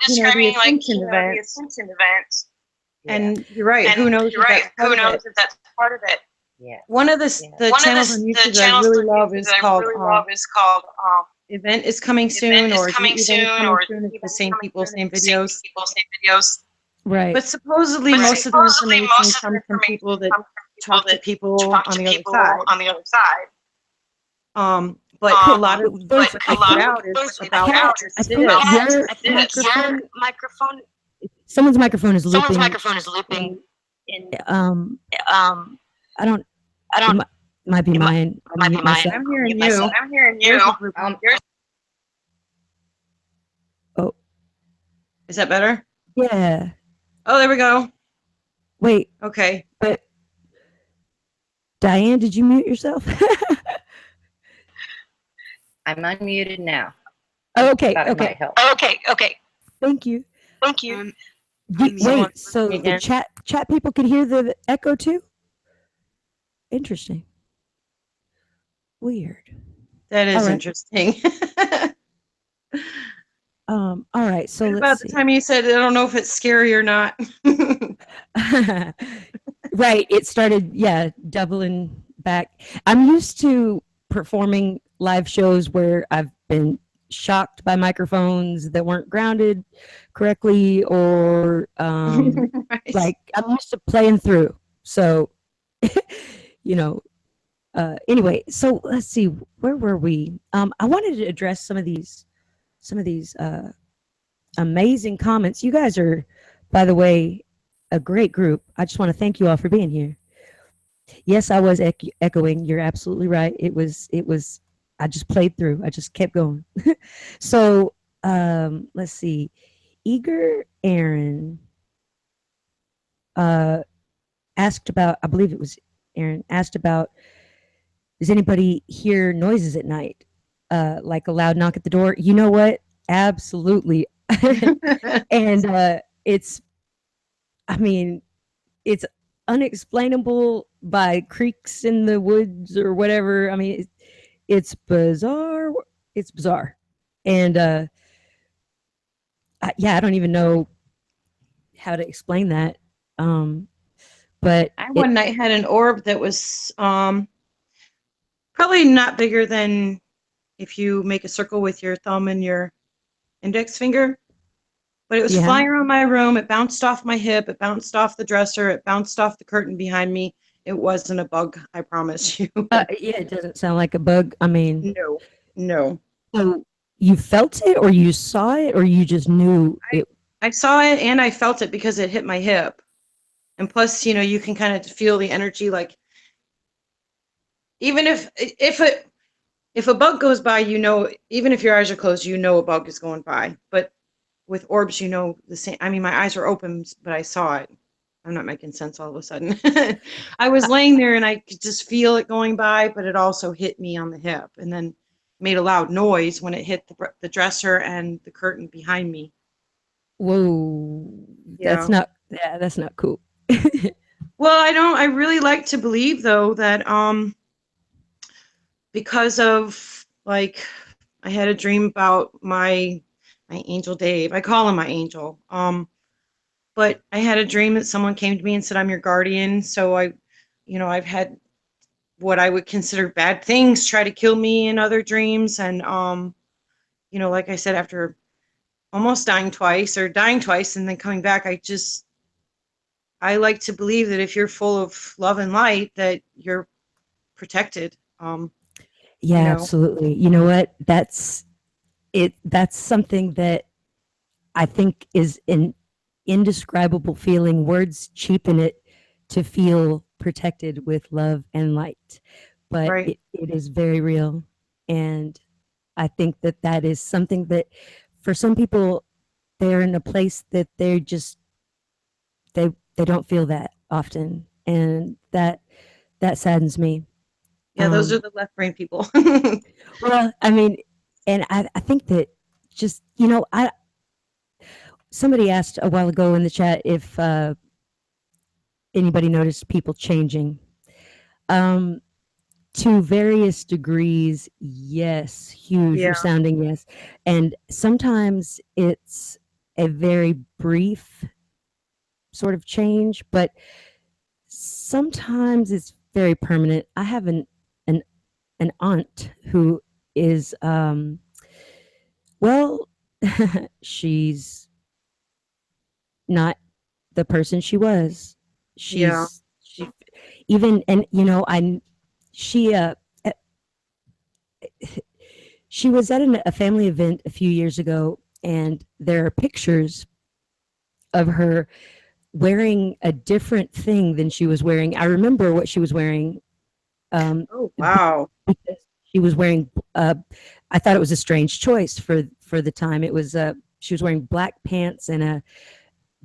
ascension event. And you're right. Who knows if that's part of it? Yeah. One of the channels on YouTube that I really love is called Event is Coming Soon, or The Event is Coming Soon. It's the same people, same videos. Right. But supposedly most of the information comes from people that talk to people on the other side. But a lot of what I put out is about I think your microphone. Someone's microphone is looping. I don't. It might be mine. I'm hearing you. Oh, is that better? Yeah. Oh, there we go. Wait. Okay. But Diane, did you mute yourself? I'm unmuted now. Okay. Okay. Thank you. Wait. So the chat people could hear the echo too? Interesting. Weird. That is interesting. All right. So about the time you said, I don't know if it's scary or not. Right. It started, doubling back. I'm used to performing live shows where I've been shocked by microphones that weren't grounded correctly, or like I'm used to playing through. So, anyway, so let's see, where were we? I wanted to address some of these amazing comments. You guys are By the way, a great group. I just want to thank you all for being here. Yes, I was echoing. You're absolutely right. It was, I just played through. I just kept going. So, let's see. Eager Aaron uh, asked about, I believe it was Aaron, asked about, does anybody hear noises at night? Like a loud knock at the door? You know what? Absolutely. And it's, I mean, it's unexplainable by creeks in the woods or whatever. I mean, it's bizarre. It's bizarre. And yeah, I don't even know how to explain that. But I one night had an orb that was probably not bigger than if you make a circle with your thumb and your index finger. But it was yeah, flying around my room. It bounced off my hip. It bounced off the dresser. It bounced off the curtain behind me. It wasn't a bug, I promise you. yeah, it doesn't sound like a bug. I mean, No, no. so you felt it, or you saw it, or you just knew it? I saw it and I felt it because it hit my hip. And plus, you know, you can kind of feel the energy. Like, even if a bug goes by, you know, even if your eyes are closed, you know a bug is going by. But with orbs, you know the same. I mean, my eyes were open, but I saw it. I'm not making sense all of a sudden. I was laying there and I could just feel it going by, but it also hit me on the hip and then made a loud noise when it hit the dresser and the curtain behind me. Whoa, Yeah. that's not cool. Well, I really like to believe though that because of, like, I had a dream about my angel Dave. I call him my angel. But I had a dream that someone came to me and said, I'm your guardian. So I've had what I would consider bad things try to kill me in other dreams. And, like I said, after almost dying twice or dying twice and then coming back, I like to believe that if you're full of love and light, that you're protected. Yeah, absolutely. You know what? That's it. That's something that I think is an indescribable feeling. Words cheapen it to feel protected with love and light, but Right. it is very real. And I think that that is something that for some people, they're in a place that they're just, they don't feel that often. And that saddens me. Yeah, those are the left brain people. Well, I mean, and I think that just, somebody asked a while ago in the chat if anybody noticed people changing. To various degrees, yes, huge Yeah. resounding yes. And sometimes it's a very brief sort of change, but sometimes it's very permanent. I have an aunt who is well, she's not the person she was. Yeah. She even, and I she eh, she was at a family event a few years ago, and there are pictures of her wearing a different thing than she was wearing. I remember what she was wearing. Oh, wow. Because she was wearing. I thought it was a strange choice for the time. It was she was wearing black pants and a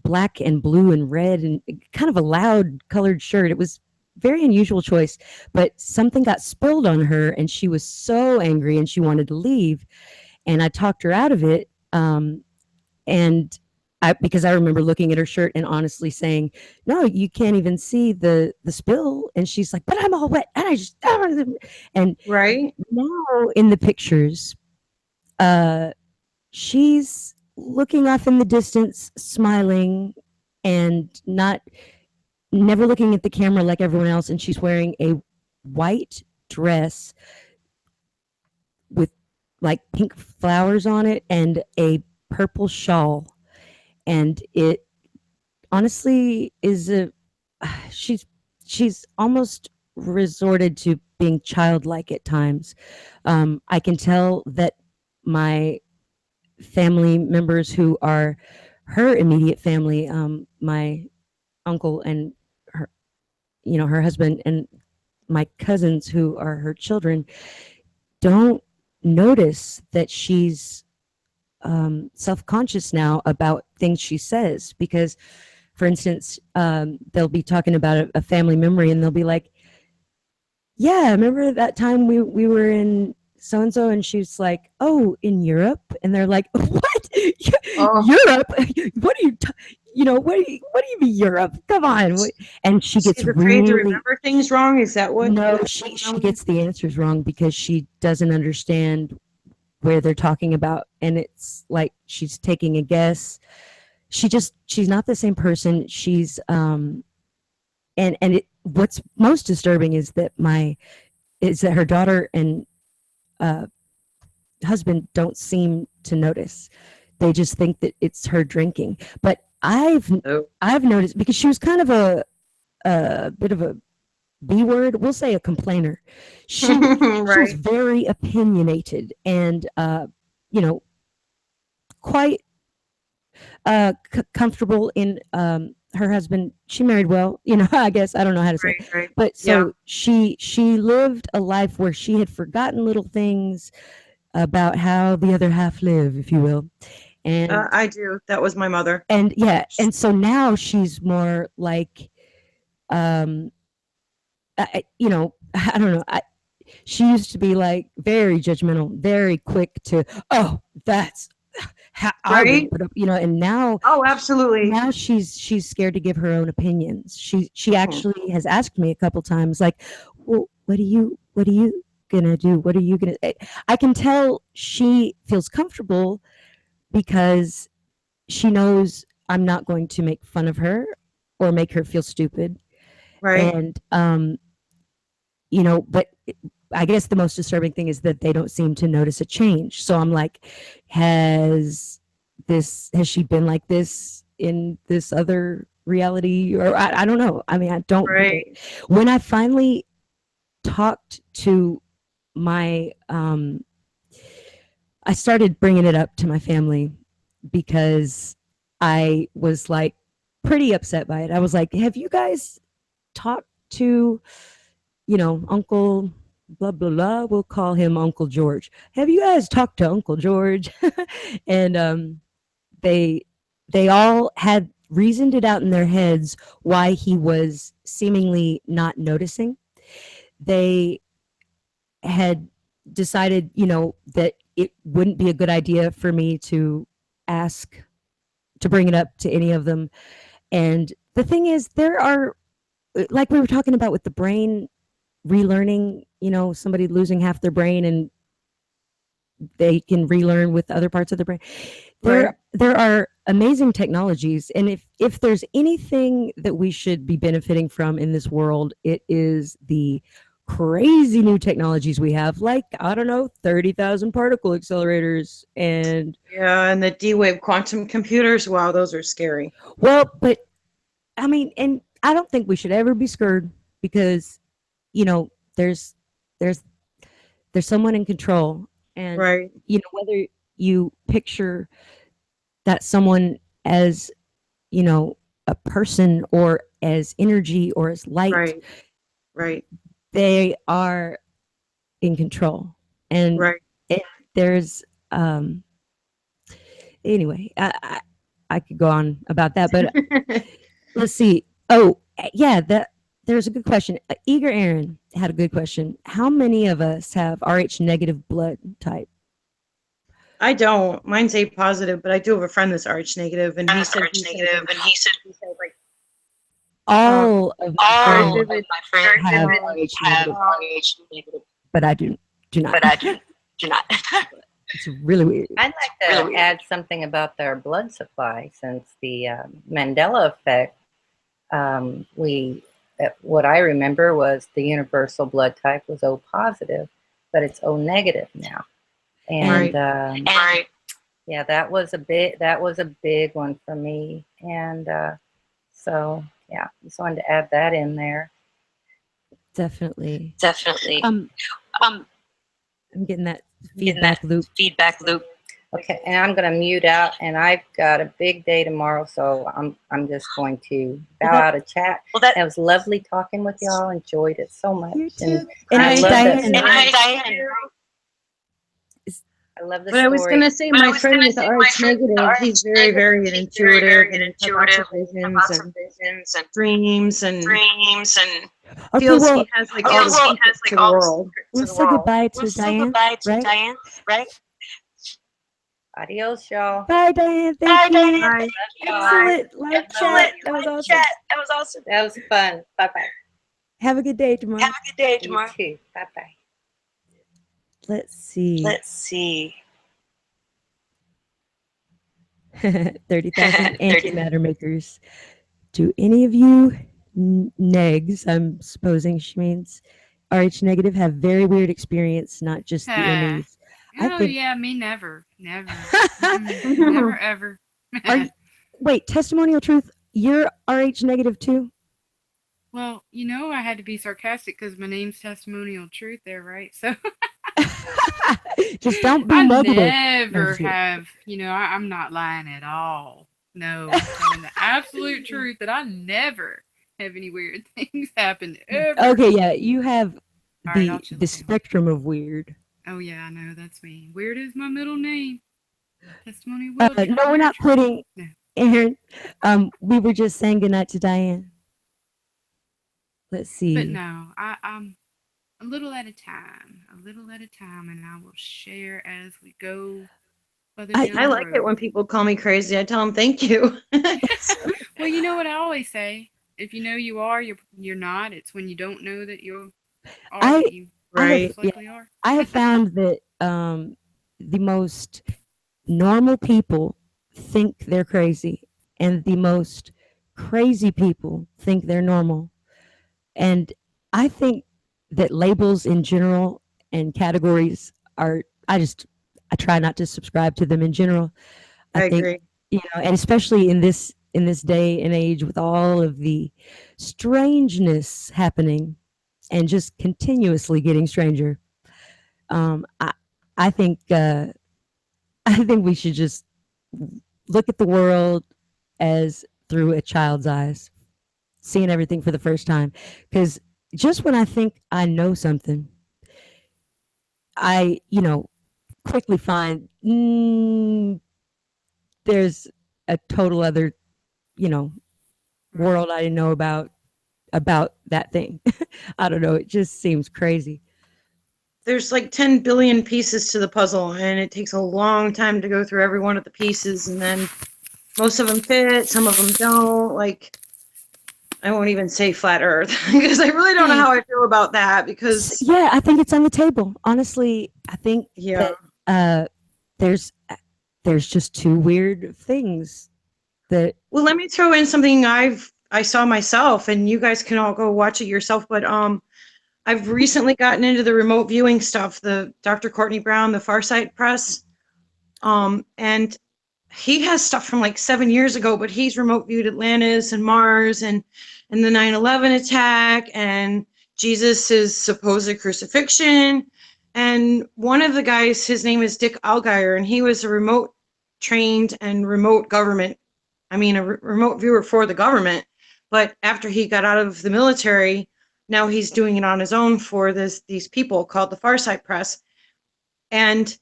black and blue and red and kind of a loud colored shirt. It was very unusual choice, but something got spilled on her and she was so angry and she wanted to leave. And I talked her out of it. And because I remember looking at her shirt and honestly saying, "No, you can't even see the spill." And she's like, "But I'm all wet," and I just and Right. now in the pictures, she's looking off in the distance, smiling, and never looking at the camera like everyone else. And she's wearing a white dress with like pink flowers on it and a purple shawl. And it honestly is she's almost resorted to being childlike at times. I can tell that my family members who are her immediate family, my uncle and her, her husband and my cousins who are her children don't notice that she's self-conscious now about things she says because, for instance, they'll be talking about a family memory and they'll be like, yeah, remember that time we were in so and so, and she's like, oh, in Europe, and they're like, what? Oh. Europe? What are you? What do you mean Europe? Come on! And she gets She's afraid to really remember things wrong. Is that what? no. She gets the answers wrong because she doesn't understand where they're talking about, and it's like she's taking a guess. She's not the same person. She's what's most disturbing is that her daughter and uh, husband don't seem to notice. They just think that it's her drinking. But I've noticed, because she was kind of a bit of a B word, we'll say a complainer. She was very opinionated and quite comfortable in her husband. She married well, I guess, I don't know how to say it. Right. But so she lived a life where she had forgotten little things about how the other half live, if you will. And I do. That was my mother. And and so now she's more like I don't know. She used to be like very judgmental, very quick to, oh, that's how I would put up, and now, oh, absolutely. Now she's scared to give her own opinions. She actually has asked me a couple times, like, well, what are you gonna do? What are you gonna? I can tell she feels comfortable because she knows I'm not going to make fun of her or make her feel stupid. Right. And but I guess the most disturbing thing is that they don't seem to notice a change. So I'm like, has she been like this in this other reality? Or I don't know. I mean, I don't. Right. When I finally talked to my, I started bringing it up to my family because I was like pretty upset by it. I was like, have you guys talked to, Uncle blah, blah, blah? We'll call him Uncle George. Have you guys talked to Uncle George? And they all had reasoned it out in their heads why he was seemingly not noticing. They had decided, that it wouldn't be a good idea for me to bring it up to any of them. And the thing is, there are, like we were talking about with the brain relearning, somebody losing half their brain and they can relearn with other parts of the brain. There are amazing technologies, and if there's anything that we should be benefiting from in this world, it is the crazy new technologies we have, like, I don't know, 30,000 particle accelerators and the D-wave quantum computers. Wow, those are scary. Well, but I mean, and I don't think we should ever be scared because there's someone in control, and whether you picture that someone as a person or as energy or as light, right, they are in control. And there's anyway, I could go on about that, but let's see. Oh yeah, there's a good question. Eager Aaron had a good question. How many of us have Rh negative blood type? I don't. Mine's A positive, but I do have a friend that's Rh negative, and he said like all of my friends have Rh negative, but I do not. It's really weird. I'd like to add something about their blood supply, since the Mandela Effect. What I remember was the universal blood type was O positive, but it's O negative now. And yeah, that was a big one for me. And so yeah, just wanted to add that in there. Definitely. I'm getting that feedback loop. Okay, and I'm going to mute out, and I've got a big day tomorrow, so I'm just going to Well, bow out of chat. Well, it was lovely talking with y'all. Enjoyed it so much. you too. And And I hey, love that Diane. story. And Diane. I love the But I was story. gonna say my friend with the RH negative, he's very intuitive and has lots of visions and dreams and Okay, feels well, he has like all the secrets to the world. we'll say goodbye to Diane, right? Adios, y'all. Bye, Diane. Thank you. Bye. Excellent live chat. That was awesome. That was fun. Bye-bye. Have a good day tomorrow. You too. Bye-bye. Let's see. 30,000 antimatter makers. Do any of you negs, I'm supposing she means RH negative, have very weird experience, not just the NEs? I Oh think. yeah, me never. Never ever. Are you, wait, testimonial truth, you're RH negative too? Well, I had to be sarcastic because my name's Testimonial Truth there, right? So Just don't be I negative. never just kidding. have, I'm not lying at all. No, I'm telling the absolute truth that I never have any weird things happen ever. Okay, yeah, you have All right, I'll the chill the too. spectrum of weird. Oh yeah, I know that's me. Weird is my middle name. Testimony will. No, we're not putting No. Aaron. We were just saying goodnight to Diane. Let's see. But no, I'm a little at a time, and I will share as we go. I like it when people call me crazy. I tell them thank you. Well, you know what I always say: if you know you are, you're not. It's when you don't know that you are that you Right. most likely are. I have found that the most normal people think they're crazy, and the most crazy people think they're normal. And I think that labels in general and categories are, I try not to subscribe to them in general. I think, agree. and especially in this day and age with all of the strangeness happening and just continuously getting stranger. I I think I think we should just look at the world as through a child's eyes, seeing everything for the first time. Because just when I think I know something, I quickly find there's a total other you know world I didn't know about that thing. I don't know. It just seems crazy. There's like 10 billion pieces to the puzzle, and it takes a long time to go through every one of the pieces, and then most of them fit, some of them don't. Like, I won't even say flat Earth because I really don't know how I feel about that. Because Yeah, I think it's on the table. Honestly, I think yeah, that there's just two weird things that well, let me throw in something I saw myself, and you guys can all go watch it yourself. But I've recently gotten into the remote viewing stuff. The Dr. Courtney Brown, the Farsight Press, and he has stuff from like 7 years ago, but he's remote viewed Atlantis and Mars and the 9/11 attack and Jesus's supposed crucifixion. And one of the guys, his name is Dick Allgaier, and he was a remote trained and remote government. I mean, a remote viewer for the government. But after he got out of the military, now he's doing it on his own for these people called the Farsight Press. And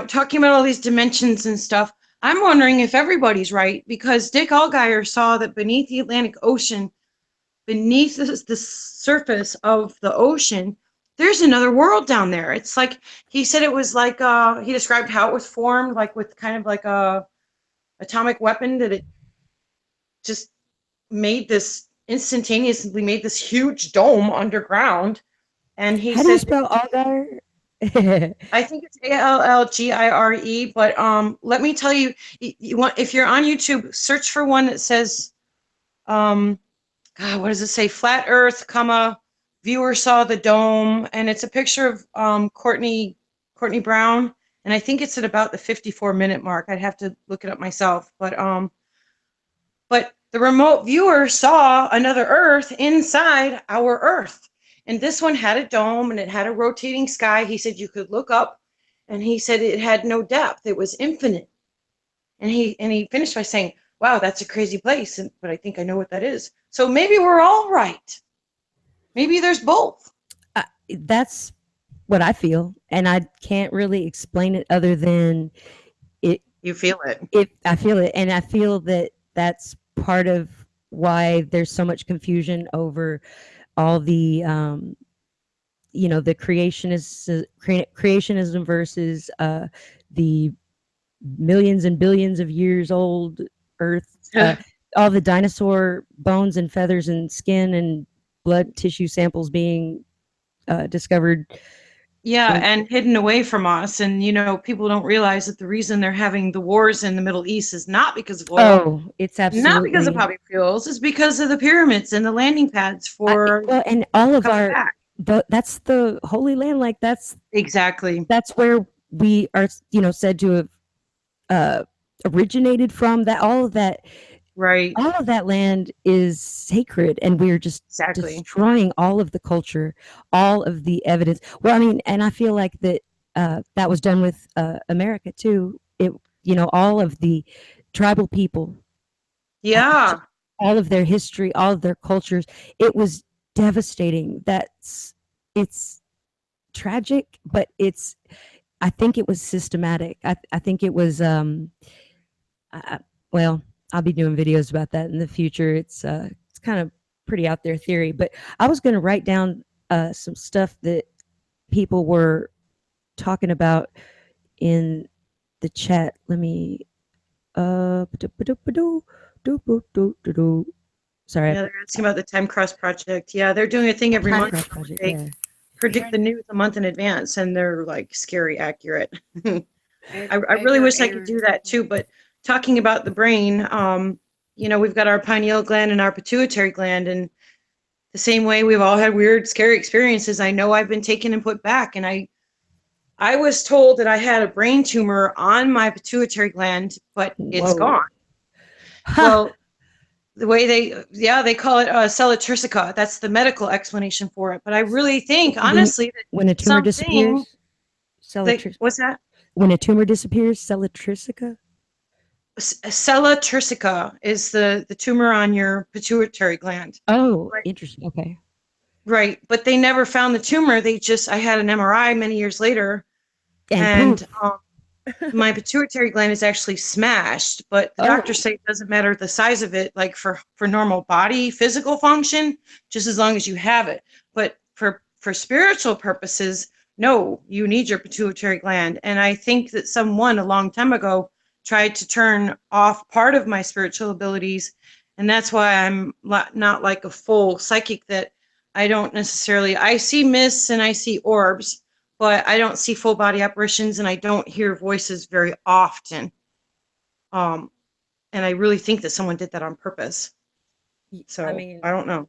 talking about all these dimensions and stuff, I'm wondering if everybody's right, because Dick Allgaier saw that beneath the Atlantic Ocean, beneath the surface of the ocean, there's another world down there. It's like, he said it was like, he described how it was formed, like with kind of like a atomic weapon, that it just instantaneously made this huge dome underground. And he how do you said, spell Allgaier? I think it's Allgire, but let me tell you, if you're on YouTube, search for one that says, God, what does it say? Flat Earth, comma, viewer saw the dome, and it's a picture of Courtney Brown, and I think it's at about the 54-minute mark. I'd have to look it up myself, but the remote viewer saw another Earth inside our Earth. And this one had a dome and it had a rotating sky. He said you could look up And he said it had no depth. It was infinite. And he finished by saying, wow, that's a crazy place. But I think I know what that is. So maybe we're all right. Maybe there's both. That's what I feel, and I can't really explain it other than it. You feel it. I feel it, and I feel that that's part of why there's so much confusion over all the the creationism versus the millions and billions of years old earth, all the dinosaur bones and feathers and skin and blood tissue samples being discovered. Yeah, and hidden away from us. And, people don't realize that the reason they're having the wars in the Middle East is not because of oil. Oh, it's Not because of absolutely. poppy fuels. It's because of the pyramids and the landing pads for Well, and all of coming back. that's the Holy Land. Like Exactly. that's where we are, said to have originated from. That Right. all of that land is sacred, and we're just Exactly. destroying all of the culture, all of the evidence. Well, I mean, and I feel like that that was done with America too. It, all of the tribal people, Yeah. all of their history, all of their cultures. It was devastating. It's tragic, but I think it was systematic. I think it was well, I'll be doing videos about that in the future. It's kind of pretty out there theory, but I was going to write down some stuff that people were talking about in the chat. Let me sorry. Yeah, they're asking about the Time Cross Project. Yeah, they're doing a thing every Time month. Cross Project, They yeah. predict the news a month in advance, and they're like scary accurate. I really Edgar wish I could do that too. But talking about the brain, we've got our pineal gland and our pituitary gland, and the same way we've all had weird, scary experiences. I know I've been taken and put back, and I was told that I had a brain tumor on my pituitary gland, but it's Whoa. gone. Well, the way they call it cella tristica. That's the medical explanation for it. But I really think, honestly, that when a tumor disappears, what's that? When a tumor disappears, cella Cella is the tumor on your pituitary gland. Oh, interesting. Okay. Right, but they never found the tumor. I had an MRI many years later, and my pituitary gland is actually smashed, but the doctors say it doesn't matter the size of it, like for normal body physical function, just as long as you have it. But for spiritual purposes, no, you need your pituitary gland. And I think that someone a long time ago tried to turn off part of my spiritual abilities, and that's why I'm not like a full psychic. That I see mists and I see orbs, but I don't see full body apparitions, and I don't hear voices very often. And I really think that someone did that on purpose. So I don't know.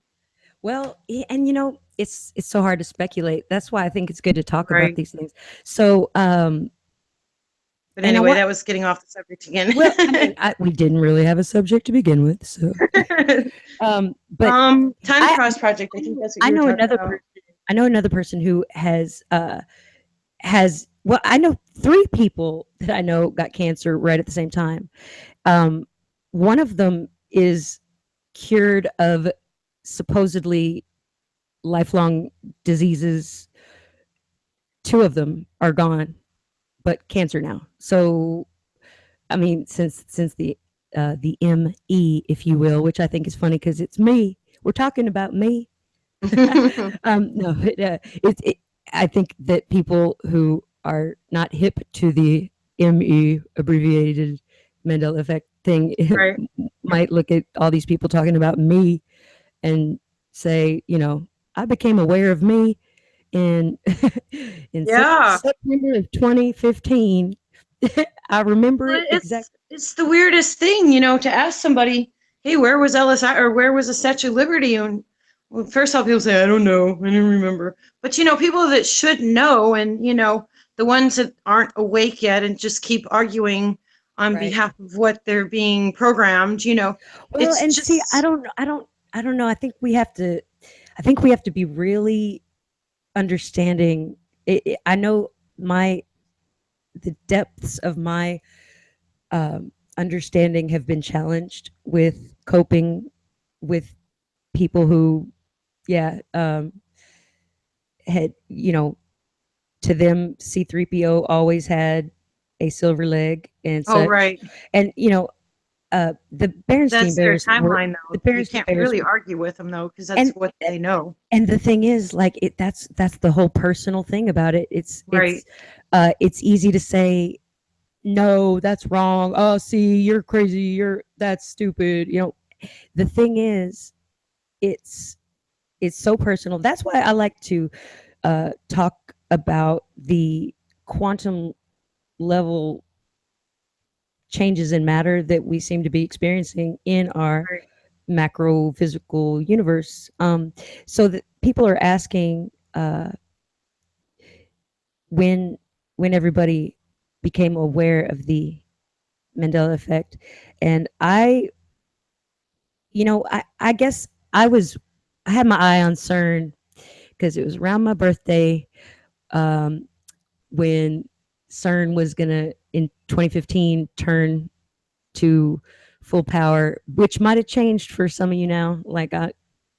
Well, and it's so hard to speculate. That's why I think it's good to talk about these things. So, but anyway, that was getting off the subject again. Well, I mean, we didn't really have a subject to begin with, so. But Time Cross Project. I think that's what you were talking about. I know another person who has. Well, I know 3 people that I know got cancer right at the same time. One of them is cured of supposedly lifelong diseases. 2 of them are gone, but cancer now. So, I mean, since the ME, if you will, which I think is funny because it's me. We're talking about me. No, I think that people who are not hip to the ME abbreviated Mandela Effect thing might look at all these people talking about me and say, I became aware of me in September of 2015. I remember it exactly. It's the weirdest thing, to ask somebody, hey, where was LSI or where was the Statue of Liberty? And well, first off, people say, I don't know, I don't remember. But people that should know, and the ones that aren't awake yet and just keep arguing on behalf of what they're being programmed, Well, and just, see, I don't know. I think we have to be really understanding. I know my the depths of my understanding have been challenged with coping with people who, yeah, had, to them, C3PO always had a silver leg and Oh, such. right. And, the Berenstein That's their Bears were timeline, the though. You Berenstein can't Bears really were, argue with them, though, because that's and what they know. and the thing is, like, that's the whole personal thing about it. Right. It's easy to say, no, that's wrong. Oh, see, you're crazy. That's stupid. The thing is, it's it's so personal. That's why I like to talk about the quantum level changes in matter that we seem to be experiencing in our Right. macro physical universe. So that people are asking, when everybody became aware of the Mandela effect, and I guess I had my eye on CERN because it was around my birthday, um, when CERN was gonna, in 2015, turn to full power, which might have changed for some of you now. Like,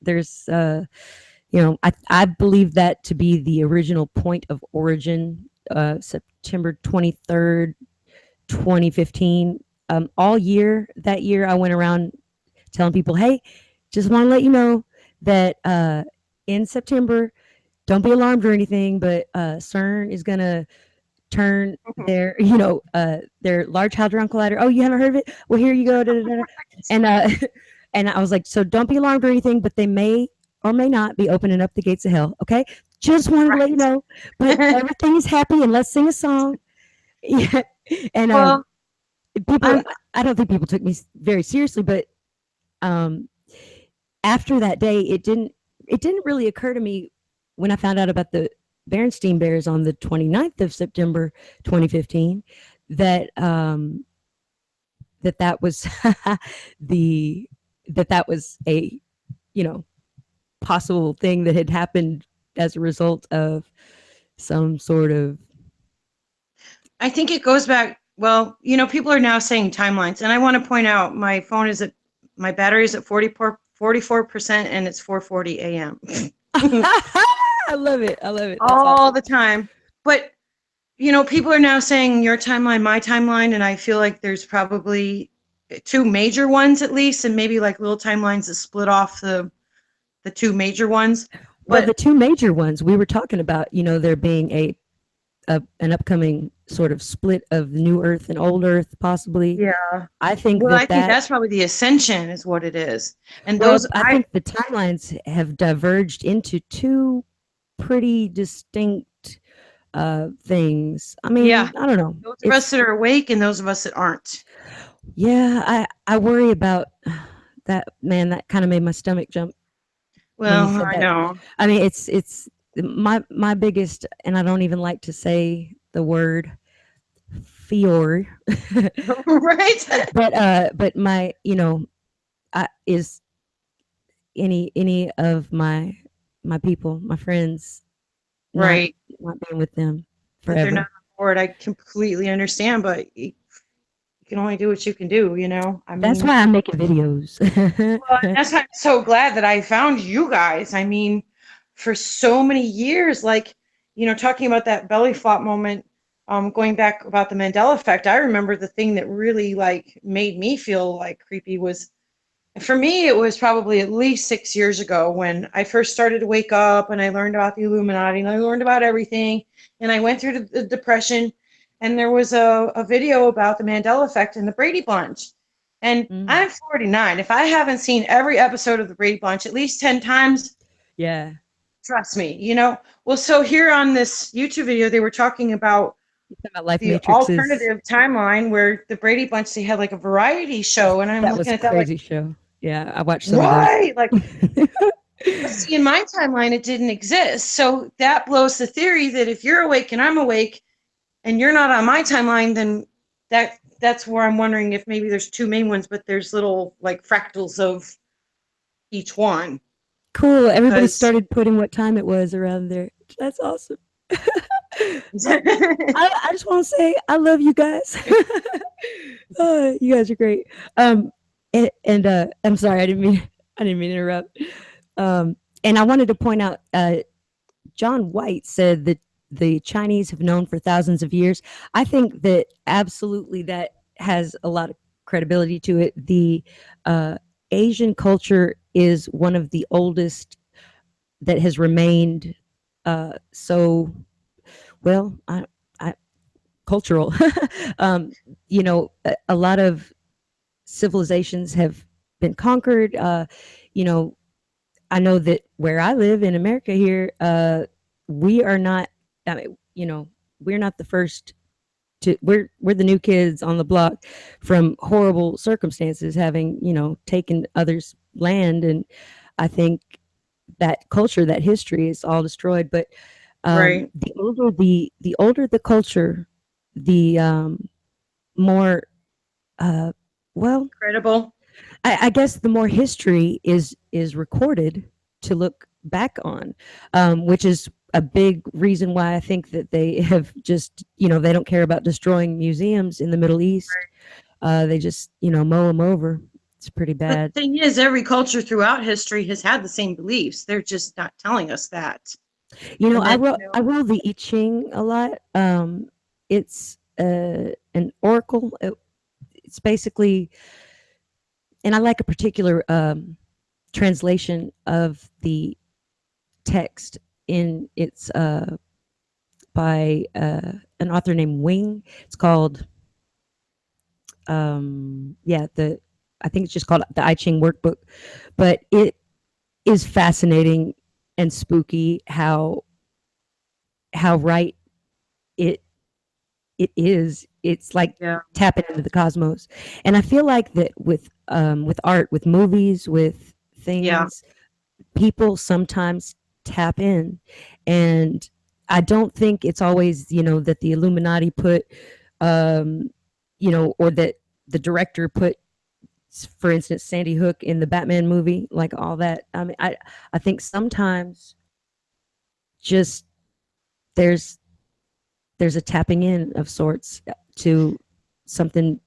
there's, I believe that to be the original point of origin, September 23rd, 2015. All year that year, I went around telling people, hey, just want to let you know that in September, don't be alarmed or anything, but CERN is going to turn their Large Hadron Collider. Oh, you haven't heard of it? Well, here you go. Da, da, da, da. And and I was like, so don't be alarmed or anything, but they may or may not be opening up the gates of hell. Okay, just wanted to let you know. But Right. everything is happy, and let's sing a song. Yeah, and Well, people, I'm I don't think people took me very seriously, but um, after that day, it didn't really occur to me when I found out about the Berenstein Bears on the 29th of September 2015 that that was the that was a, you know possible thing that had happened as a result of some sort of. I think it goes back. Well, people are now saying timelines, and I want to point out my battery is at 44%, and it's 4:40 a.m. I love it. I love it. That's all awesome. the time. But people are now saying your timeline, my timeline, and I feel like there's probably two major ones at least, and maybe like little timelines that split off the two major ones. Well, But the two major ones we were talking about, there being an upcoming sort of split of new Earth and old Earth, possibly. yeah, I think well, I that think that that's probably the ascension is what it is. And well, those I think the timelines have diverged into two pretty distinct things. I yeah, mean, I don't know. those of us It's that are awake and those of us that aren't. Yeah, I worry about that, man. That kind of made my stomach jump when you Well, said I that. know. I mean, it's my biggest, and I don't even like to say the word fear, Right? but my, is any of my people, my friends, not Right. not being with them That they're not forever. on board. I completely understand, but you can only do what you can do. I That's mean, why I'm making videos. well, that's why I'm so glad that I found you guys. I mean, for so many years, like, talking about that belly flop moment, going back about the Mandela effect, I remember the thing that really like made me feel like creepy was, for me, it was probably at least 6 years ago when I first started to wake up and I learned about the Illuminati and I learned about everything. And I went through the depression, and there was a video about the Mandela effect and the Brady Bunch. And Mm, I'm 49. If I haven't seen every episode of the Brady Bunch at least 10 times, yeah. trust me. Well, so here on this YouTube video, they were talking about You talking about life the matrices? alternative timeline where the Brady Bunch, they had like a variety show. And I'm That looking was a at that like, crazy show. Yeah, I watched some of those. right? Like, but see, in my timeline, it didn't exist. So that blows the theory that if you're awake and I'm awake and you're not on my timeline, then that's where I'm wondering if maybe there's two main ones, but there's little like fractals of each one. Cool. Everybody Because started putting what time it was around there. That's awesome. I just want to say I love you guys. You guys are great. And I'm sorry, I didn't mean to interrupt. And I wanted to point out, John White said that the Chinese have known for thousands of years. I think that absolutely that has a lot of credibility to it. The Asian culture is one of the oldest that has remained so well. I cultural. um, a lot of civilizations have been conquered. You know, I know that where I live in America here, we are not. I mean, we're not the first to. We're the new kids on the block from horrible circumstances, having taken others' land, and I think that culture, that history, is all destroyed. But Right. the older the culture, the more well, Credible. I guess the more history is recorded to look back on, which is a big reason why I think that they have just they don't care about destroying museums in the Middle East. They just mow them over. It's pretty But bad. the thing is, every culture throughout history has had the same beliefs. They're just not telling us that. And I then, roll the I Ching a lot. It's an oracle. It's basically, and I like a particular translation of the text in it's by an author named Wing. It's called the I think it's just called the I Ching Workbook, but it is fascinating and spooky how right it it is. It's like yeah, tapping into the cosmos, and I feel like that with art, with movies, with yeah, things, people sometimes tap in, and I don't think it's always that the Illuminati put or that the director put, for instance, Sandy Hook in the Batman movie, like all that. I mean, I think sometimes just there's there's a tapping in of sorts to something,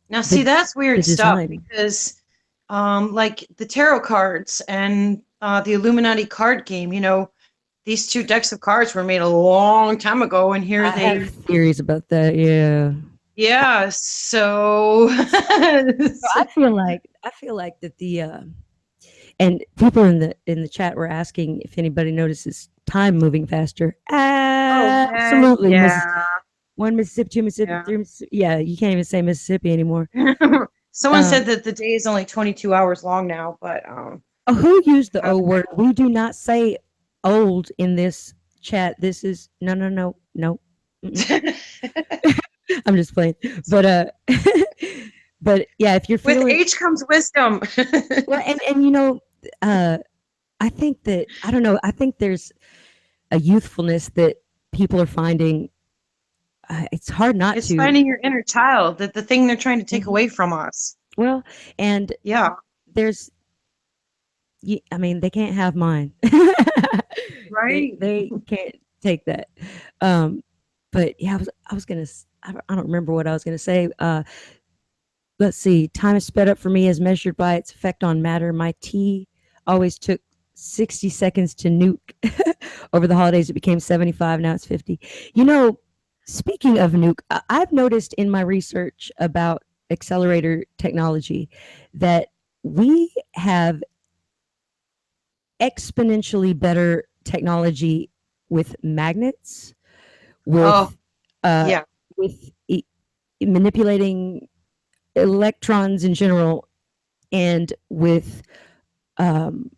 now see, the that's the weird stuff design. because, like the tarot cards and the Illuminati card game, these two decks of cards were made a long time ago, and here I they, have theories about that. Yeah. yeah. So, So I feel like that the and people in the chat were asking if anybody notices time moving faster. oh heck Absolutely, Miss yeah, one Mississippi, two Mississippi, yeah. three Mississippi. Yeah, you can't even say Mississippi anymore. Someone Um, said that the day is only 22 hours long now, but who used the O okay. word? We do not say old in this chat. This is no, no, no, no. Mm-mm. I'm just playing, but but yeah, if you're With feeling age comes wisdom. well, and uh, I think that I don't know. I think there's a youthfulness that people are finding. It's hard not It's to. finding your inner child, that the thing they're trying to take Mhm. away from us. Well, and Yeah, there's, I mean, they can't have mine. right. They can't take that. Um, but yeah, I was gonna. I don't remember what I was gonna say. Let's see. Time is sped up for me as measured by its effect on matter. My tea always took 60 seconds to nuke. Over the holidays, it became 75. Now it's 50. You know, speaking of nuke, I've noticed in my research about accelerator technology that we have exponentially better technology with magnets, Oh, with uh, yeah. with manipulating electrons in general, and with um,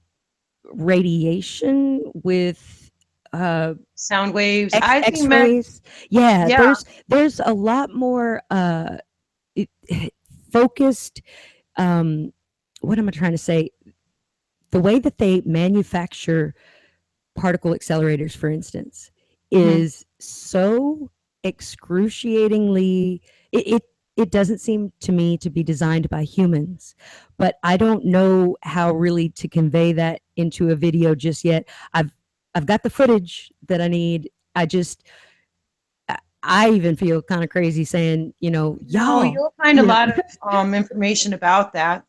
radiation, with uh, Sound waves. I think X-rays. Yeah, yeah. there's a lot more it- focused. Um, what am I trying to say? The way that they manufacture particle accelerators, for instance, Mhm. is so excruciatingly. It doesn't seem to me to be designed by humans, but I don't know how really to convey that into a video just yet. I've got the footage that I need. I just I even feel kind of crazy saying, No, y'all, you'll find a lot of information about that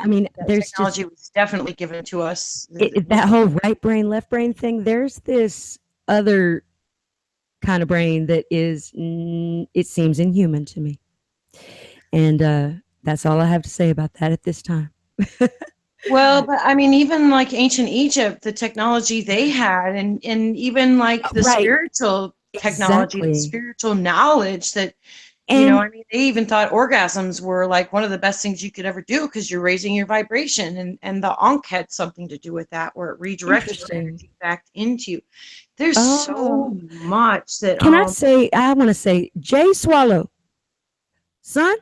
I mean, that there's just technology was definitely given to us. that whole right brain, left brain thing. There's this other kind of brain that is, it seems inhuman to me. And that's all I have to say about that at this time. Well, but I mean, even like ancient Egypt, the technology they had, and even like the Right. spiritual technology, the Exactly. spiritual knowledge that, And I mean, they even thought orgasms were like one of the best things you could ever do because you're raising your vibration, and the Ankh had something to do with that, where it redirected your interesting. energy back into you. There's Oh, so much that I want to say, Jay Swallow, son,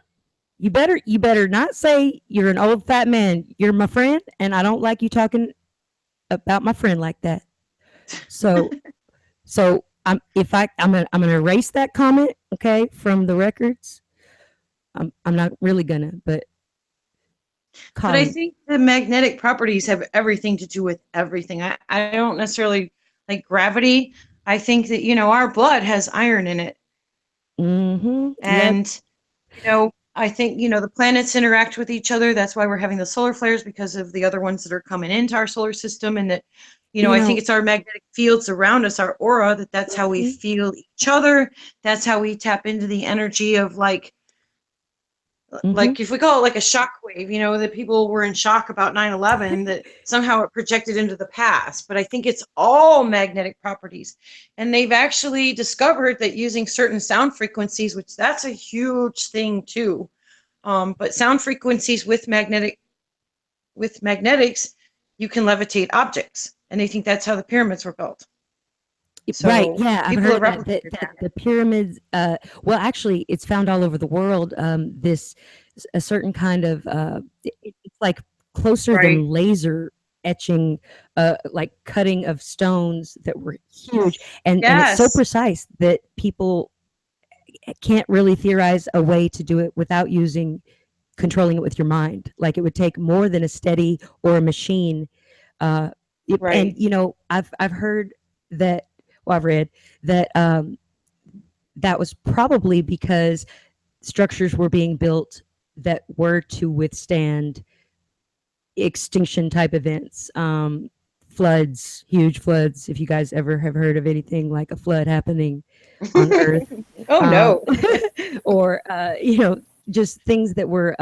you better not say you're an old fat man. You're my friend, and I don't like you talking about my friend like that. So I'm gonna erase that comment, okay, from the records. I'm not really gonna, but But I Colin. think the magnetic properties have everything to do with everything. I don't necessarily like gravity. I think that, our blood has iron in it. Mm-hmm. Yep. And, I think, the planets interact with each other. That's why we're having the solar flares because of the other ones that are coming into our solar system. And that, You I think know. it's our magnetic fields around us, our aura, that's how we Mhm. feel each other. That's how we tap into the energy of Mhm. like if we call it like a shock wave, that people were in shock about 9/11, that somehow it projected into the past. But I think it's all magnetic properties. And they've actually discovered that using certain sound frequencies, which that's a huge thing too. But sound frequencies with magnetics, you can levitate objects. And they think that's how the pyramids were built. Right. So Yeah, I've people heard have of that. That, replicated that that. the pyramids. Well, actually, it's found all over the world. This a certain kind of. It's like closer than Right. laser etching, like cutting of stones that were huge, and it's so Yes. precise that people can't really theorize a way to do it without using controlling it with your mind. Like it would take more than a steady or a machine. Uh, and Right. I've heard that. Well, I've read that that was probably because structures were being built that were to withstand extinction type events, floods, huge floods. If you guys ever have heard of anything like a flood happening on Earth, Oh um, no. or just things that were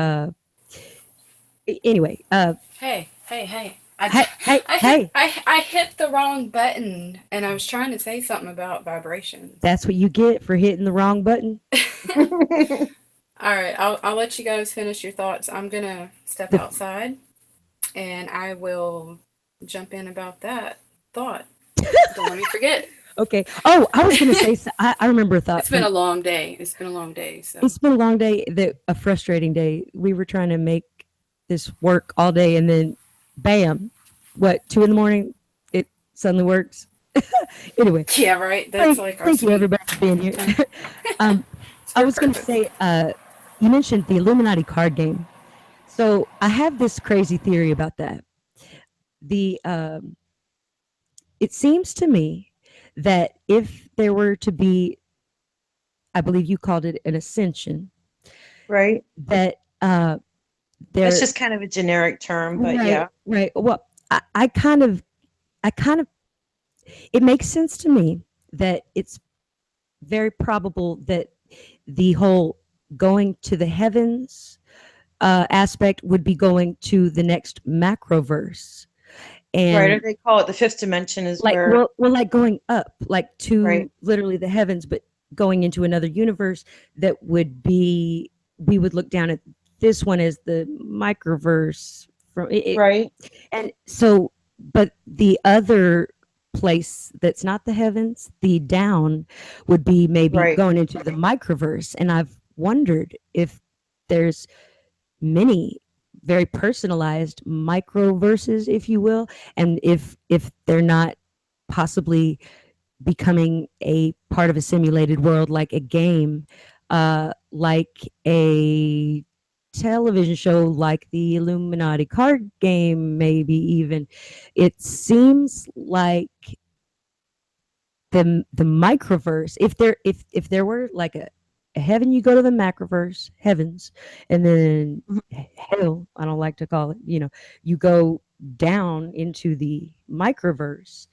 anyway. Hey, hey, hey. Hey, hey, hey! I hit the wrong button and I was trying to say something about vibrations. That's what you get for hitting the wrong button. All right, I'll let you guys finish your thoughts. I'm gonna step The outside and I will jump in about that thought. Don't let me forget. Okay. Oh, I was gonna say. I remember a thought It's been from. a long day. It's been a long day. So It's been a long day. A frustrating day. We were trying to make this work all day, and then, bam! What 2 in the morning? It suddenly works. Anyway, yeah, right. That's like our thank you sweet everybody for being here. time. um, It's I for a was gonna purpose. say. You mentioned the Illuminati card game. So I have this crazy theory about that. The It seems to me that if there were to be, I believe you called it an ascension, Right. that That's there. just kind of a generic term, but Right, yeah. right. Well, I kind of, it makes sense to me that it's very probable that the whole going to the heavens aspect would be going to the next macroverse, Right. Or and they call it the fifth dimension is like, where, well, like going up, like right. to literally the heavens, but going into another universe that would be, we would look down at this one as the microverse from it, Right. and so, but the other place that's not the heavens, the down, would be maybe Right. going into the microverse. And I've wondered if there's many very personalized microverses, if you will, and if they're not possibly becoming a part of a simulated world, like a game, like a television show, like the Illuminati card game, maybe even. It seems like the microverse, if there were like a heaven, you go to the macroverse heavens, and then Mhm. hell, I don't like to call it, you go down into the microverse.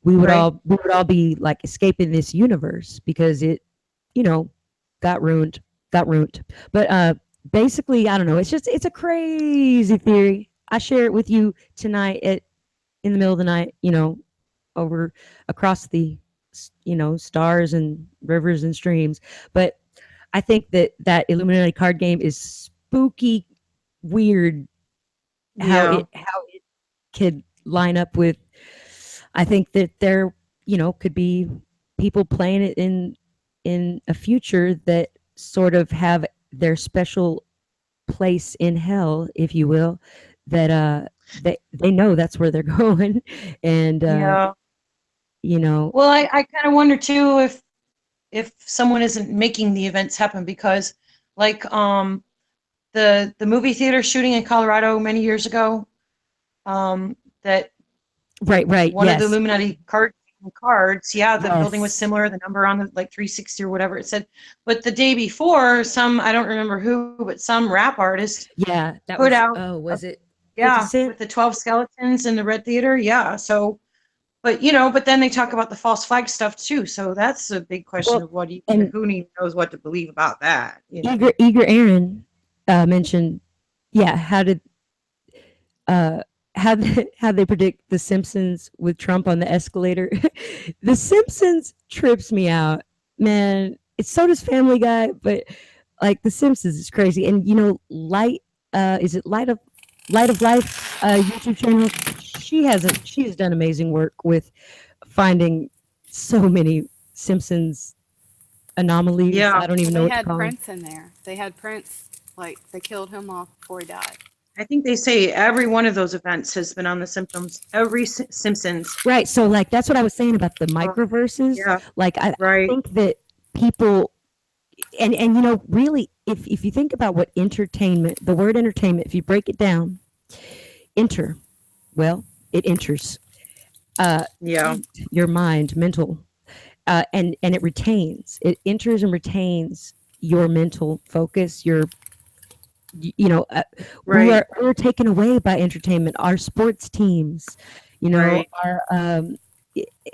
Right. We would all be like escaping this universe because it, you know got ruined. But basically, I don't know, it's a crazy theory. I share it with you tonight at in the middle of the night, over across the stars and rivers and streams. But I think that that Illuminati card game is spooky, weird. Yeah. How it could line up with. I think that there could be people playing it in a future that sort of have their special place in hell, if you will, that they know that's where they're going, and Yeah. you know Well, I kind of wonder too if someone isn't making the events happen because, like, the movie theater shooting in Colorado many years ago, that right, one of the yes, Illuminati cards, yeah, the building was yes, similar, the number on the like 360 or whatever it said. But the day before, some I don't remember who, but some rap artist yeah, that put was, out oh, a, was it 50 yeah, Cent? with the 12 skeletons in the Red Theater, yeah. So, but but then they talk about the false flag stuff too. So that's a big question Well, of and who even knows what to believe about that. eager Aaron mentioned, yeah, uh how they predict the Simpsons with Trump on the escalator. The Simpsons trips me out, man. It's so does Family Guy, but like the Simpsons is crazy. And Light, is it Light of Life, YouTube channel? She has done amazing work with finding so many Simpsons anomalies. Yeah, I don't Well, even know they what to had call them. Prince in there. They had Prince, like, they killed him off before he died. I think they say every one of those events has been on the symptoms. Every Simpsons. Right. So like that's what I was saying about the Oh, microverses. yeah, Like I right, think that people, and really, if you think about what entertainment, the word entertainment, if you break it down, enter, well, it enters yeah, your mind, mental, and it enters and retains your mental focus, your right, we're taken away by entertainment, our sports teams, right. our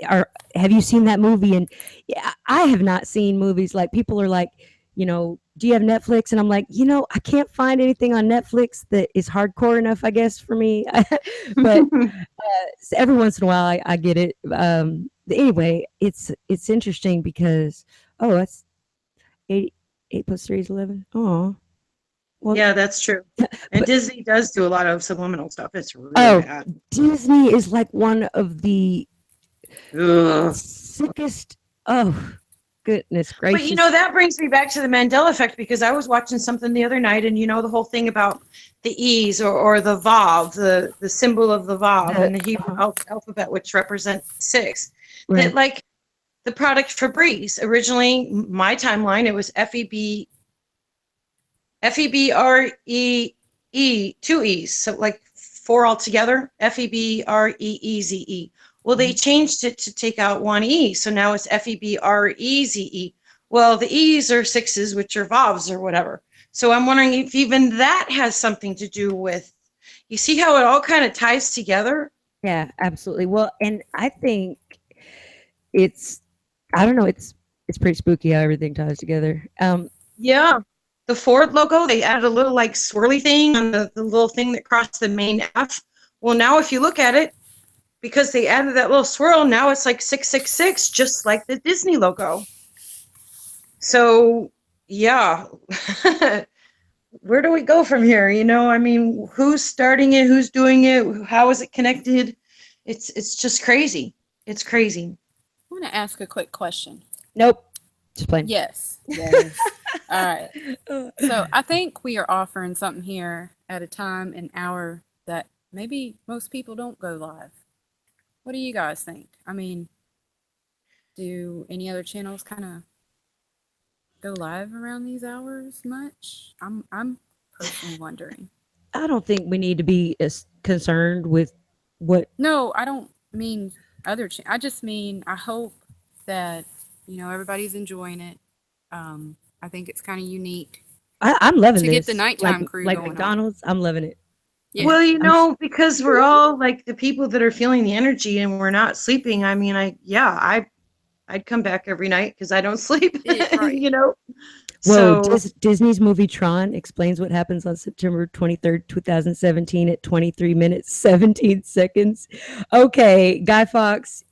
our have you seen that movie? And yeah, I have not seen movies. Like, people are like, do you have Netflix? And I'm like, I can't find anything on Netflix that is hardcore enough, I guess, for me. But every once in a while I get it. Anyway, it's interesting because, oh, that's 8 plus 3 is 11. Oh, well, Yeah, that's true. And but Disney does do a lot of subliminal stuff. It's really oh, bad. Disney is like one of the Ugh. sickest. Oh, goodness But gracious. that brings me back to the Mandela effect because I was watching something the other night, and the whole thing about the E's or the Vav, the symbol of the Vav The in the Hebrew alphabet, which represents six. That, Right. like, the product Febreze originally, my timeline, it was FEBREE, two E's, so like four altogether, FEBREEZE. Well, they changed it to take out one E, so now it's FEBREZE. Well, the E's are sixes, which are Vavs or whatever. So I'm wondering if even that has something to do with, you see how it all kind of ties together? Yeah, absolutely. Well, and I think it's I don't know, it's pretty spooky how everything ties together. Yeah. The Ford logo, they added a little like swirly thing on the little thing that crossed the main F. Well, now if you look at it, because they added that little swirl, now it's like 666, just like the Disney logo. So, yeah. Where do we go from here? I mean, who's starting it? Who's doing it? How is it connected? It's just crazy. It's crazy. I want to ask a quick question. Nope. Just plain. Yes. Yes. All right. So I think we are offering something here at a time and hour that maybe most people don't go live. What do you guys think? I mean, do any other channels kind of go live around these hours much? I'm personally wondering. I don't think we need to be as concerned with what. No, I don't mean other I just mean I hope that, everybody's enjoying it. I think it's kind of unique I'm loving to get the this. nighttime crew Like going on. McDonald's, I'm loving it. Yeah. Well, because we're all like the people that are feeling the energy and we're not sleeping. I mean, I'd come back every night because I don't sleep. Yeah, right. Whoa, So Disney's movie Tron explains what happens on September 23rd, 2017 at 23 minutes, 17 seconds. Okay, Guy Fawkes,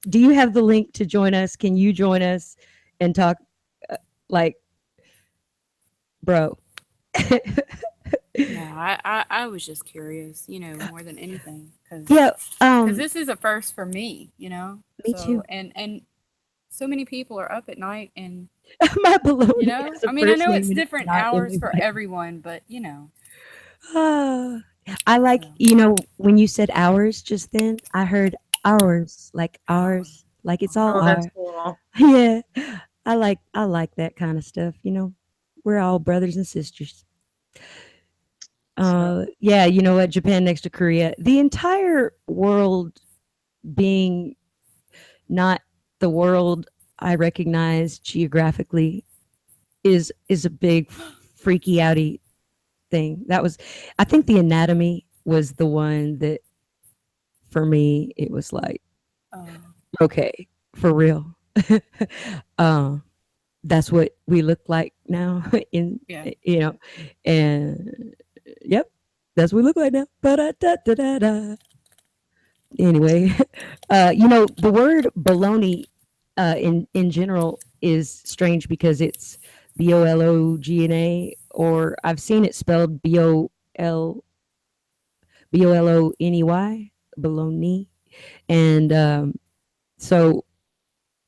do you have the link to join us? Can you join us and talk like, bro? No, I was just curious, more than anything, Yeah, because this is a first for me, me too. and so many people are up at night, and My baloney has a I first know name it's and different not in hours my for bio. everyone, but Ah, I like, so when you said hours just then, I heard ours, like hours. ours, like it's all oh, that's ours. cool. Yeah, I like that kind of stuff. We're all brothers and sisters. So Yeah, you know what? Japan next to Korea, the entire world being not the world I recognize geographically is a big freaky outy thing. I think the anatomy was the one that for me it was like, Um, okay, for real. um that's what we look like now in yeah. and yep, that's what we look like now. Ba-da-da-da-da-da. Anyway, the word baloney in general is strange because it's BOLOGNA, or I've seen it spelled BOLONEY, baloney. And so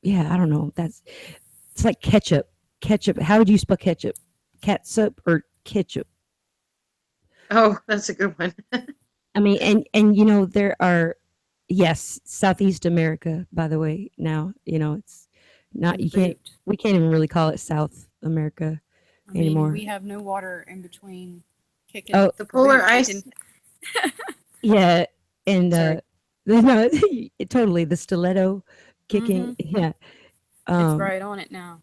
yeah, I don't know. It's like ketchup. Ketchup. How would you spell ketchup? Catsup or ketchup? oh, that's a good one. I mean, and there are, yes, Southeast America, by the way. Now, it's not, In the boot. we can't even really call it South America I mean, anymore. we have no water in between kicking Oh, The the boot polar ice. kicking. yeah, and Sorry. no, totally the stiletto kicking. Mm-hmm. Yeah. It's Um, right on it now.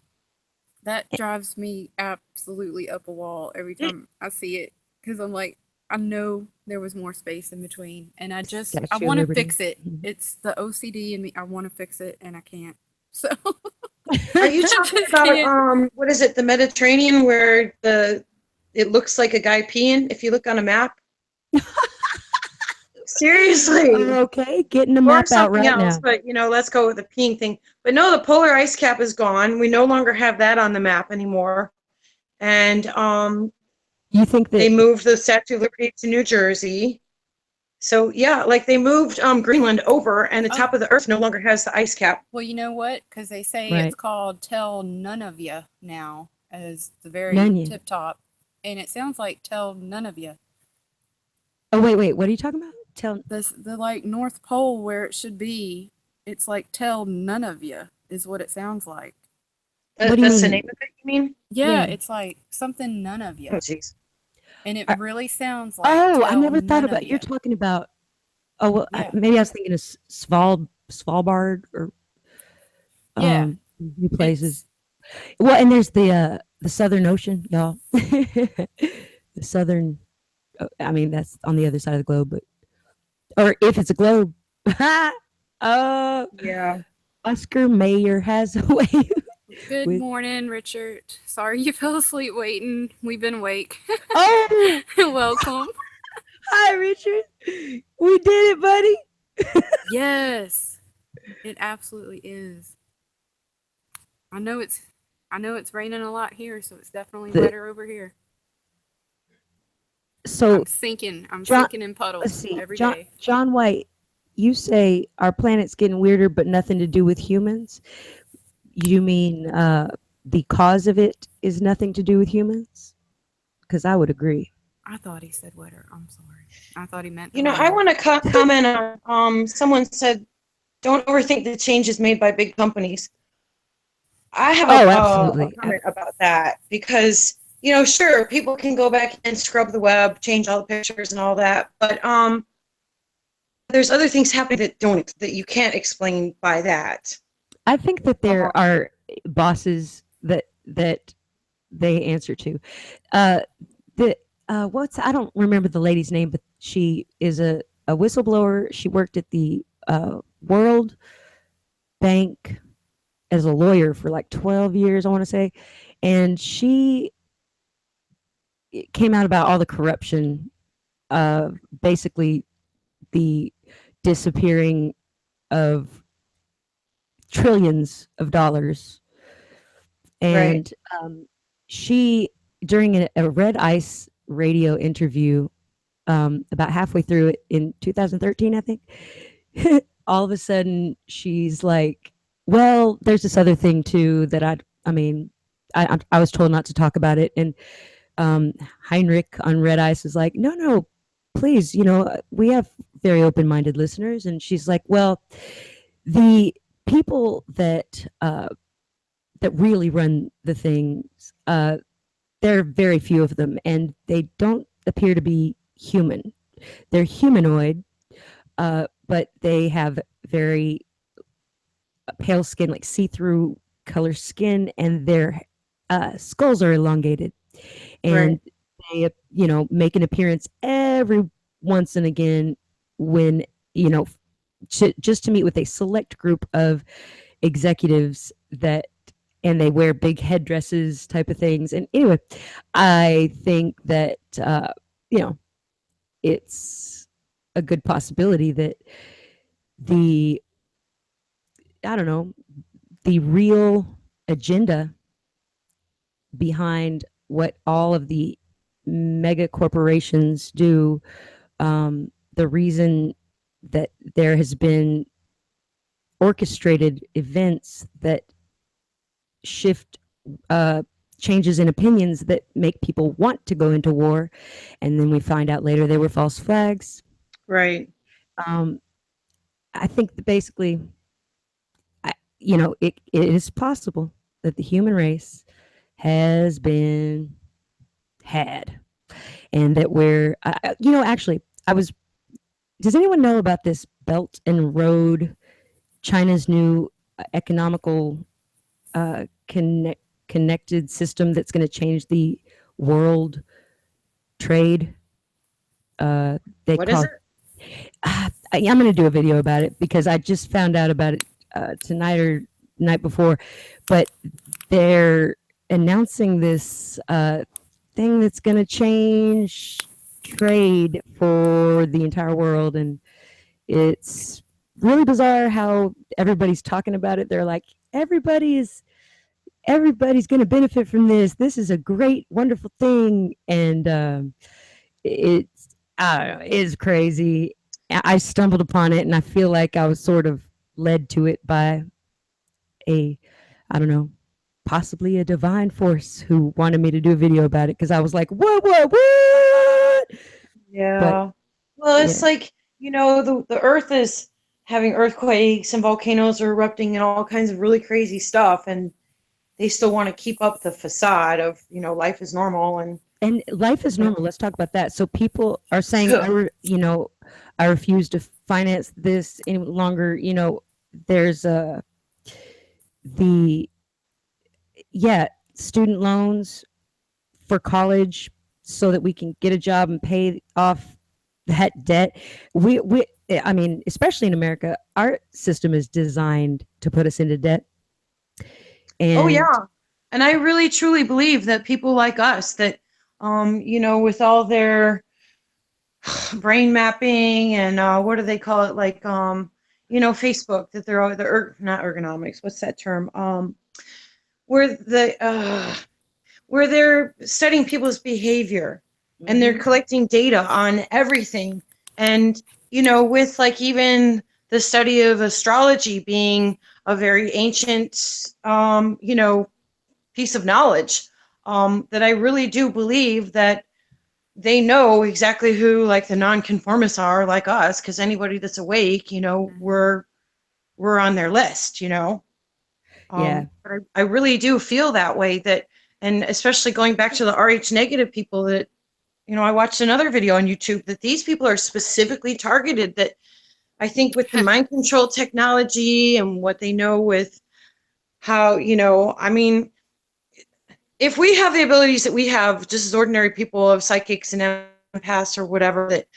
That drives me absolutely up a wall every time I see it, because I'm like, I know there was more space in between, and I Statue of want to Liberty. fix it. Mhm. It's the OCD in me. I want to fix it, and I can't. So Are you I talking just about can't. what is it, the Mediterranean where it looks like a guy peeing if you look on a map? Seriously. Okay, getting the Or map out something right else, now. but let's go with the peeing thing. But no, the polar ice cap is gone. We no longer have that on the map anymore. And You think they that? moved the Statue of Liberty to New Jersey. So yeah, like they moved Greenland over, and the Oh, top of the Earth no longer has the ice cap. well, you know what? Because they say it's Right. called "Tell None of Ya" now, as the very None. tip top, and it sounds like "Tell None of Ya." Oh, wait, what are you talking about? The like North Pole where it should be, it's like "Tell None of Ya" is what it sounds like. What do you That's the mean? name of it, you mean? Yeah, Yeah. it's like something "None of Oh, Ya," jeez. and it Uh, really sounds like oh, I "Tell never thought None about. of You're Ya." talking about. Oh, well, Yeah, maybe I was thinking of Svalbard or yeah, new places. it's Well, and there's the Southern Ocean, y'all. The Southern. I mean, that's on the other side of the globe, but or if it's a globe. uh, Yeah. Oscar Mayer has a way good with. morning, Richard. Sorry you fell asleep waiting. We've been awake. Oh, Welcome. hi, Richard. We did it, buddy. Yes, it absolutely is. I know it's I know it's raining a lot here, so it's definitely The, wetter over here. so, I'm John, sinking in let's puddles see, every day. John White. You say our planet's getting weirder, but nothing to do with humans. You mean the cause of it is nothing to do with humans? Because I would agree. I thought he said wetter. I'm sorry. I thought he meant the I rain. want to comment on someone said don't overthink the changes made by big companies. I have Oh, a absolutely. comment about that because sure, people can go back and scrub the web, change all the pictures and all that, but there's other things happening that you can't explain by that. I think that there are bosses that they answer to. Uh, the what's I don't remember the lady's name, but she is a whistleblower. She worked at the World Bank as a lawyer for like 12 years, I want to say, and she came out about all the corruption, basically the disappearing of trillions of dollars. Right. And she, during a Red Ice radio interview, about halfway through it in 2013, I think, all of a sudden she's like, "Well, there's this other thing too that I mean, I was told not to talk about it." And Heinrich on Red Ice is like, "No, no, please, we have very open-minded listeners." And she's like, "Well, the people that really run the things, there are very few of them, and they don't appear to be human. They're humanoid, but they have very pale skin, like see-through color skin, and their skulls are elongated, and they, make an appearance every once and again when, just to meet with a select group of executives and they wear big headdresses type of things. And anyway, I think that, you know, it's a good possibility that the, I don't know, the real agenda behind what all of the mega corporations do, the reason that there has been orchestrated events that shift changes in opinions that make people want to go into war, and then we find out later they were false flags. Right. I think that basically, it is possible that the human race has been had, and that we're, actually, does anyone know about this Belt and Road, China's new economical connected system that's going to change the world trade? They What call is it? I'm going to do a video about it because I just found out about it tonight or night before, but they're announcing this thing that's going to change trade for the entire world, and it's really bizarre how everybody's talking about it. They're like, everybody's going to benefit from this. This is a great, wonderful thing, and it's, I don't know, it's crazy. I stumbled upon it, and I feel like I was sort of led to it by I don't know, possibly a divine force who wanted me to do a video about it because I was like, what? Yeah. But Well, it's yeah, like, the earth is having earthquakes and volcanoes are erupting and all kinds of really crazy stuff. And they still want to keep up the facade of, life is normal. and life is normal. Let's talk about that. So people are saying, I refuse to finance this any longer. There's the student loans for college so that we can get a job and pay off that debt. We I mean, especially in America, our system is designed to put us into debt. And Oh, yeah. And I really truly believe that people like us that, with all their brain mapping and what do they call it? Like, Facebook, that they're all not ergonomics. What's that term? Where where they're studying people's behavior and they're collecting data on everything. And, with like even the study of astrology being a very ancient, piece of knowledge, that I really do believe that they know exactly who like the nonconformists are, like us, because anybody that's awake, we're on their list, yeah, But I really do feel that way, that, and especially going back to the RH negative people, that, I watched another video on YouTube that these people are specifically targeted, that I think with the mind control technology and what they know with how, I mean, if we have the abilities that we have, just as ordinary people of psychics and empaths or whatever, that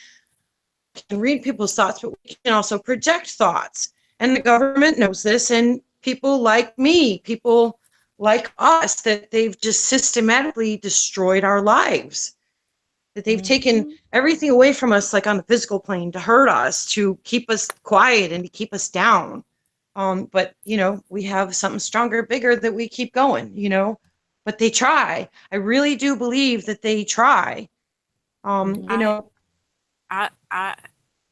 can read people's thoughts, but we can also project thoughts. And the government knows this, and people like me, people like us, that they've just systematically destroyed our lives, that they've taken Mhm. everything away from us, like on the physical plane, to hurt us, to keep us quiet and to keep us down. But we have something stronger, bigger, that we keep going, but they try. I really do believe that they try. Mhm. I I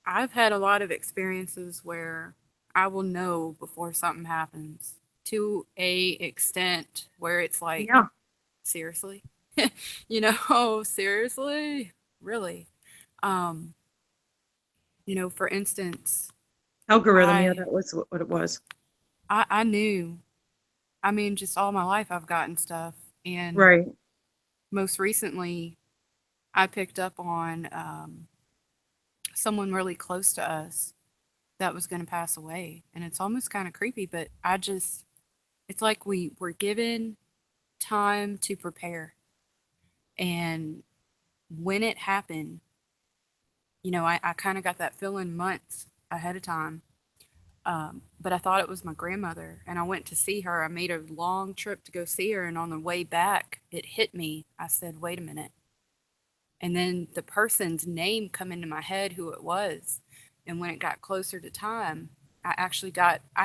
I've had a lot of experiences where I will know before something happens to a extent where it's like, Yeah, seriously? Seriously? Really? Um, for instance, algorithm. Yeah, I that was what it was. I knew. I mean, just all my life I've gotten stuff, and Right. most recently I picked up on someone really close to us that was going to pass away, and it's almost kind of creepy, but it's like we were given time to prepare, and when it happened, I kind of got that feeling months ahead of time. But I thought it was my grandmother, and I went to see her. I made a long trip to go see her, and on the way back, it hit me. I said, "Wait a minute." And then the person's name come into my head, who it was. And when it got closer to time, I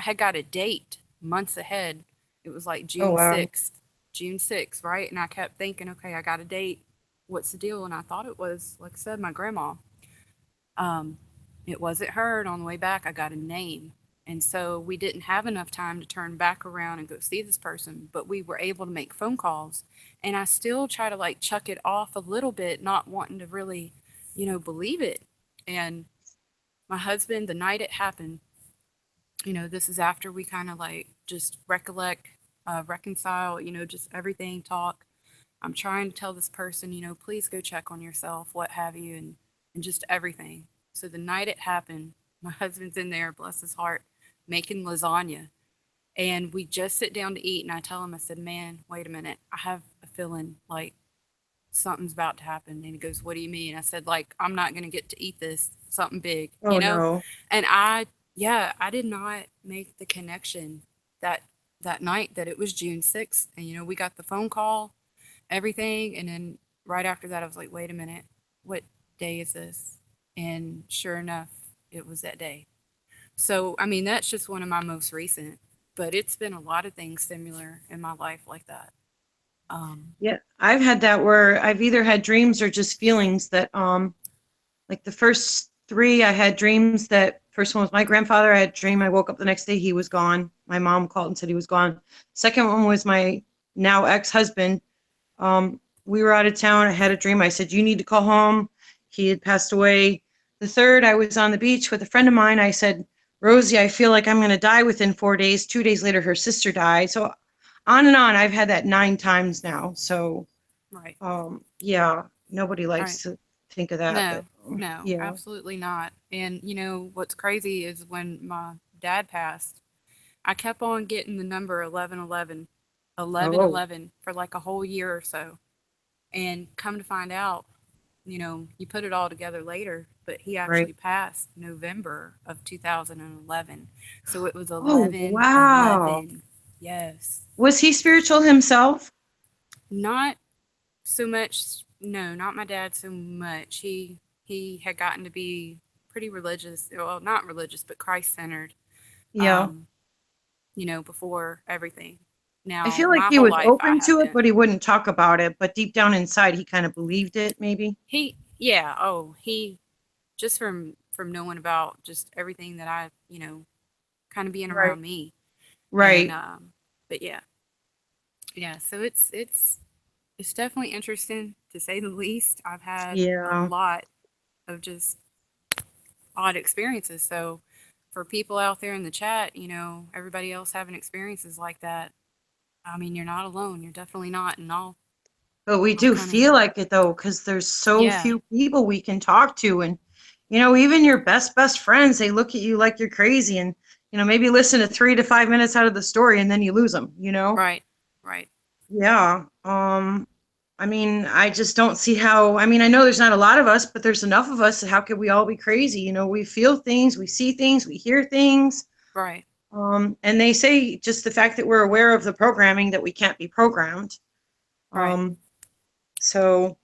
had got a date months ahead. It was like Oh June wow. 6th, June 6th, right? And I kept thinking, okay, I got a date. What's the deal? And I thought it was, like I said, my grandma. Um, it wasn't her. And on the way back, I got a name. And so we didn't have enough time to turn back around and go see this person, but we were able to make phone calls. And I still try to like chuck it off a little bit, not wanting to really, believe it. And my husband, the night it happened, this is after we kind of like just reconcile, just everything, talk. I'm trying to tell this person, please go check on yourself, what have you, and just everything. So the night it happened, my husband's in there, bless his heart, making lasagna. And we just sit down to eat, and I tell him, I said, man, wait a minute. I have a feeling like something's about to happen. And he goes, what do you mean? I said, like, I'm not going to get to eat this, something big, Oh no. And yeah, I did not make the connection that that night that it was June 6th. And, we got the phone call, everything. And then right after that, I was like, wait a minute, what day is this? And sure enough, it was that day. So, I mean, that's just one of my most recent, but it's been a lot of things similar in my life like that. Yeah, I've had that where I've either had dreams or just feelings that like the first three, I had dreams. That first one was my grandfather. I had a dream. I woke up the next day, he was gone. My mom called and said he was gone. Second one was my now ex-husband. We were out of town. I had a dream. I said, you need to call home. He had passed away. The third, I was on the beach with a friend of mine. I said, Rosie, I feel like I'm going to die within 4 days. 2 days later, her sister died. So on and on. I've had that 9 times now. So Right. yeah, nobody Right. likes to think of that, but No, no, yeah. absolutely not. And what's crazy is when my dad passed, I kept on getting the number 1111, Oh, 1111 for like a whole year or so. And come to find out, you put it all together later, but he right. actually passed November of 2011. So it was Oh, wow. 1111. Yes. Was he spiritual himself? Not so much, no, not my dad so much. He had gotten to be pretty religious, well, not religious, but Christ-centered, Yeah. um, before everything. I Now, feel like my he whole was life I open to it, haven't. but he wouldn't talk about it. But deep down inside, he kind of believed it, maybe. Yeah, oh, he just from knowing about just everything that I, kind of being Right. around me. And Right. but yeah. Yeah, so it's definitely interesting to say the least. I've had a Yeah. lot of just odd experiences. So for people out there in the chat, everybody else having experiences like that, I mean, you're not alone. You're definitely not. And But we I'll do kind of, feel like it though, because there's so yeah, few people we can talk to. And, even your best friends, they look at you like you're crazy. And, maybe listen to 3 to 5 minutes out of the story and then you lose them, Right. Right. Yeah. I mean, I just don't see how. I mean, I know there's not a lot of us, but there's enough of us. How could we all be crazy? We feel things, we see things, we hear things. Right. And they say just the fact that we're aware of the programming that we can't be programmed. Right. So,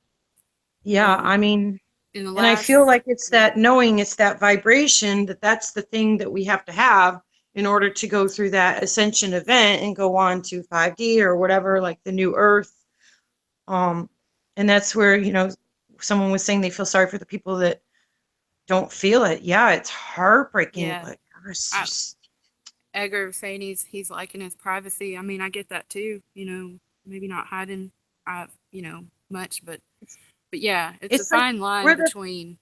yeah, Well, I mean, in the and I feel last like it's that knowing, it's that vibration, that's the thing that we have to have in order to go through that ascension event and go on to 5D or whatever, like the new Earth. And that's where, someone was saying they feel sorry for the people that don't feel it. Yeah, it's heartbreaking, yeah, but gosh, I, Edgar was saying he's liking his privacy. I mean, I get that too. Maybe not hiding, much, but yeah, it's a it's like fine line we're the between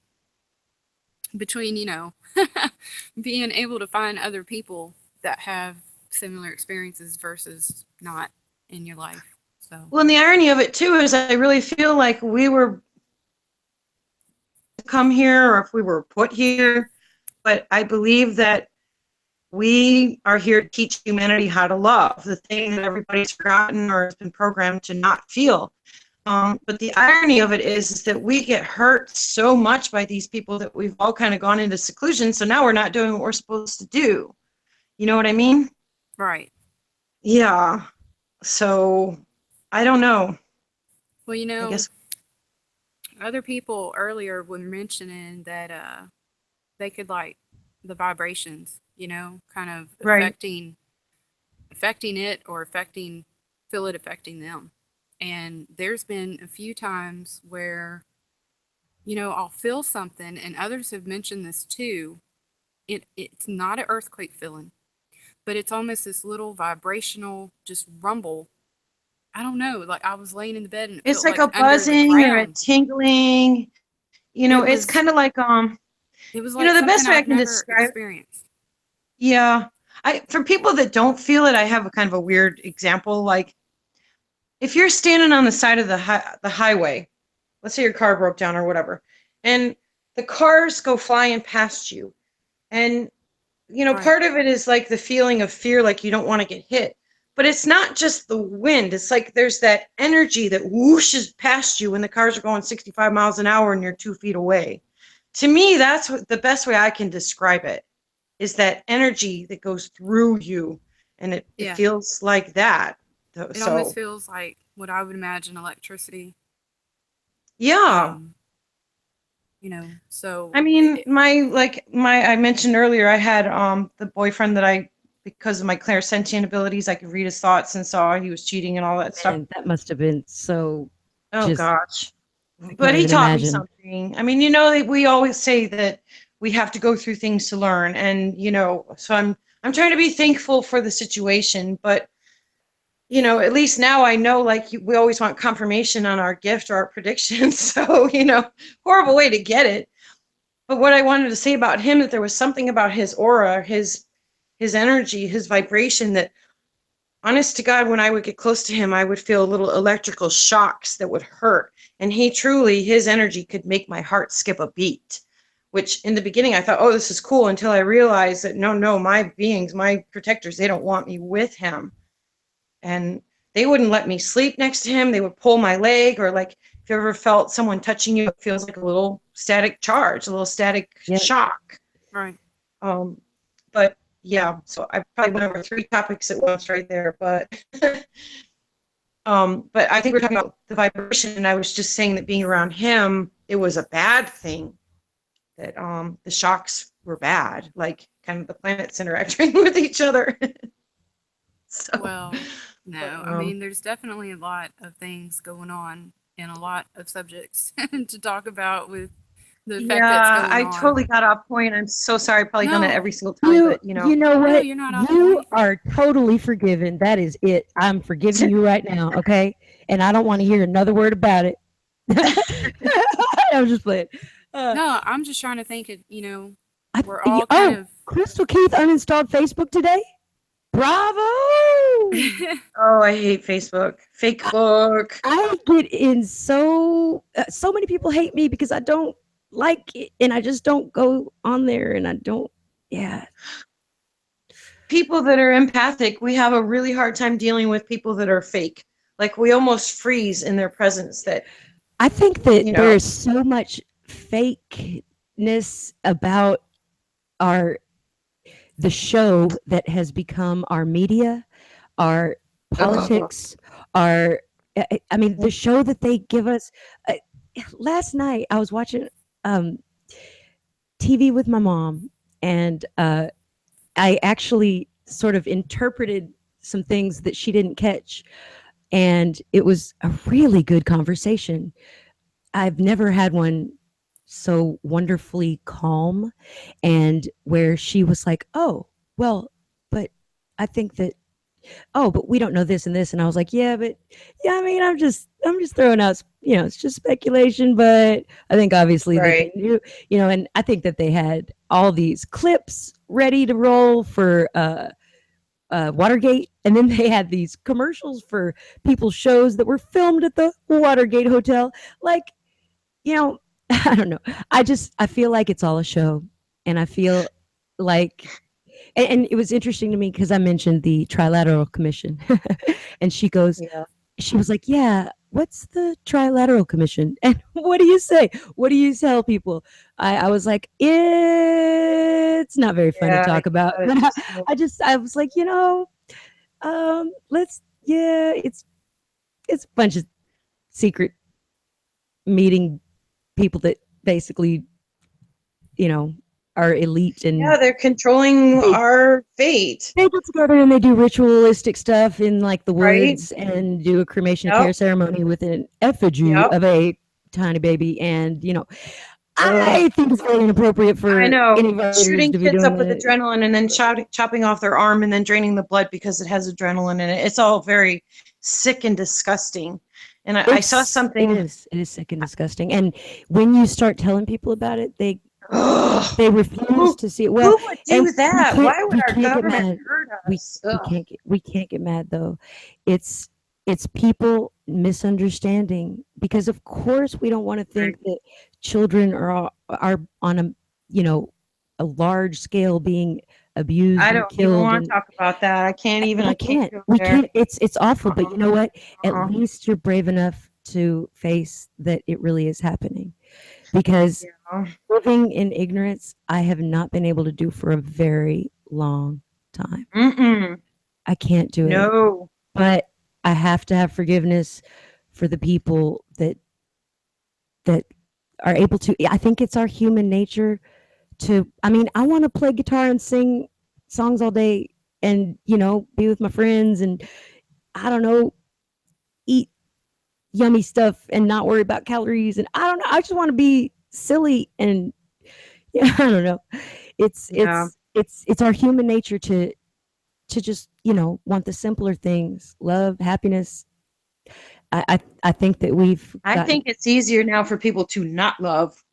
being able to find other people that have similar experiences versus not in your life. So well, and the irony of it too is I really feel like we were come here or if we were put here, but I believe that we are here to teach humanity how to love, the thing that everybody's forgotten or has been programmed to not feel. But the irony of it is that we get hurt so much by these people that we've all kind of gone into seclusion. So now we're not doing what we're supposed to do. You know what I mean? right. Yeah. So I don't know. Well, I guess. other people earlier were mentioning that they could like the vibrations, kind of Right. affecting it or feel it affecting them. And there's been a few times where, I'll feel something, and others have mentioned this too. It's not an earthquake feeling, but it's almost this little vibrational just rumble. I don't know. Like I was laying in the bed and it It's felt like like a under the buzzing or a ground. tingling. It It's was kind of like it was like the something best way I I've can never describe. experienced. Yeah. For people that don't feel it, I have a kind of a weird example. Like if you're standing on the side of the highway, let's say your car broke down or whatever, and the cars go flying past you, and Right. part of it is like the feeling of fear, like you don't want to get hit. But it's not just the wind. It's like there's that energy that whooshes past you when the cars are going 65 miles an hour and you're 2 feet away. To me, that's the best way I can describe it is that energy that goes through you. And it Yeah. feels like that. It almost So, feels like what I would imagine electricity. yeah. Um, so I mean, I mentioned earlier, I had the boyfriend that because of my clairsentient abilities, I could read his thoughts and saw he was cheating and all that stuff. And that must have been so Oh just, gosh. I But can't he even taught me imagine. something. I mean, we always say that we have to go through things to learn, and so I'm trying to be thankful for the situation, but at least now I know, like, we always want confirmation on our gift or our prediction. So, horrible way to get it. But what I wanted to say about him, that there was something about his aura, his energy, his vibration that, honest to God, when I would get close to him, I would feel little electrical shocks that would hurt. And his energy could make my heart skip a beat, which in the beginning I thought, oh, this is cool, until I realized that no, my beings, my protectors, they don't want me with him. And they wouldn't let me sleep next to him. They would pull my leg, or like if you ever felt someone touching you, it feels like a little static charge, a little static Yep. shock. right. But yeah, so I probably went over 3 topics at once right there, but but I think we're talking about the vibration, and I was just saying that being around him, it was a bad thing. That the shocks were bad, like kind of the planets interacting with each other. So, Well, but, no. I mean, there's definitely a lot of things going on and a lot of subjects to talk about with the effect that's yeah, going I on. totally got off point. I'm so sorry. I've probably done that every No, single time, You but you know no, what? you're not off You point. are totally forgiven. That is it. I'm forgiving you right now, okay? And I don't want to hear another word about it. I'm just playing. Uh, No, I'm just trying to think of, we're you, all kind oh, of. Crystal Keith uninstalled Facebook today. Bravo! Oh, I hate Facebook. Fake book. I get in so many people hate me because I don't like it, and I just don't go on there, and I don't. Yeah, people that are empathic, we have a really hard time dealing with people that are fake. Like we almost freeze in their presence. That I think that you there know. is so much fakeness about our the show that has become our media, our Ugh. politics, our I mean the show that they give us. Uh, Last night I was watching um, TV with my mom, and I actually sort of interpreted some things that she didn't catch, and it was a really good conversation. I've never had one so wonderfully calm, and where she was like, "Oh, well, but I think that, oh, but we don't know this and this." And I was like, "Yeah, but yeah, I mean, I'm just throwing out, it's just speculation, but I think obviously that Right. they knew, and I think that they had all these clips ready to roll for Watergate, and then they had these commercials for people's shows that were filmed at the Watergate Hotel. Like, you know, I don't know. I feel like it's all a show, and I feel like, and it was interesting to me because I mentioned the Trilateral Commission, and Yeah. she was like, "Yeah, what's the Trilateral Commission?" And what do you say? What do you tell people? I was like, it's not very fun to Yeah. talk about, but It's, I was like, let's, yeah, it's a bunch of secret meeting people that basically, you know, are elite, yeah, and they're controlling they our fate, they get together and they do ritualistic stuff in like the right? woods and do a cremation of Yep. care ceremony with an effigy Yep. of a tiny baby. And, Ugh. I think it's very inappropriate I for know. any voters Shooting to be kids doing up with that. adrenaline and then chopping off their arm and then draining the blood because it has adrenaline in it. It's all very sick and disgusting. And I saw It something. is. It is sick and disgusting. And when you start telling people about it, Ugh. they refuse Who to see it. Well, who would and do that? Why would we our can't get government mad. hurt We us? we Ugh. can't get mad though. It's it's people misunderstanding, because of course we don't want to Right. think that children are on you know a large scale being abused I and don't even killed, want to and talk about that. I can't even. I can't go we there. can't, it's awful, but Uh-uh. you know what, at Uh-uh. least you're brave enough to face that it really is happening, because Yeah. living in ignorance, I have not been able to do for a very long time. Mm-mm. I can't do it. No. But I have to have forgiveness for the people that are able to. I think it's our human nature to, I mean, I want to play guitar and sing songs all day, and, be with my friends, and I don't know, eat yummy stuff and not worry about calories, and I don't know, I just want to be silly, and yeah, I don't know. It's Yeah. it's it's our human nature to just, want the simpler things, love, happiness. I think that we've I gotten, think it's easier now for people to not love.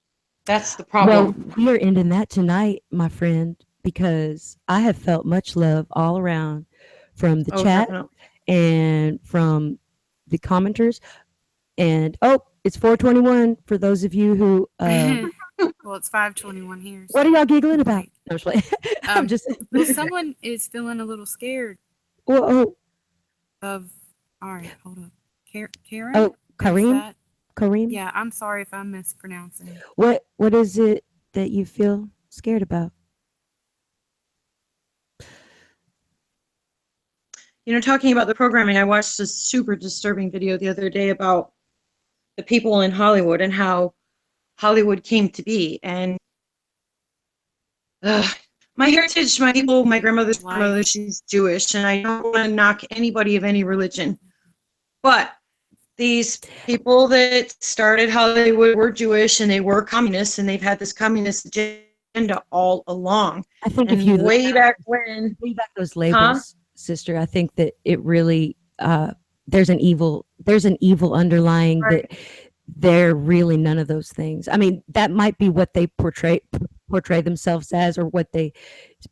That's the well, problem. we are ending that tonight, my friend, because I have felt much love all around, from the Oh, chat definitely. and from the commenters. And oh, it's 4:21 for those of you who Well, it's 5:21 here, what are so y'all giggling about? late. No, I'm just playing. I'm just Well, someone is feeling a little scared well, oh, of. All right, hold up. Karen, oh, is Kareem, that? Kareem, Yeah, I'm sorry if I'm mispronouncing. what is it that you feel scared about? Talking about the programming, I watched a super disturbing video the other day about the people in Hollywood and how Hollywood came to be. And uh, my heritage, my people, my grandmother's grandmother, Life. she's Jewish, and I don't want to knock anybody of any religion. But these people that started Hollywood were Jewish and they were communists, and they've had this communist agenda all along. I think if you And way back when, leave out those huh? labels, sister, I think that it really there's an evil underlying that Right, they're really none of those things. I mean, that might be what they portray themselves as, or what they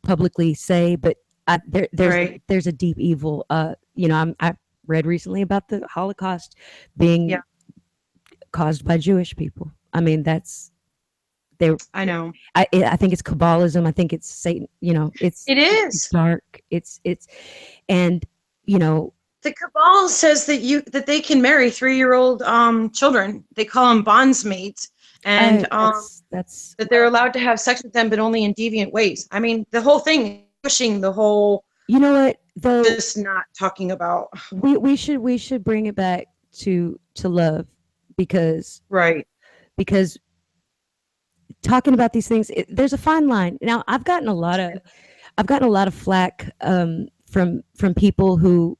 publicly say, but right. there's a deep evil. I read recently about the Holocaust Yeah. being caused by Jewish people. I mean, that's They I know. I think it's Kabbalism. I think it's Satan. It's It is. dark. It's and you know The cabal says that they can marry 3-year-old children. They call them bondsmaids, and that's that they're allowed to have sex with them, but only in deviant ways. I mean, the whole thing is pushing the whole. you know what though Just not talking about. we should bring it back to love because Right. because talking about these things there's a fine line. Now I've gotten a lot of flack from people who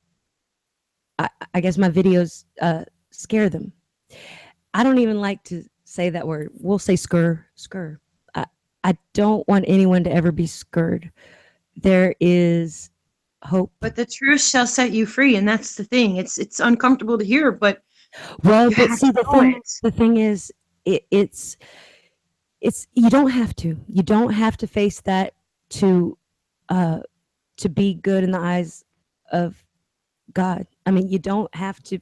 I guess my videos scare them. I don't even like to say that word. We'll say scur. I, I don't want anyone to ever be scurred. There is hope. But the truth shall set you free, and that's the thing. It's uncomfortable to hear, but Well, you but have see, to know it. the thing is, it's you don't have to. You don't have to face that to uh to be good in the eyes of God. I mean, you don't have to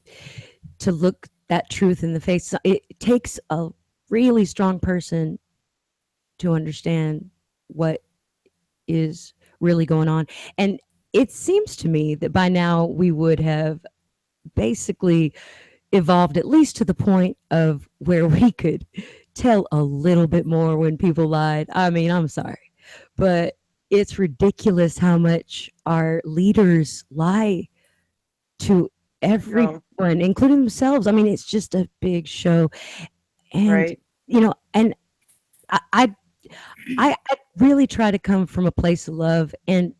look that truth in the face. It takes a really strong person to understand what is really going on. And it seems to me that by now we would have basically evolved at least to the point of where we could tell a little bit more when people lied. I mean, I'm sorry, but it's ridiculous how much our leaders lie to No. everyone, including themselves. I mean, it's just a big show. And, Right. and I, I, I really try to come from a place of love. And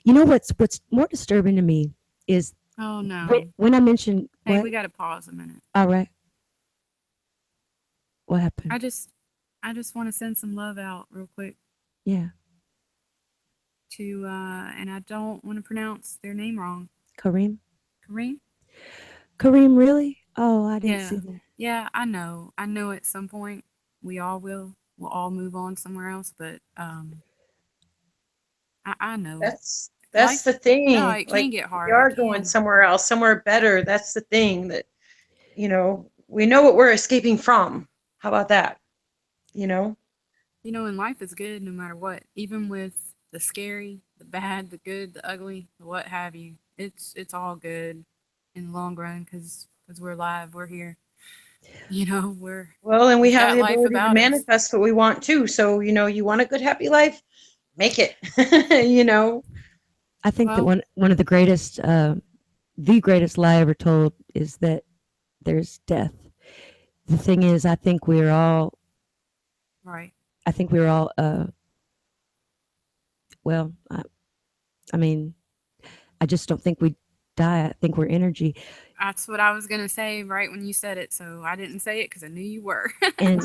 what's more disturbing to me is Oh no. when I mentioned Hey, what? we gotta pause a minute. All right. What happened? I just want to send some love out real quick Yeah. to and I don't want to pronounce their name wrong. Kareem? Kareem? Kareem, really? Oh, I didn't Yeah. see that. Yeah, I know. I know at some point we all will. We'll all move on somewhere else, but I know. That's Life, the thing. no, it Like can get hard. we are It going can. somewhere else, somewhere better. That's the thing that we know what we're escaping from. How about that? You know? And life is good no matter what. Even with the scary, the bad, the good, the ugly, the what have you. It's all good in the long run because we're alive. We're here. Well, and we We've have got the life ability to about us. manifest what we want too. So, you want a good, happy life, make it. you know? I think that Well, one of the greatest lie ever told is that there's death. The thing is, right. I think we're all, well, I mean, I just don't think we die. I think we're energy. That's what I was gonna say right when you said it. So I didn't say it because I knew you were. And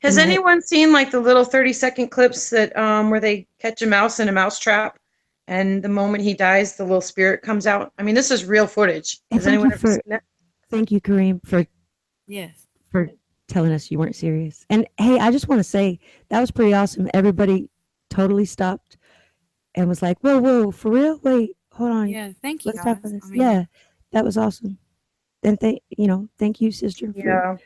Has what? anyone seen like the little 30-second clips that where they catch a mouse in a mouse trap and the moment he dies the little spirit comes out? I mean, this is real footage. And Has anyone ever seen that? thank you, Kareem, Yes. for telling us you weren't serious. And hey, I just want to say that was pretty awesome. Everybody totally stopped and was like, "Whoa, whoa, for real? Wait, hold on, Yeah. Thank you let's talk about guys. I this." mean, Yeah, that was awesome. And thank you, sister, for Yeah.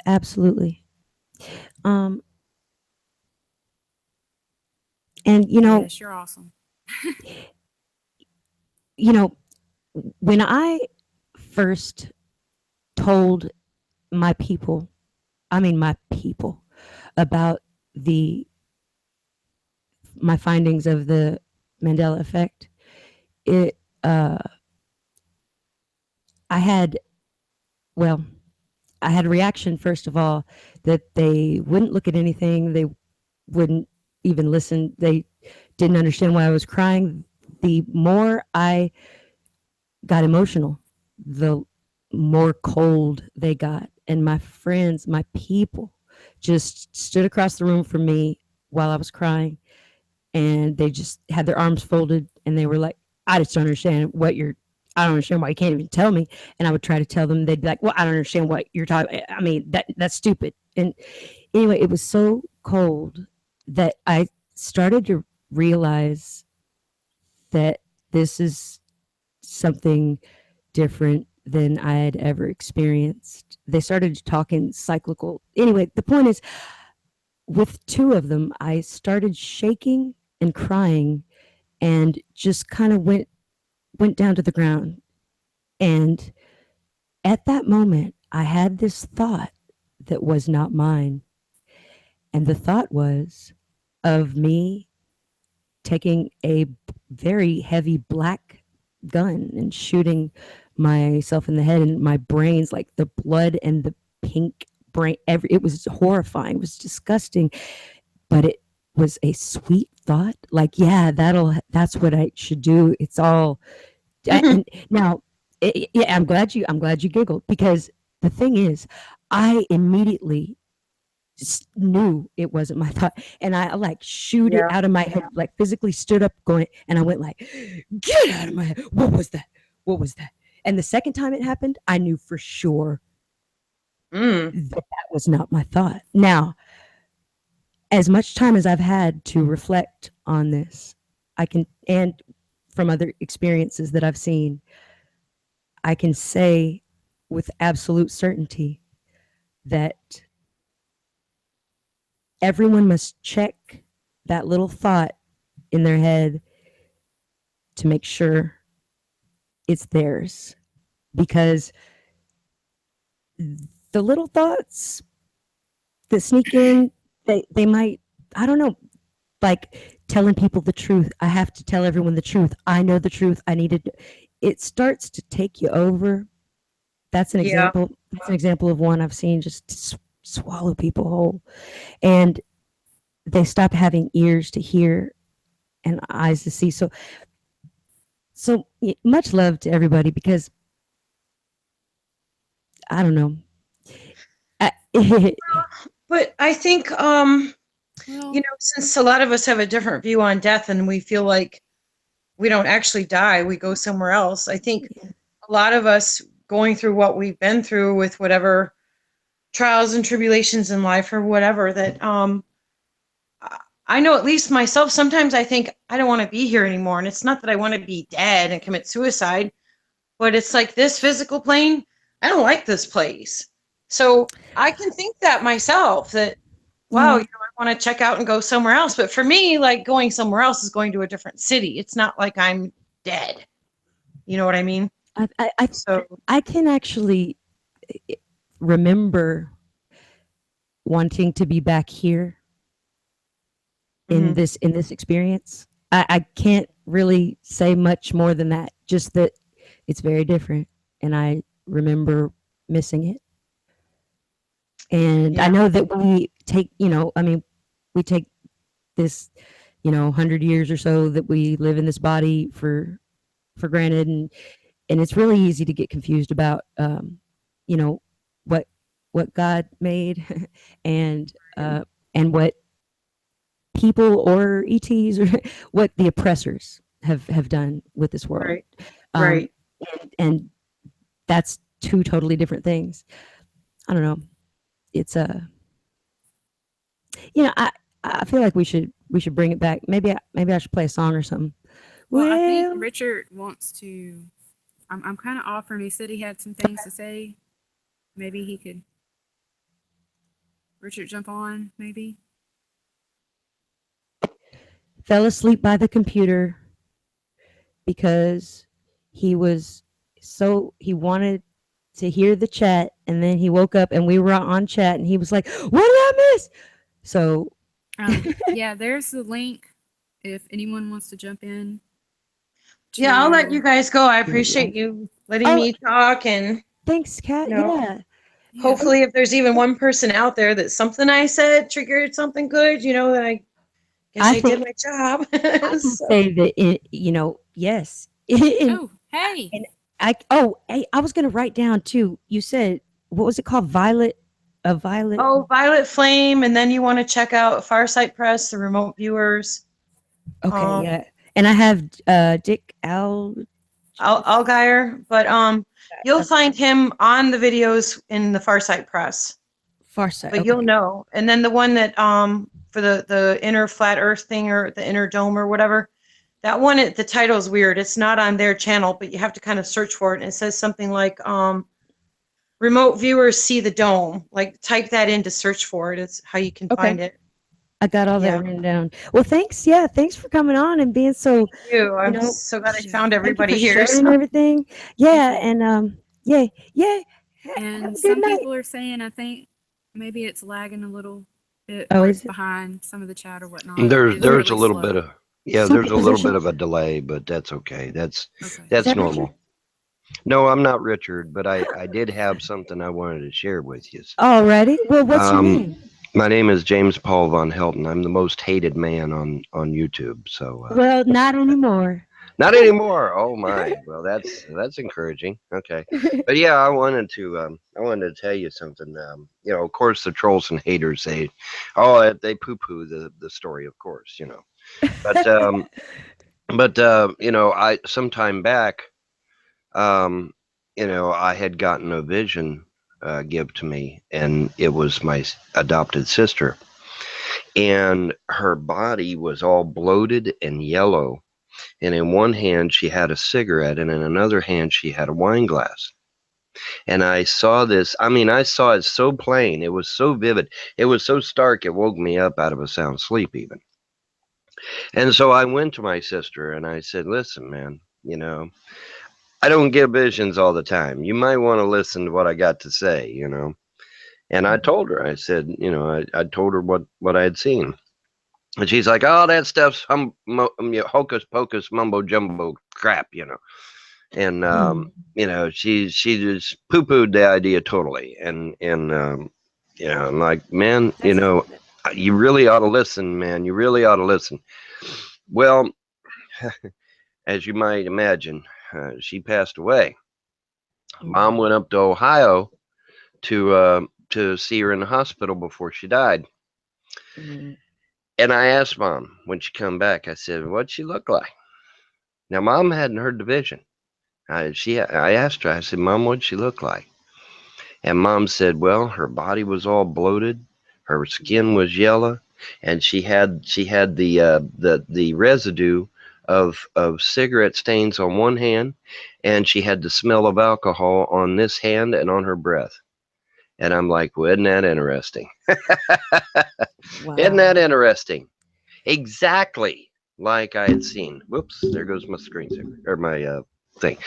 absolutely. Um, and yes, you're awesome. you know, when I first told my people, I mean my people, about the my findings of the Mandela Effect, it I had well, I had a reaction first of all that they wouldn't look at anything, they wouldn't even listen, they didn't understand why I was crying. The more I got emotional, the more cold they got. And my friends, my people, just stood across the room from me while I was crying. And they just had their arms folded and they were like, I just don't understand I don't understand why you can't even tell me. And I would try to tell them. They'd be like, well, I don't understand what you're talking. I mean, that's stupid. And anyway, it was so cold that I started to realize that this is something different than I had ever experienced. They started talking cyclical. Anyway, the point is, with two of them, I started shaking and crying and just kind of went down to the ground. And at that moment, I had this thought that was not mine. And the thought was of me taking a very heavy black gun and shooting myself in the head, and my brains, like the blood and the pink brain, it was horrifying, it was disgusting, but it was a sweet thought. Like, yeah, that's what I should do. It's all and now yeah, I'm glad you giggled, because the thing is, I immediately knew it wasn't my thought, and I like shoot it Yeah. out of my head, like physically stood up going, and I went like, get out of my head. What was that? What was that? And the second time it happened, I knew for sure that was not my thought. Now, as much time as I've had to reflect on this, I can, and from other experiences that I've seen, I can say with absolute certainty that everyone must check that little thought in their head to make sure it's theirs, because the little thoughts that sneak in, they might, I don't know, like telling people the truth. I have to tell everyone the truth. I know the truth. I need to. It starts to take you over. That's an Yeah. example. That's an example of one I've seen just swallow people whole, and they stop having ears to hear and eyes to see. So much love to everybody, because I don't know. I, But I think, Well, since a lot of us have a different view on death and we feel like we don't actually die, we go somewhere else. I think a lot of us going through what we've been through with whatever trials and tribulations in life or whatever, that I know, at least myself, sometimes I think I don't want to be here anymore. And it's not that I want to be dead and commit suicide, but it's like this physical plane, I don't like this place. So I can think that myself, that, wow, I want to check out and go somewhere else. But for me, like, going somewhere else is going to a different city. It's not like I'm dead. You know what I mean? I, I, I, So, I can actually remember wanting to be back here mhm. in this experience. I can't really say much more than that. Just that it's very different, and I remember missing it. And I Yeah, know that we take, I mean, we take this, 100 years or so that we live in this body for granted, and it's really easy to get confused about, you know, what what God made, and what people or ETs or what the oppressors have done with this world. right, Um, right. and that's two totally different things. I don't know. It's a, I feel like we should bring it back. Maybe I should play a song or something. well, I think Well, Richard wants to. I'm kind of offering. He said he had some things to say. Maybe he could. Richard, jump on. Maybe. fell asleep by the computer because he wanted to hear the chat, and then he woke up and we were on chat, and he was like, what did I miss? So Yeah, there's the link. If anyone wants to jump in Yeah, I'll let you to. guys go. I you're appreciate live. you letting Oh, me talk. And, thanks, Kat. you know, Yeah. Yeah. Oh, hopefully, if there's even one person out there that something I said triggered something good, that I guess I I did think my job. I can So, say that yes. and, Oh, hey. and hey, I was gonna write down too. You said, what was it called? Violet. oh, Violet Flame. And then you want to check out Farsight Press, the remote viewers. Okay, Um, yeah. And I have Dick Al. Algier. But you'll find him on the videos in the Farsight Press. Farsight. But you'll Okay. know. And then the one that for the inner flat Earth thing, or the inner dome or whatever, That one, the title is weird. It's not on their channel, but you have to kind of search for it. And it says something like, remote viewers see the dome. Like, type that in to search for it. It's how you can Okay. find it. I got all Yeah. that written down. Well, thanks. Yeah, thanks for coming on and being so, Thank you. I'm know, so glad I Yeah. found thank you everybody for here. sharing everything. Yeah, you. and yeah, yeah. Have And a good some night. people are saying, I think maybe it's lagging a little bit, Oh, or is it's it? behind some of the chat or whatnot. There's It's What? there's a really little bit slow. of there's a little bit Superposition? of a delay, but that's okay. That's Okay. Is that Richard? normal. No, I'm not Richard, but I did have something I wanted to share with you. Alrighty. Well, what's your name? My name is James Paul Von Helton. I'm the most hated man on YouTube. So Well, not anymore. not anymore. Oh my. Well, that's encouraging. Okay, but yeah, I wanted to tell you something. Of course, the trolls and haters they poo poo the story, of course, but I sometime back, I had gotten a vision give to me, and it was my adopted sister, and her body was all bloated and yellow, and in one hand she had a cigarette, and in another hand she had a wine glass. And I saw this. I mean, I saw it so plain. It was so vivid. It was so stark. It woke me up out of a sound sleep, even. And so I went to my sister and I said, "Listen, man, I don't get visions all the time. You might want to listen to what I got to say." And I told her, I said, I told her what I had seen. And she's like, "Oh, that stuff's hocus pocus, mumbo jumbo crap." And she just poo pooed the idea totally. And I'm like, man, you really ought to listen, man. You really ought to listen. Well, as you might imagine, she passed away. Mom went up to Ohio to see her in the hospital before she died. And I asked Mom when she come back, I said, "What'd she look like?" Now, Mom hadn't heard the vision. I asked her, I said, "Mom, what'd she look like?" And Mom said, "Well, her body was all bloated, her skin was yellow, and she had the residue of cigarette stains on one hand, and she had the smell of alcohol on this hand and on her breath." And I'm like, "Well, isn't that interesting?" Wow. Isn't that interesting? Exactly like I had seen. Whoops, there goes my screensaver or my thing.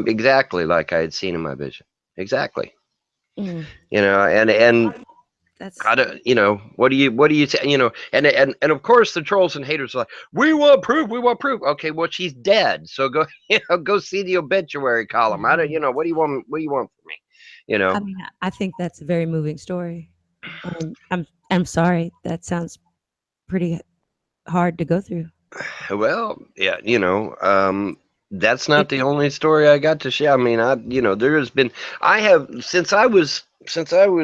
Exactly like I had seen in my vision. Exactly. Mm, And that's I don't, what do you say, and of course the trolls and haters are like, we want proof. Okay, well, she's dead, so go, go see the obituary column. I don't, what do you want from me? I mean, I think that's a very moving story. I'm sorry. That sounds pretty hard to go through. Well, yeah, that's not It, the only story I got to share. I mean, there has been, I have, since I was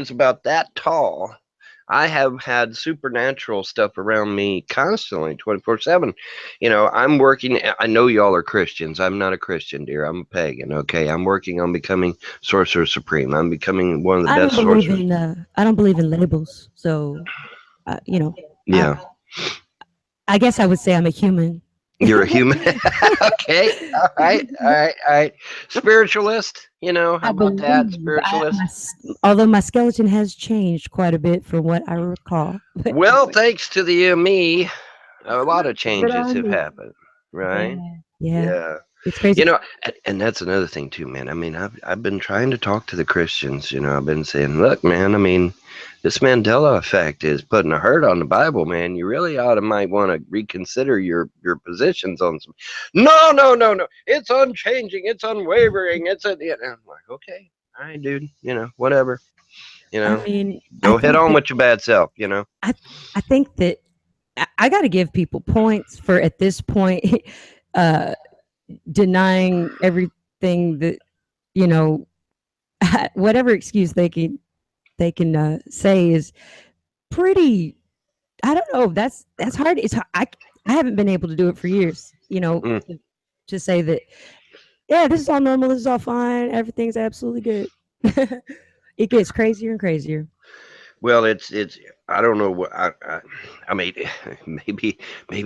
about that tall, I have had supernatural stuff around me constantly, 24/7. I'm working, I know y'all are Christians. I'm not a Christian, dear. I'm a pagan, okay? I'm working on becoming Sorcerer Supreme. I'm becoming one of the I don't best believe sorcerers. in I don't believe in labels. So, Yeah. I guess I would say I'm a human. You're a human. Okay. All right. Spiritualist, how I about that? believe, Spiritualist. although my skeleton has changed quite a bit from what I recall. But Well, thanks to the me, a lot of good changes on have me. happened, right? Yeah, Yeah. it's crazy. And that's another thing too, man. I mean, I've been trying to talk to the Christians. I've been saying, look, man. I mean, this Mandela Effect is putting a hurt on the Bible, man. You really might want to reconsider your positions on some. No. It's unchanging. It's unwavering. I'm like, okay, all right, dude. Whatever. I mean, Go head on with your bad self. I think that I got to give people points for at this point denying everything that you know whatever excuse they can say is pretty. I don't know. That's hard. I haven't been able to do it for years. To say that yeah, this is all normal. This is all fine. Everything's absolutely good. It gets crazier and crazier. Well, it's I don't know what I mean. Maybe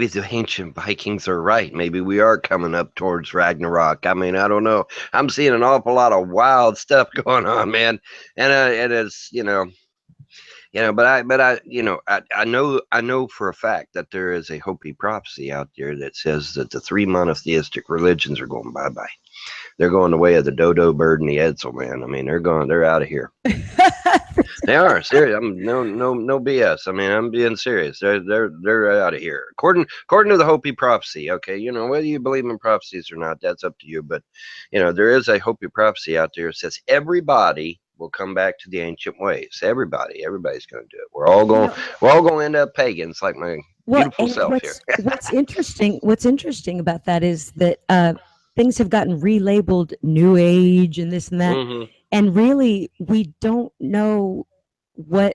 the ancient Vikings are right. Maybe we are coming up towards Ragnarok. I mean, I don't know. I'm seeing an awful lot of wild stuff going on, man, and it's but I I know for a fact that there is a Hopi prophecy out there that says that the three monotheistic religions are going bye bye. They're going the way of the dodo bird and the Edsel, man. I mean, they're going. They're out of here. They are serious. I'm no BS. I mean, I'm being serious. They're out of here. According to the Hopi prophecy. Okay, whether you believe in prophecies or not, that's up to you. But there is a Hopi prophecy out there that says everybody will come back to the ancient ways. Everybody's going to do it. We're all going to end up pagans, like my beautiful and self here. what's interesting about that is that things have gotten relabeled New Age and this and that, Hmm. and really we don't know what.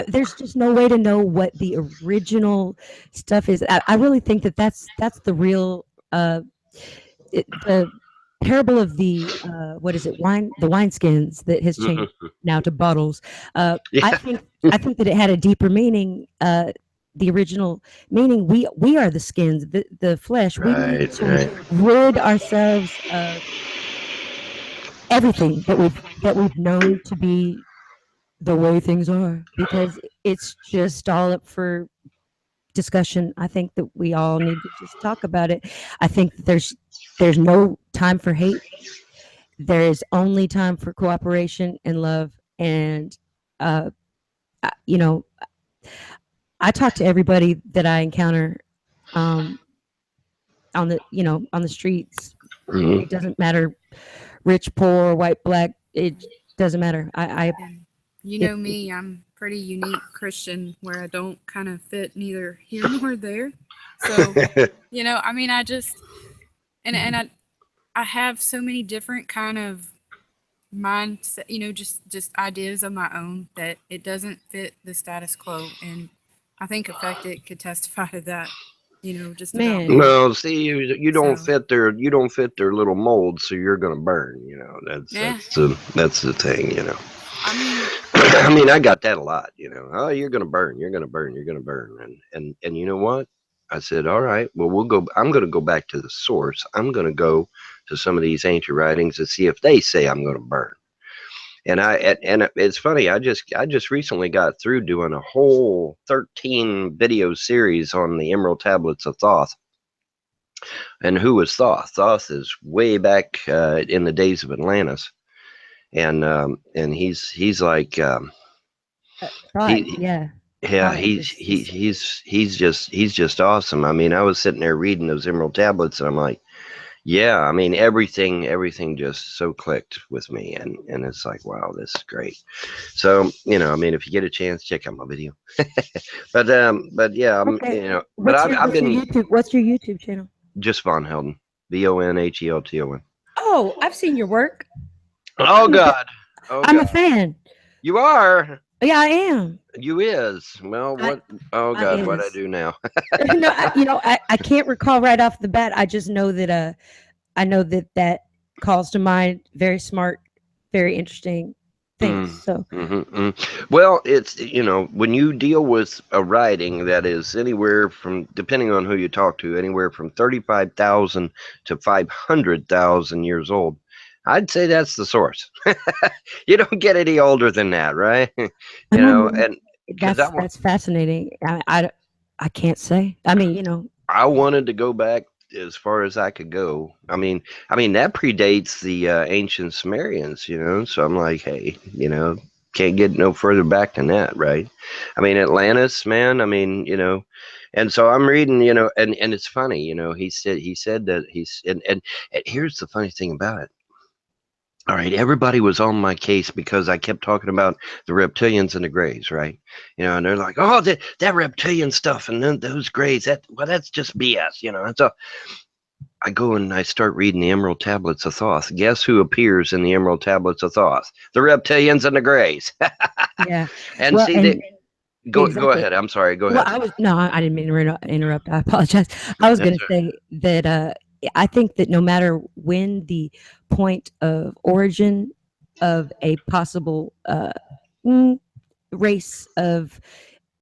There's just no way to know what the original stuff is. I really think that that's the real the parable of the what is it, the wineskins that has changed now to bottles. I Yeah. think that it had a deeper meaning. The original meaning, we are the skins, the flesh. We need Right. to Right. rid ourselves of everything that we've known to be the way things are, because it's just all up for discussion. I think that we all need to just talk about it. I think that there's no time for hate. There is only time for cooperation and love. And uh, you know, I talk to everybody that I encounter um, on the streets. Hmm. It doesn't matter, rich, poor, white, black. It doesn't matter. And you It, know me, I'm pretty unique Christian where I don't kind of fit neither here nor there. So, I mean, I just and I have so many different kind of mindset, just ideas of my own that it doesn't fit the status quo, and I think Affected could testify to that, just about man, me. Well, see, you don't So, fit their little mold, so you're gonna burn. That's yeah, that's the thing. I mean, I mean, I got that a lot. Oh, you're gonna burn. You're gonna burn. You're gonna burn. And you know what? I said, all right. Well, we'll go. I'm gonna go back to the source. I'm gonna go to some of these ancient writings and see if they say I'm gonna burn. And it's funny. I just recently got through doing a whole 13 video series on the Emerald Tablets of Thoth. And who was Thoth? Thoth is way back in the days of Atlantis, and he's like thought, he yeah, yeah thought he's he, is he's just awesome. I mean, I was sitting there reading those Emerald Tablets, and I'm like, yeah, I mean, everything just so clicked with me, and it's like, wow, this is great. So I mean, if you get a chance, check out my video. But yeah, okay. but I've What's your been YouTube? What's your YouTube channel? just Von Helden, VonHelton. Oh, I've seen your work. Oh I'm a, God, oh I'm a God, fan. you are. Yeah, I am. You is. Well, I what? Oh I God, what I is. do now? No, I can't recall right off the bat. I just know that that calls to mind very smart, very interesting things. Mm, So Well, it's when you deal with a writing that is anywhere from, depending on who you talk to, anywhere from 35,000 to 500,000 years old. I'd say that's the source. You don't get any older than that, right? um, And because that's fascinating. I can't say. I mean, I wanted to go back as far as I could go. I mean that predates the ancient Sumerians, So I'm like, hey, can't get no further back than that, right? I mean Atlantis, man. I mean, and so I'm reading, and it's funny, he said that and here's the funny thing about it. All right, everybody was on my case because I kept talking about the reptilians and the grays, right? And they're like, "Oh, that reptilian stuff and then those grays, that's just BS," And so I go and I start reading the Emerald Tablets of Thoth. Guess who appears in the Emerald Tablets of Thoth? The reptilians and the grays. yeah. And Well, see, and go exactly. ahead. I'm sorry. Go Well, ahead. I didn't mean to interrupt. I apologize. I was going That's to say that I think that no matter when the point of origin of a possible mm, race of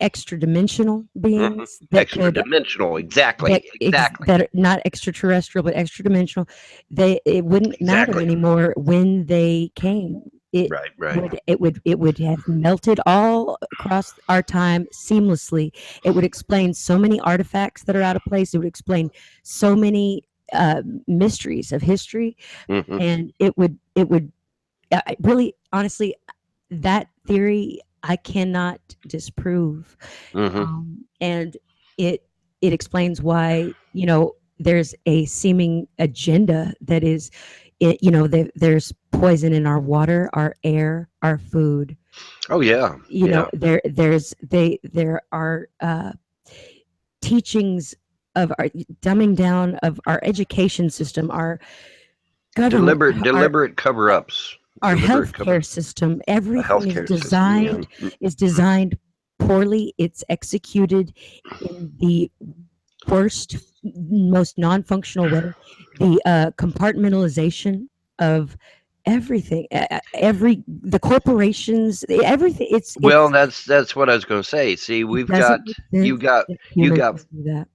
extra dimensional beings that Extra could dimensional. Exactly. Exactly. that are not extraterrestrial but extra dimensional. It wouldn't matter Exactly. anymore when they came. It Right. Right. it would have melted all across our time seamlessly. It would explain so many artifacts that are out of place. It would explain so many mysteries of history, Hmm. and it would really honestly, that theory I cannot disprove. Hmm. And it explains why, you know, there's a seeming agenda that is it, you know, there's poison in our water, our air, our food. Oh yeah. You know, Yeah. there are teachings of our dumbing down of our education system, our government, Deliberate cover-ups. our Deliberate cover. healthcare system. A Everything healthcare system. Yeah. is designed poorly. It's executed in the worst, most non-functional way. The compartmentalization of everything, the corporations, everything. Well, that's what I was going to say. See, It we've got doesn't make you sense got that you humans got would do that.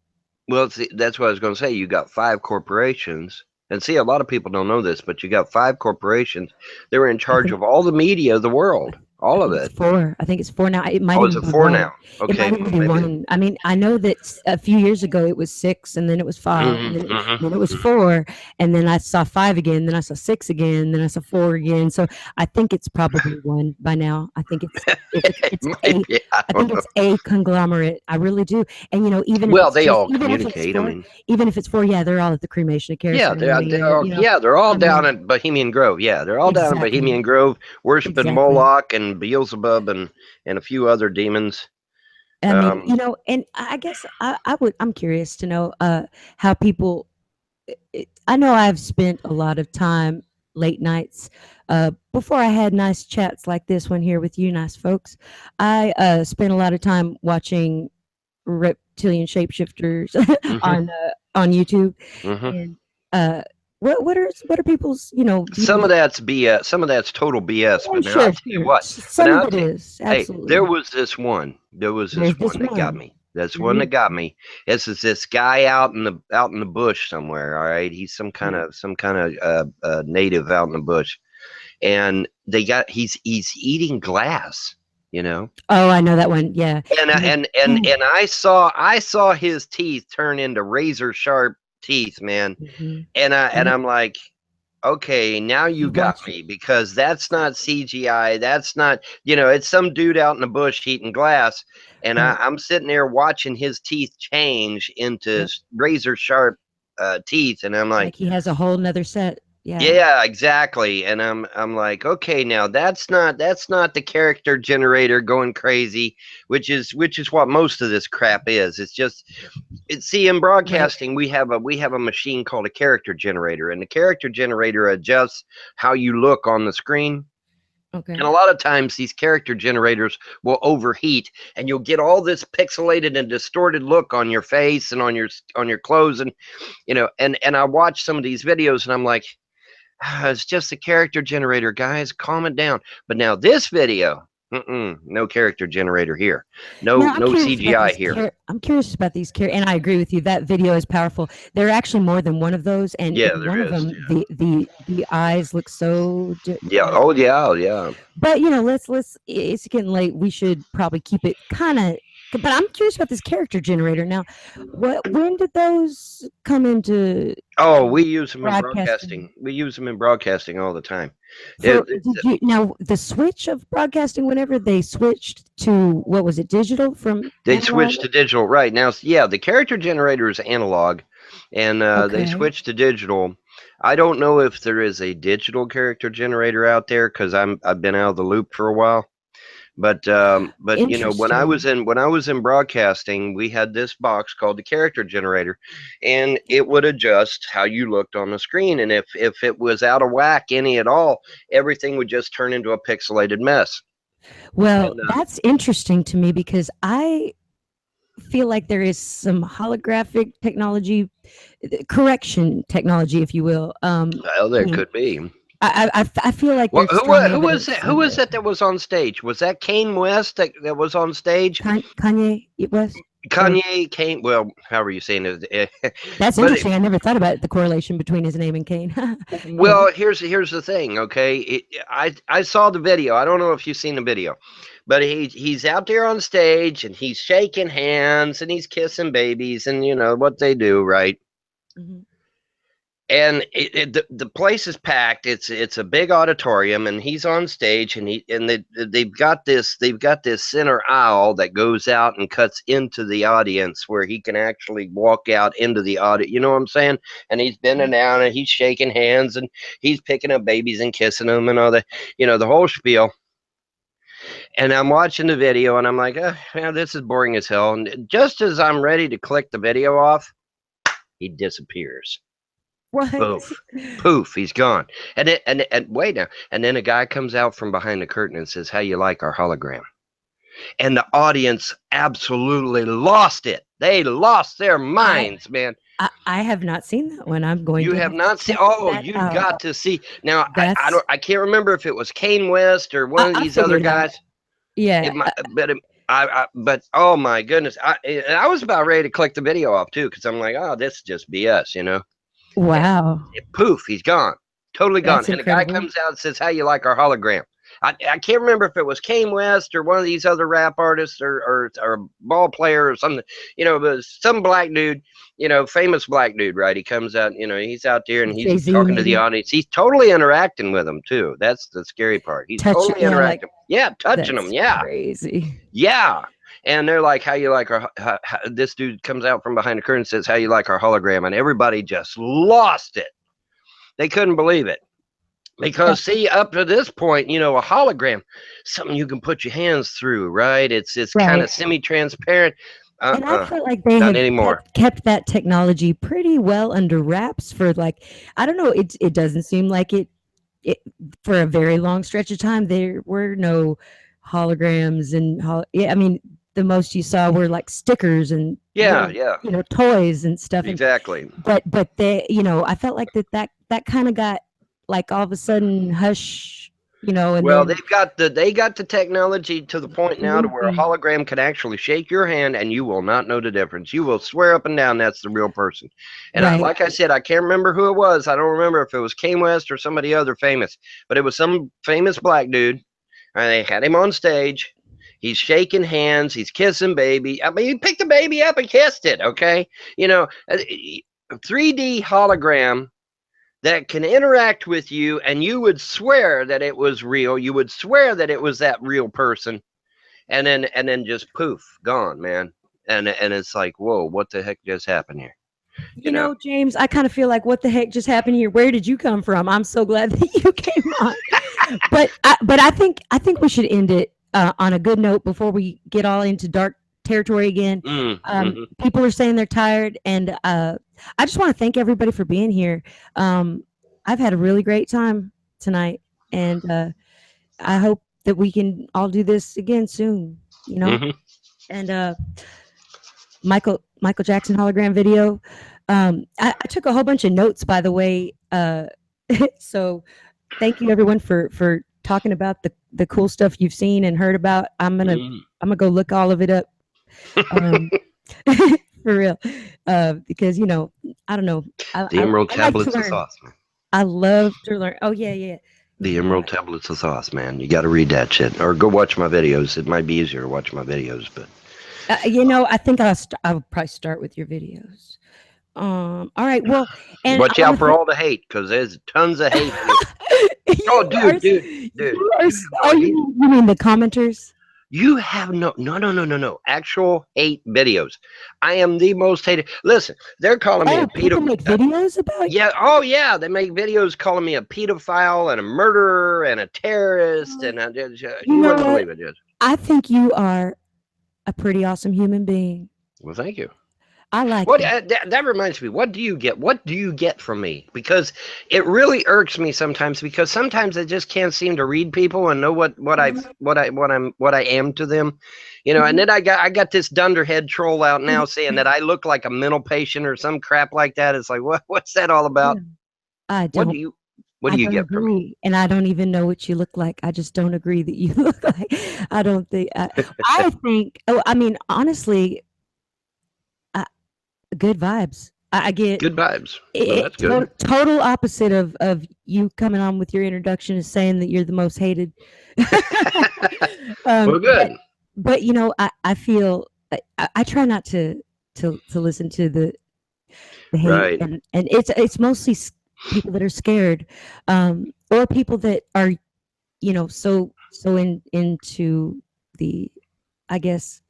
well. See, that's what I was going to say. You got 5 corporations, and see, a lot of people don't know this, but you got 5 corporations. They were in I charge think of all the media of the world, I all of think it's it. 4. I think it's 4 now. It might Oh, is even it be four 1. now? It Okay, might even well, be maybe. 1. I mean, I know that a few years ago it was 6, and then it was 5, and Hmm. Hmm. then it was 4, and then I saw 5 again, then I saw 6 again, then I saw 4 again. So I think it's probably 1 by now. I think it's a Maybe, I I don't think know. it's a conglomerate. I really do. And you know, Well, they all communicate. I mean, even if it's 4, yeah, they're all at the cremation yeah, ceremony, you know. they're all I down mean, at Bohemian Grove. Yeah, they're all down in exactly. Bohemian Grove, worshiping Exactly. Moloch and Beelzebub and a few other demons. I mean, Um, you know, and I guess I'm curious to know how people. I know I've spent a lot of time late nights before I had nice chats like this one here with you, nice folks. I spent a lot of time watching reptilian shapeshifters hmm. on YouTube, Hmm. and uh, what are people's, you know, Some views? of that's BS. Some of that's total BS. Oh, But now I'll sure, tell you sure. what. But Some now of I'll it tell you, is hey, there absolutely. was this one. There was There's this this one that got one. me. That's one Hmm. that got me. This is this guy out in the bush somewhere. All right, he's some kind of native out in the bush, and he's eating glass. You know, Oh, I know that one. Yeah. and Yeah. I saw his teeth turn into razor sharp teeth, man. Mhm. And Yep. I'm like, okay, now you You got watch it. me because that's not CGI. That's not, it's some dude out in the bush eating glass. And Right. I'm sitting there watching his teeth change into Yep. razor sharp teeth. And I'm like, Like he has a whole nother set. Yeah. yeah, exactly. And I'm like, okay, now that's not the character generator going crazy, which is what most of this crap is. It's just see, in Right. broadcasting we have a machine called a character generator, and the character generator adjusts how you look on the screen. And a Okay. lot of times these character generators will overheat, and you'll get all this pixelated and distorted look on your face and on your clothes. And and I watch some of these videos and I'm like, it's just a character generator, guys, calm it down. But now this video, no character generator here, no Now I'm no curious about CGI these here. I'm curious about these and I agree with you. That video is powerful. There are actually more than one of those, and Yeah, in one there of is. them, the eyes look so Yeah. Oh, yeah. Yeah. But you know, let's. It's getting late. We should probably keep it kind of. But I'm curious about this character generator now. When did those come into Oh, we use them in broadcasting? broadcasting. We use them in broadcasting all the time. For It, did you now the switch of broadcasting? Whenever they switched to what was it, digital from they analog? switched to digital right now. Yeah, the character generator is analog, and they Okay, switched to digital. I don't know if there is a digital character generator out there because I've been out of the loop for a while. But interesting. when I was in broadcasting, we had this box called the character generator, and it would adjust how you looked on the screen. And if it was out of whack any at all, everything would just turn into a pixelated mess. Well, And that's interesting to me because I feel like there is some holographic technology, correction technology, if you will. well, there could be. I feel like Well, there's strong who was evidence it? Who of was it. it that was on stage? Was that Kane West that was on stage? Kanye, it was. Kanye Kane. Well, how are you saying it? That's But interesting. I never thought about the correlation between his name and Kane. Anyway. well, here's the thing. Okay, I saw the video. I don't know if you've seen the video, but he's out there on stage and he's shaking hands and he's kissing babies and you know what they do, right? Mhm. And the place is packed. It's a big auditorium, and he's on stage, and they've got this center aisle that goes out and cuts into the audience where he can actually walk out into the audience. You know what I'm saying? And he's bending down and he's shaking hands and he's picking up babies and kissing them and all the the whole spiel. And I'm watching the video and I'm like, man, this is boring as hell. And just as I'm ready to click the video off, he disappears. What? Poof, poof, he's gone. And wait now. And then a guy comes out from behind the curtain and says, "How you like our hologram?" And the audience absolutely lost it. They lost their minds, man. I have not seen that one. I'm going You to have to not seen. check Oh, that you've out. got to see. Now, That's I can't remember if it was Kane West or one of I these other figured it out. guys. Yeah. It might, but oh my goodness, I was about ready to click the video off too because I'm like, oh, this is just BS, you know. Wow. Poof, he's gone. Totally gone. That's And the guy incredible. comes out and says, "How you like our hologram?" I can't remember if it was Kane West or one of these other rap artists or a ball player or something, but some black dude, famous black dude, right? He comes out, he's out there and he's Jay-Z talking to the maybe audience. He's totally interacting with them too. That's the scary part. He's touching. totally Yeah, like interacting. Yeah, touching them. that's Yeah. crazy. Yeah. And they're like, "How you like our?" This dude comes out from behind the curtain and says, "How you like our hologram?" And everybody just lost it. They couldn't believe it. Because see, up to this point, a hologram, something you can put your hands through, right? It's kind Right. of semi-transparent. And I felt like they Not have anymore. kept that technology pretty well under wraps for I don't know, it doesn't seem like it for a very long stretch of time. There were no holograms and yeah, I mean, the most you saw were like stickers and Yeah, little, yeah, toys and stuff. And exactly. but they, I felt like that kind of got like all of a sudden hush, and Well, then they got the technology to the point now to where a Mhm. hologram can actually shake your hand and you will not know the difference. You will swear up and down that's the real person. And Right. like I said, I can't remember who it was. I don't remember if it was Kane West or somebody other famous, but it was some famous black dude. And they had him on stage. He's shaking hands. He's kissing baby. I mean, he picked the baby up and kissed it. Okay, 3D hologram that can interact with you, and you would swear that it was real. You would swear that it was that real person, and then just poof, gone, man. And it's like, whoa, what the heck just happened here? James, I kind of feel like what the heck just happened here? Where did you come from? I'm so glad that you came on. But I think we should end it on a good note before we get all into dark territory again. People are saying they're tired, and I just want to thank everybody for being here. I've had a really great time tonight, and I hope that we can all do this again soon. And Michael Jackson hologram video. I took a whole bunch of notes, by the way. So thank you everyone for talking about the cool stuff you've seen and heard about. I'm gonna go look all of it up. For real. Because I don't know. The emerald I like tablets to of learn. sauce, man. I love to learn. Oh yeah. The emerald tablets of sauce, man. You got to read that shit, or go watch my videos. It might be easier to watch my videos, but I think I'll probably start with your videos. All right. Well, and watch out for all the hate, because there's tons of hate. Oh, dude. You mean the commenters? You have no actual hate videos. I am the most hated. Listen, they're calling me a people make videos about you? Yeah. Oh, yeah. They make videos calling me a pedophile and a murderer and a terrorist, and you wouldn't believe it, dude. I think you are a pretty awesome human being. Well, thank you. I like that reminds me. What do you get? What do you get from me? Because it really irks me sometimes. Because sometimes I just can't seem to read people and know what I am to them, And then I got this dunderhead troll out now saying that I look like a mental patient or some crap like that. It's like, what's that all about? I don't. What I do you don't get from me? agree, and I don't even know what you look like. I just don't agree that you look like. I don't think. I think. Oh, I mean, honestly, uh, good vibes. I get Good vibes. Well, that's good. total opposite of you coming on with your introduction and saying that you're the most hated. Well, But good. you know, I feel I try not to listen to the hate, Right. and it's mostly people that are scared, or people that are, you know, so into the, I guess,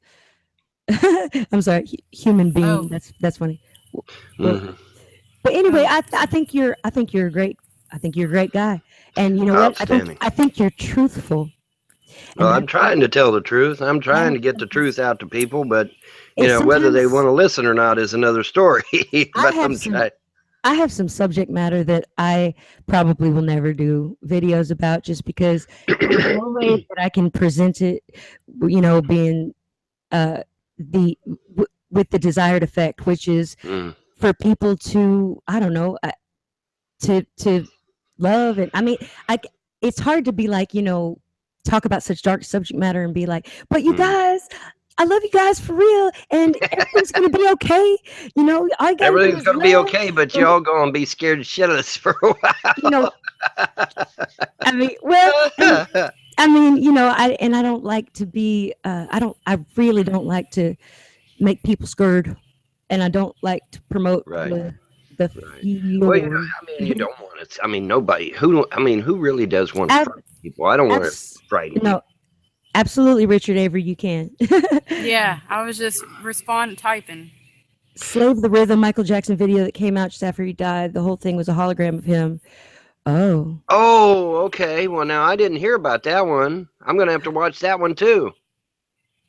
I'm sorry, human being. Oh, That's funny. Well, Hmm. but anyway, oh, I think you're a great, I think you're a great guy, and you know what? Outstanding. I think you're truthful, Well, and I'm trying to tell the truth. I'm trying to get the that's truth out to people, but it's whether they want sometimes to listen or not is another story. I But have I'm some trying. I have some subject matter that I probably will never do videos about, just because there's no way that I can present it, you know, being uh, with the desired effect, which is Mm, for people to, I don't know, to love. And I mean, it's hard to be like, you know, talk about such dark subject matter and be like, but you mm. guys, I love you guys for real, and everything's gonna be okay. You know, all you gotta do Everything's is gonna be love. okay, but And y'all gonna be scared shitless for a you know, while. I mean, well, and I mean, you know, I don't like to be, I really don't like to make people scared, and I don't like to promote Right, the right. Well, fear. I mean, you don't want it. I mean, nobody who. I mean, who really does want to Ab, frighten people? I don't want to abs, frighten no, people. absolutely, Richard Avery, you can. yeah. I was just typing. Slave the Rhythm, Michael Jackson video that came out just after he died. The whole thing was a hologram of him. Oh, Oh, okay. Well, now I didn't hear about that one. I'm gonna have to watch that one too.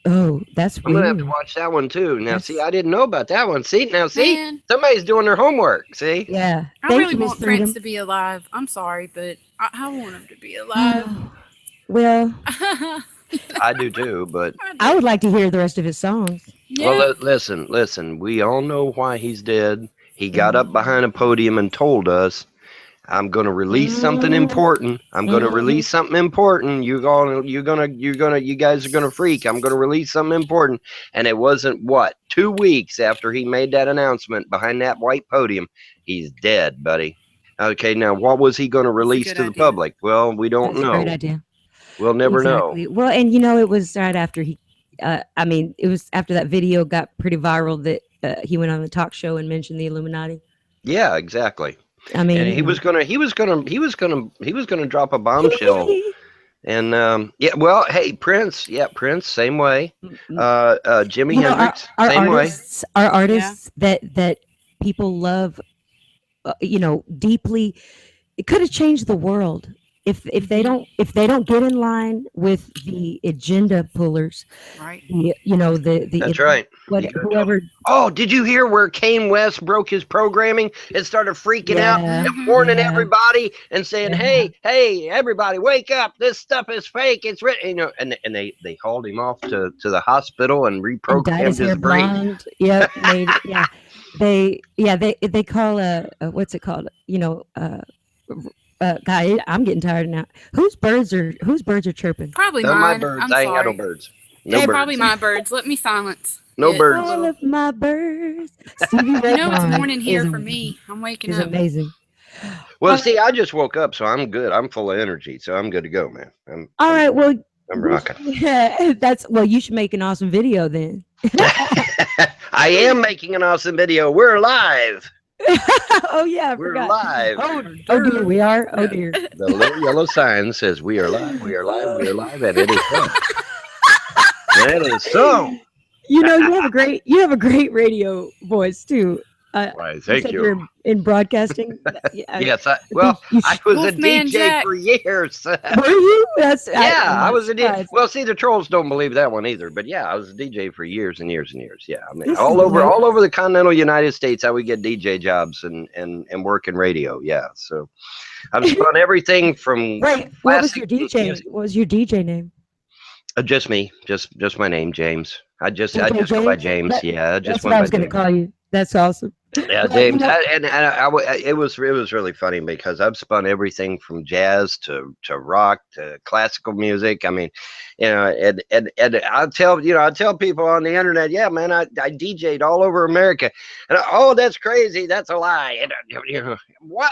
oh, that's I'm gonna have to weird. watch that one too. Now, see, That's I didn't know about that one. See, Man, somebody's doing their homework. See, yeah. I Thank really you, Miss want Prince Freedom. to be alive. I'm sorry, but I want him to be alive. Oh, well, I I do too. But I would do. like to hear the rest of his songs. well, Yeah. listen. We all know why he's dead. He got up Mhm. behind a podium and told us, "I'm going to release something Mhm. important. I'm going to Mhm. release something important. You guys are going to freak. I'm going to release something important." And it wasn't what 2 weeks after he made that announcement behind that white podium, he's dead, buddy. Okay, now what was he going to That's a release good to the idea. public? Well, we don't That's a great know. idea. We'll never know. Exactly. Well, and you know, it was right after he, I mean, it was after that video got pretty viral that he went on the talk show and mentioned the Illuminati. Yeah, exactly. I And mean, you he was know, gonna, he was gonna drop a bombshell. And yeah, well, hey, Prince, yeah, Prince, same way. Jimi you know, Hendrix, same way. our Yeah. artists that people love, you know, deeply. It could have changed the world if they Mhm. don't, if they don't get in line with the agenda pullers. Right. You know, the That's right. what You gotta tell them. whoever. Oh, did you hear where Kane West broke his programming and started freaking out Yeah, and Mhm. warning yeah, everybody and saying, yeah. "Hey, everybody, wake up! This stuff is fake. It's written." And they hauled him off to the hospital and And dyed reprogrammed his hair his brain. blonde. Yep, made yeah. They call what's it called? You know, guy, I'm getting tired now. Whose birds are chirping? Probably Not my mine. birds. I'm I ain't got no sorry. birds. No It's probably birds. my birds. Let me silence No it a birds. All little. of my birds. Stevie You Ray know it's Vaughan morning here for me. I'm waking is up. amazing. Well, All see, right, I just woke up, so I'm good. I'm full of energy, so I'm good to go, man. all right. Well, I'm rocking. yeah, that's well. You should make an awesome video then. I am making an awesome video. We're live. Oh yeah, I We're forgot. live. Oh dear, we are. Oh Yeah. dear. The little yellow sign says we are live. We are live. We are live, and it is so. And it is so. You know, you have a great radio voice too. Why, You thank said you. you're in broadcasting. Yeah, Yes, I think you I was a Wolfman DJ Jack. for years. were you? I'm Yeah, I not was a DJ. surprised. Well, see, the trolls don't believe that one either. But yeah, I was a DJ for years and years and years. Yeah, I mean, This is great. all over the continental United States, I would get DJ jobs and work in radio. Yeah, so I've spun everything from Wait, what was classic your DJ? music. What was your DJ name? Just me, just my name, James. I DJ just go by James? James. Yeah, I just That's what went I by was going to James. call you. That's awesome. Yeah, Well, James, it was really funny because I've spun everything from jazz to rock to classical music. I mean, and I tell people on the internet, yeah, man, I DJ'd all over America, and oh, that's crazy, that's a lie. And, what?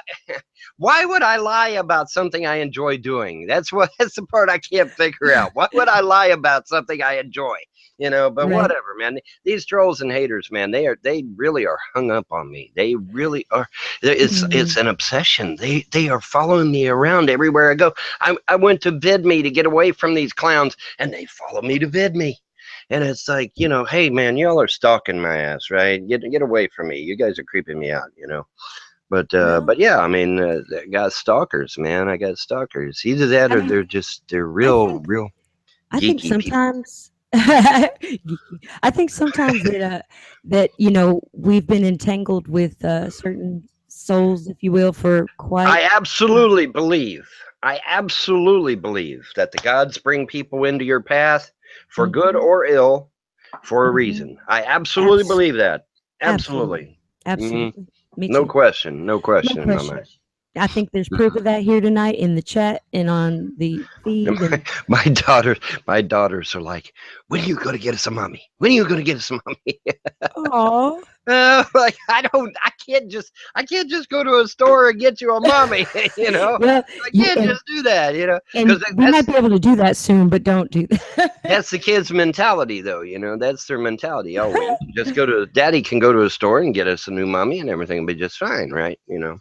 Why would I lie about something I enjoy doing? That's the part I can't figure out. Why would I lie about something I enjoy? But right. whatever, man. These trolls and haters, man, they really are hung up on me. They really are. It's Mhm. an obsession. They are following me around everywhere I go. I went to VidMe to get away from these clowns, and they follow me to VidMe. And it's like, hey man, y'all are stalking my ass, right? Get away from me. You guys are creeping me out. Well, But yeah, I mean, I got stalkers, man. I got stalkers. Either that I or mean, they're I real, think real I think geeky people. sometimes geeky. I think sometimes that we've been entangled with certain souls, if you will, for quite. I absolutely believe that the gods bring people into your path for good Mhm, or ill for a mhm. reason. I absolutely Abs- believe that. Absolutely. absolutely, hmm absolutely. Me No too. question. No No question in my question. mind. I think there's proof of that here tonight in the chat and on the feed. my, And my daughters, my daughters are like, when are you going to get us a mommy? When are you going to get us a mommy? oh, Like I can't just go to a store and get you a mommy. well, I can't just do that. and Because we might be able to do that soon, but don't do that. that's the kid's mentality, though. That's their mentality always. Just daddy can go to a store and get us a new mommy, and everything will be just fine, right? No,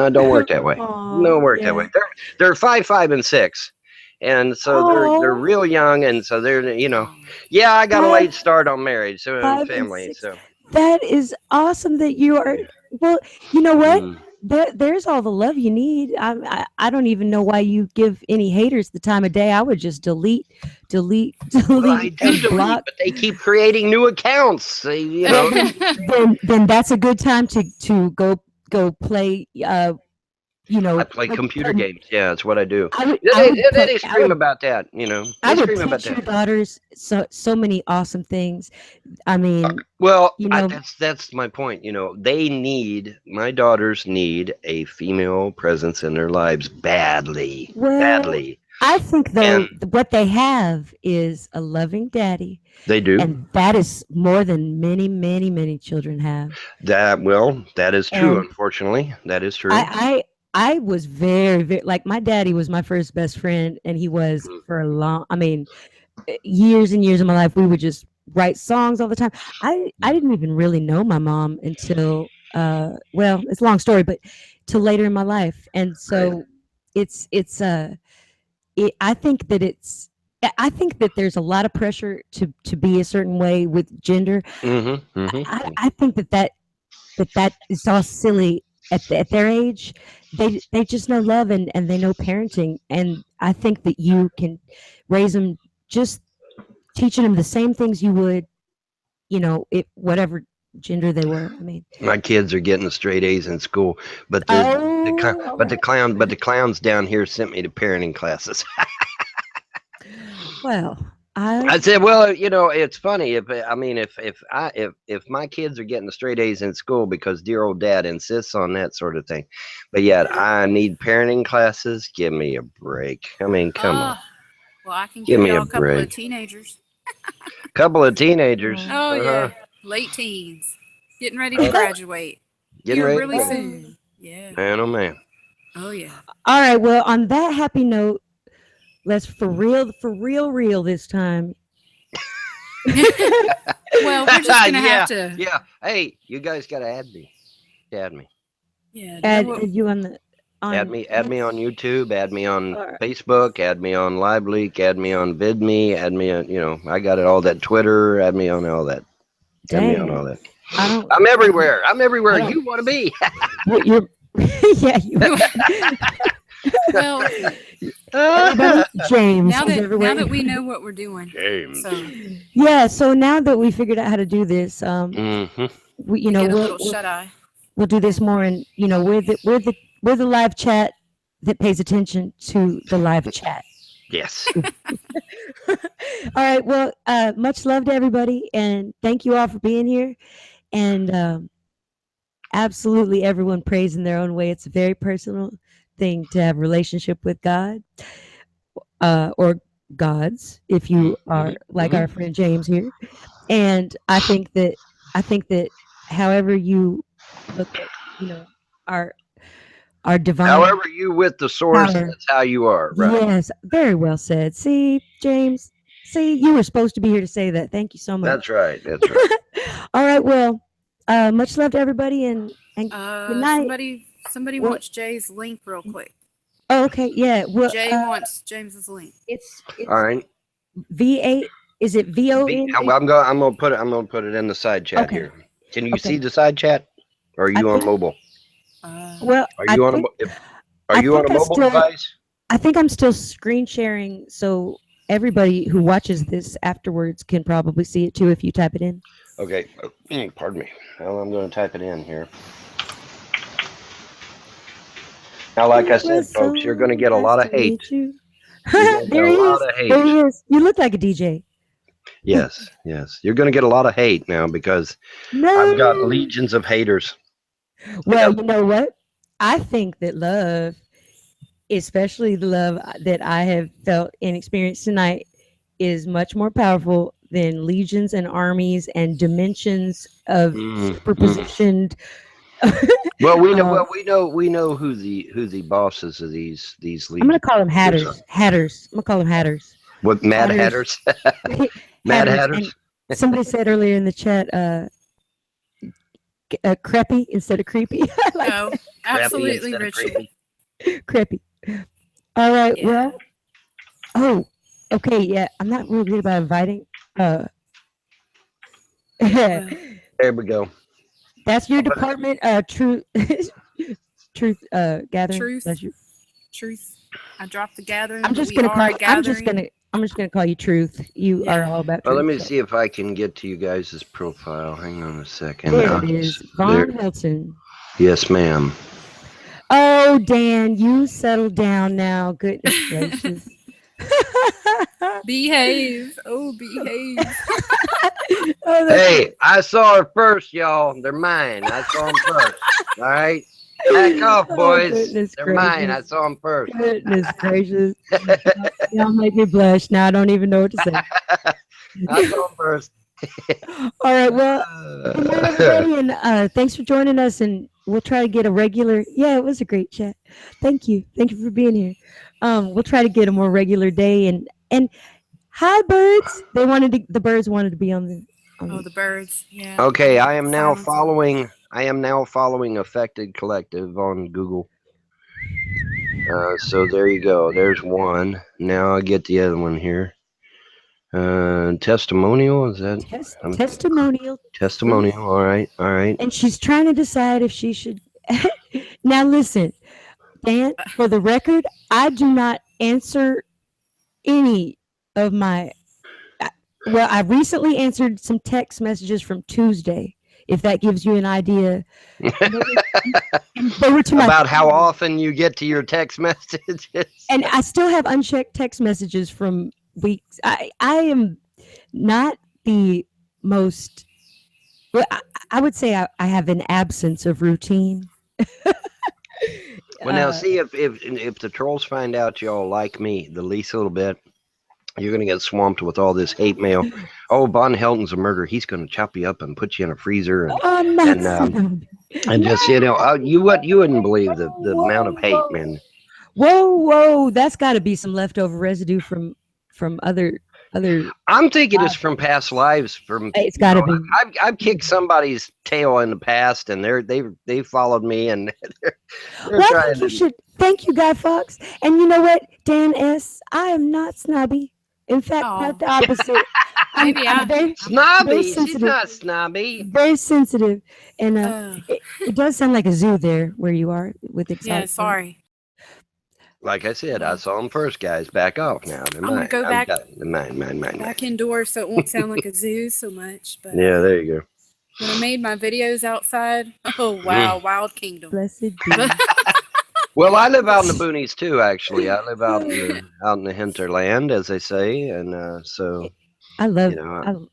it don't work that way. Oh, No, work that way. yeah. They're 5, 5, and 6, and so they're Oh, real young, and so they're Oh. yeah. I got a five, late start on marriage, so and 5 and 6. family, so. That is awesome that you are. Yeah. Well, you know what? Mm. There's all the love you need. I don't even know why you give any haters the time of day. I would just delete, Well, I delete, do and delete, block. but they keep creating new accounts. Well, then that's a good time to go play. I play Like computer games. Yeah, that's what I do. I would And I they, would and play. they scream about that. I They would scream about teach your that. daughters so many awesome things. I mean, Well, you know, that's my point. My daughters need a female presence in their lives badly, well, badly, I think and though what they have is a loving daddy, they do and that is more than many, many, many children have. that. Well, that is true. And Unfortunately, that is true. I was very, very like my daddy was my first best friend, and he was Mm, for a long. I mean, years and years of my life. We would just write songs all the time. I mm. didn't even really know my mom until well, it's a long story, but till later in my life, and Right. so it's I think that I think that there's a lot of pressure to be a certain way with gender. Mm-hmm. Mm-hmm. I think that is all silly at their age. They just know love and they know parenting, and I think that you can raise them just teaching them the same things you would, whatever gender they were. I mean, My kids are getting straight A's in school, but oh, all right. but the clowns down here sent me to parenting classes. Well, I I said, well, it's funny if my kids are getting straight A's in school because dear old dad insists on that sort of thing, but yet I need parenting classes. Give me a break. I mean, come on, Ah, well, I can give give me a y'all a couple of break. teenagers. Couple of teenagers, Oh yeah, late teens, getting ready to uh, that. graduate getting here ready to really go. soon. Yeah. Man, oh man. Oh yeah. All right. Well, on that happy note, let's for real this time. Well, we're just gonna have Yeah, to. yeah. Hey, you guys got to add me. Add me. Yeah. Know Add what? you on the on. Add me on YouTube, add me on All right. Facebook, add me on LiveLeak, add me on VidMe, add me on, I got it all that Twitter, add me on all that. Add me on all Dang. that. I don't. I'm everywhere. I'm everywhere I don't. you want to be. You're yeah. You. Well, Everybody, James now is that everywhere. we know what we're doing, James. so Yeah. So now that we figured out how to do this, Mm-hmm. we we get a little shut eye. we'll do this Yeah. more, and we're the live chat that pays attention to the live chat. Yes. All right. Well, much love to everybody, and thank you all for being here. And absolutely everyone prays in their own way. It's a very personal thing to have a relationship with God, or gods, if you are like our friend James here. And I think that however you look at, our divine However, you with the source, power. that's how you are, right? Yes, very well said. See, James, see, you were supposed to be here to say that. Thank you so much. That's right. That's right. All right, well, much love to everybody, and good night. Somebody Well, wants Jay's link real quick. oh, okay, yeah. Well, Jay wants James's link. it's All right. VA. Is it VON? I'm gonna put it in the side chat Okay. here. Can you Okay. see the side chat? Or are I you on think- mobile? Well, Are I you on think, are you on a think I mobile still- device? I think I'm still screen sharing, so everybody who watches this afterwards can probably see it too if you type it in. Okay. Pardon me. Well, I'm going to type it in here. Now, like I said, folks, you're going to get a lot of hate. There get he a lot is. of hate. There he is. You look like a DJ. Yes, yes. You're going to get a lot of hate now because No. I've got legions of haters. Well, you know what? I think that love, especially the love that I have felt and experienced tonight, is much more powerful than legions and armies and dimensions of superpositioned. Well, we know who the bosses of these legions. I'm gonna call them hatters. Hatters. I'm gonna call them hatters. What, Mad Hatters? Mad Hatters. And somebody said earlier in the chat, creepy instead of creepy. I like No, Crappy absolutely, instead of Richard. creepy. creepy. All right. Yeah. Well. Oh. Okay. Yeah. I'm not real good about inviting. There we go. That's your department. Truth. Truth. Gathering. Truth. That's your. Truth. I dropped the gathering. I'm but just we gonna are call. a gathering. I'm just gonna call you Truth. You are all about truth. Well, let me so. see if I can get to you guys' profile. Hang on a second. There it is. Von Hilton. Yes, ma'am. Oh, Dan, you settle down now. Goodness gracious. Behave. Oh, behave. Oh, that's Hey, I saw her first, y'all. They're mine. I saw them first. All right? Back off, Oh, boys. goodness They're mine. I gracious. saw them first. Goodness gracious. Y'all make me blush. Now I don't even know what to say. I saw them first. All right. Well, good night, everybody, and thanks for joining us. And we'll try to get a regular. Yeah, it was a great chat. Thank you. Thank you for being here. We'll try to get a more regular day. And hi, birds. The birds wanted to be on the. Oh, the birds. Yeah. Okay, I am now Silence. following Affected Collective on Google. So there you go. There's one. Now I get the other one here. Testimonial, is that Testimonial. testimonial? All right. And she's trying to decide if she should. Now listen, Dan. For the record, I do not answer any of my. Well, I recently answered some text messages from Tuesday. If that gives you an idea. They were to my About how often you get to your text messages. And I still have unchecked text messages from weeks. I am not the most. Well, I would say I have an absence of routine. Well, now see if the trolls find out y'all like me the least little bit, you're gonna get swamped with all this hate mail. Oh, Von Helton's a murderer. He's gonna chop you up and put you in a freezer and just you wouldn't believe the amount of hate, man. Whoa! That's got to be some leftover residue from other. I'm thinking it's from past lives. It's got to be. I've kicked somebody's tail in the past, and they followed me, and they're Well, I trying think you to. should. Thank you, Guy Fox. And you know what, Dan S. I am not snobby. In fact, quite the opposite. Maybe I'm very Snobby. She's sensitive. not snobby. very sensitive, and it does sound like a zoo there where you are with excitement. Yeah, sorry. Like I said, I saw them first, guys. Back off now. They're I'm gonna mine. go back- Mine. Back indoors so it won't sound like a zoo so much. But Yeah, there you go. when I made my videos outside, oh wow, Wild Kingdom. Blessed be. Well, I live out in the boonies too. Actually, I live out in the hinterland, as they say, and so I love.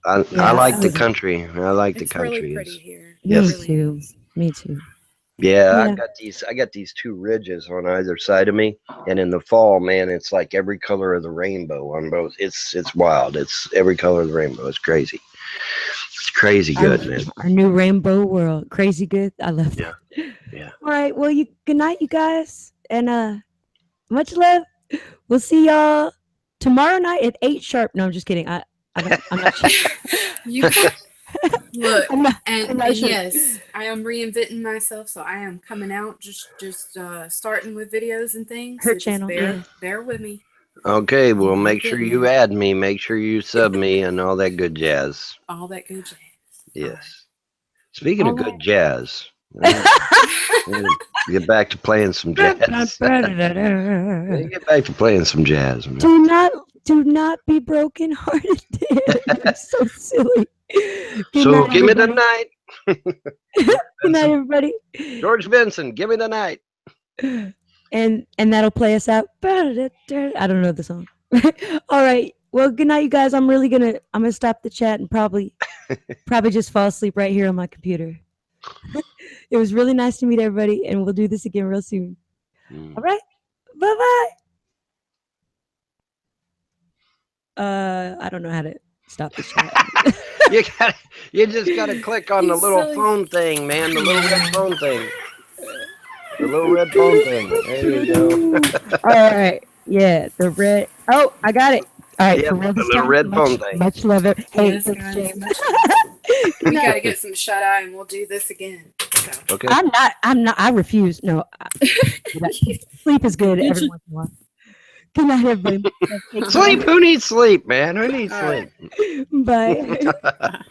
I like the love- country. I like the It's really country. pretty here. Me Yes. Really too. is. Me too. Yeah, Yeah. I got these two ridges on either side of me, and in the fall, man, it's like every color of the rainbow on both. It's wild. It's every color of the rainbow. It's crazy. It's crazy Our, good, man. our new rainbow world. Crazy good. I love Yeah, that. yeah. All right. Well, good night, you guys. And much love. We'll see y'all tomorrow night at 8 sharp. No, I'm just kidding. I'm not sure. You got look, I'm not and sure. yes, I am reinventing myself, so I am coming out just starting with videos and things. Her So just channel, yeah. bear with me. Okay, well, I'm make sure getting you there. add me. Make sure you sub me and all that good jazz. All that good jazz. Yes. Speaking All of good right. jazz, I'm gonna get back to playing some jazz. Get back to playing some jazz, man. Do not be broken hearted. You're so silly. Good So night, give me the everybody. night. Good night, everybody. George Benson, give me the night. And that'll play us out. I don't know the song. All right. Well, good night, you guys. I'm gonna stop the chat and probably just fall asleep right here on my computer. It was really nice to meet everybody, and we'll do this again real soon. All right. Bye bye. I don't know how to stop the chat. You just gotta click on the He's little silly. phone thing, man. The little red phone thing. The little red phone thing. There you go. All right. Yeah, the red. Oh, I got it. All right, Yep, for real the this little time. red phone thing. Much love it. Hey, Yes, thanks, guys. James. Much love. Good We gotta night. get some shut eye, and we'll do this again. So. Okay. I'm not. I refuse. No. Sleep is good You every just- once in a while. Good night, everybody. Take care. Sleep. Who needs sleep, man? Who needs All right. sleep? Bye.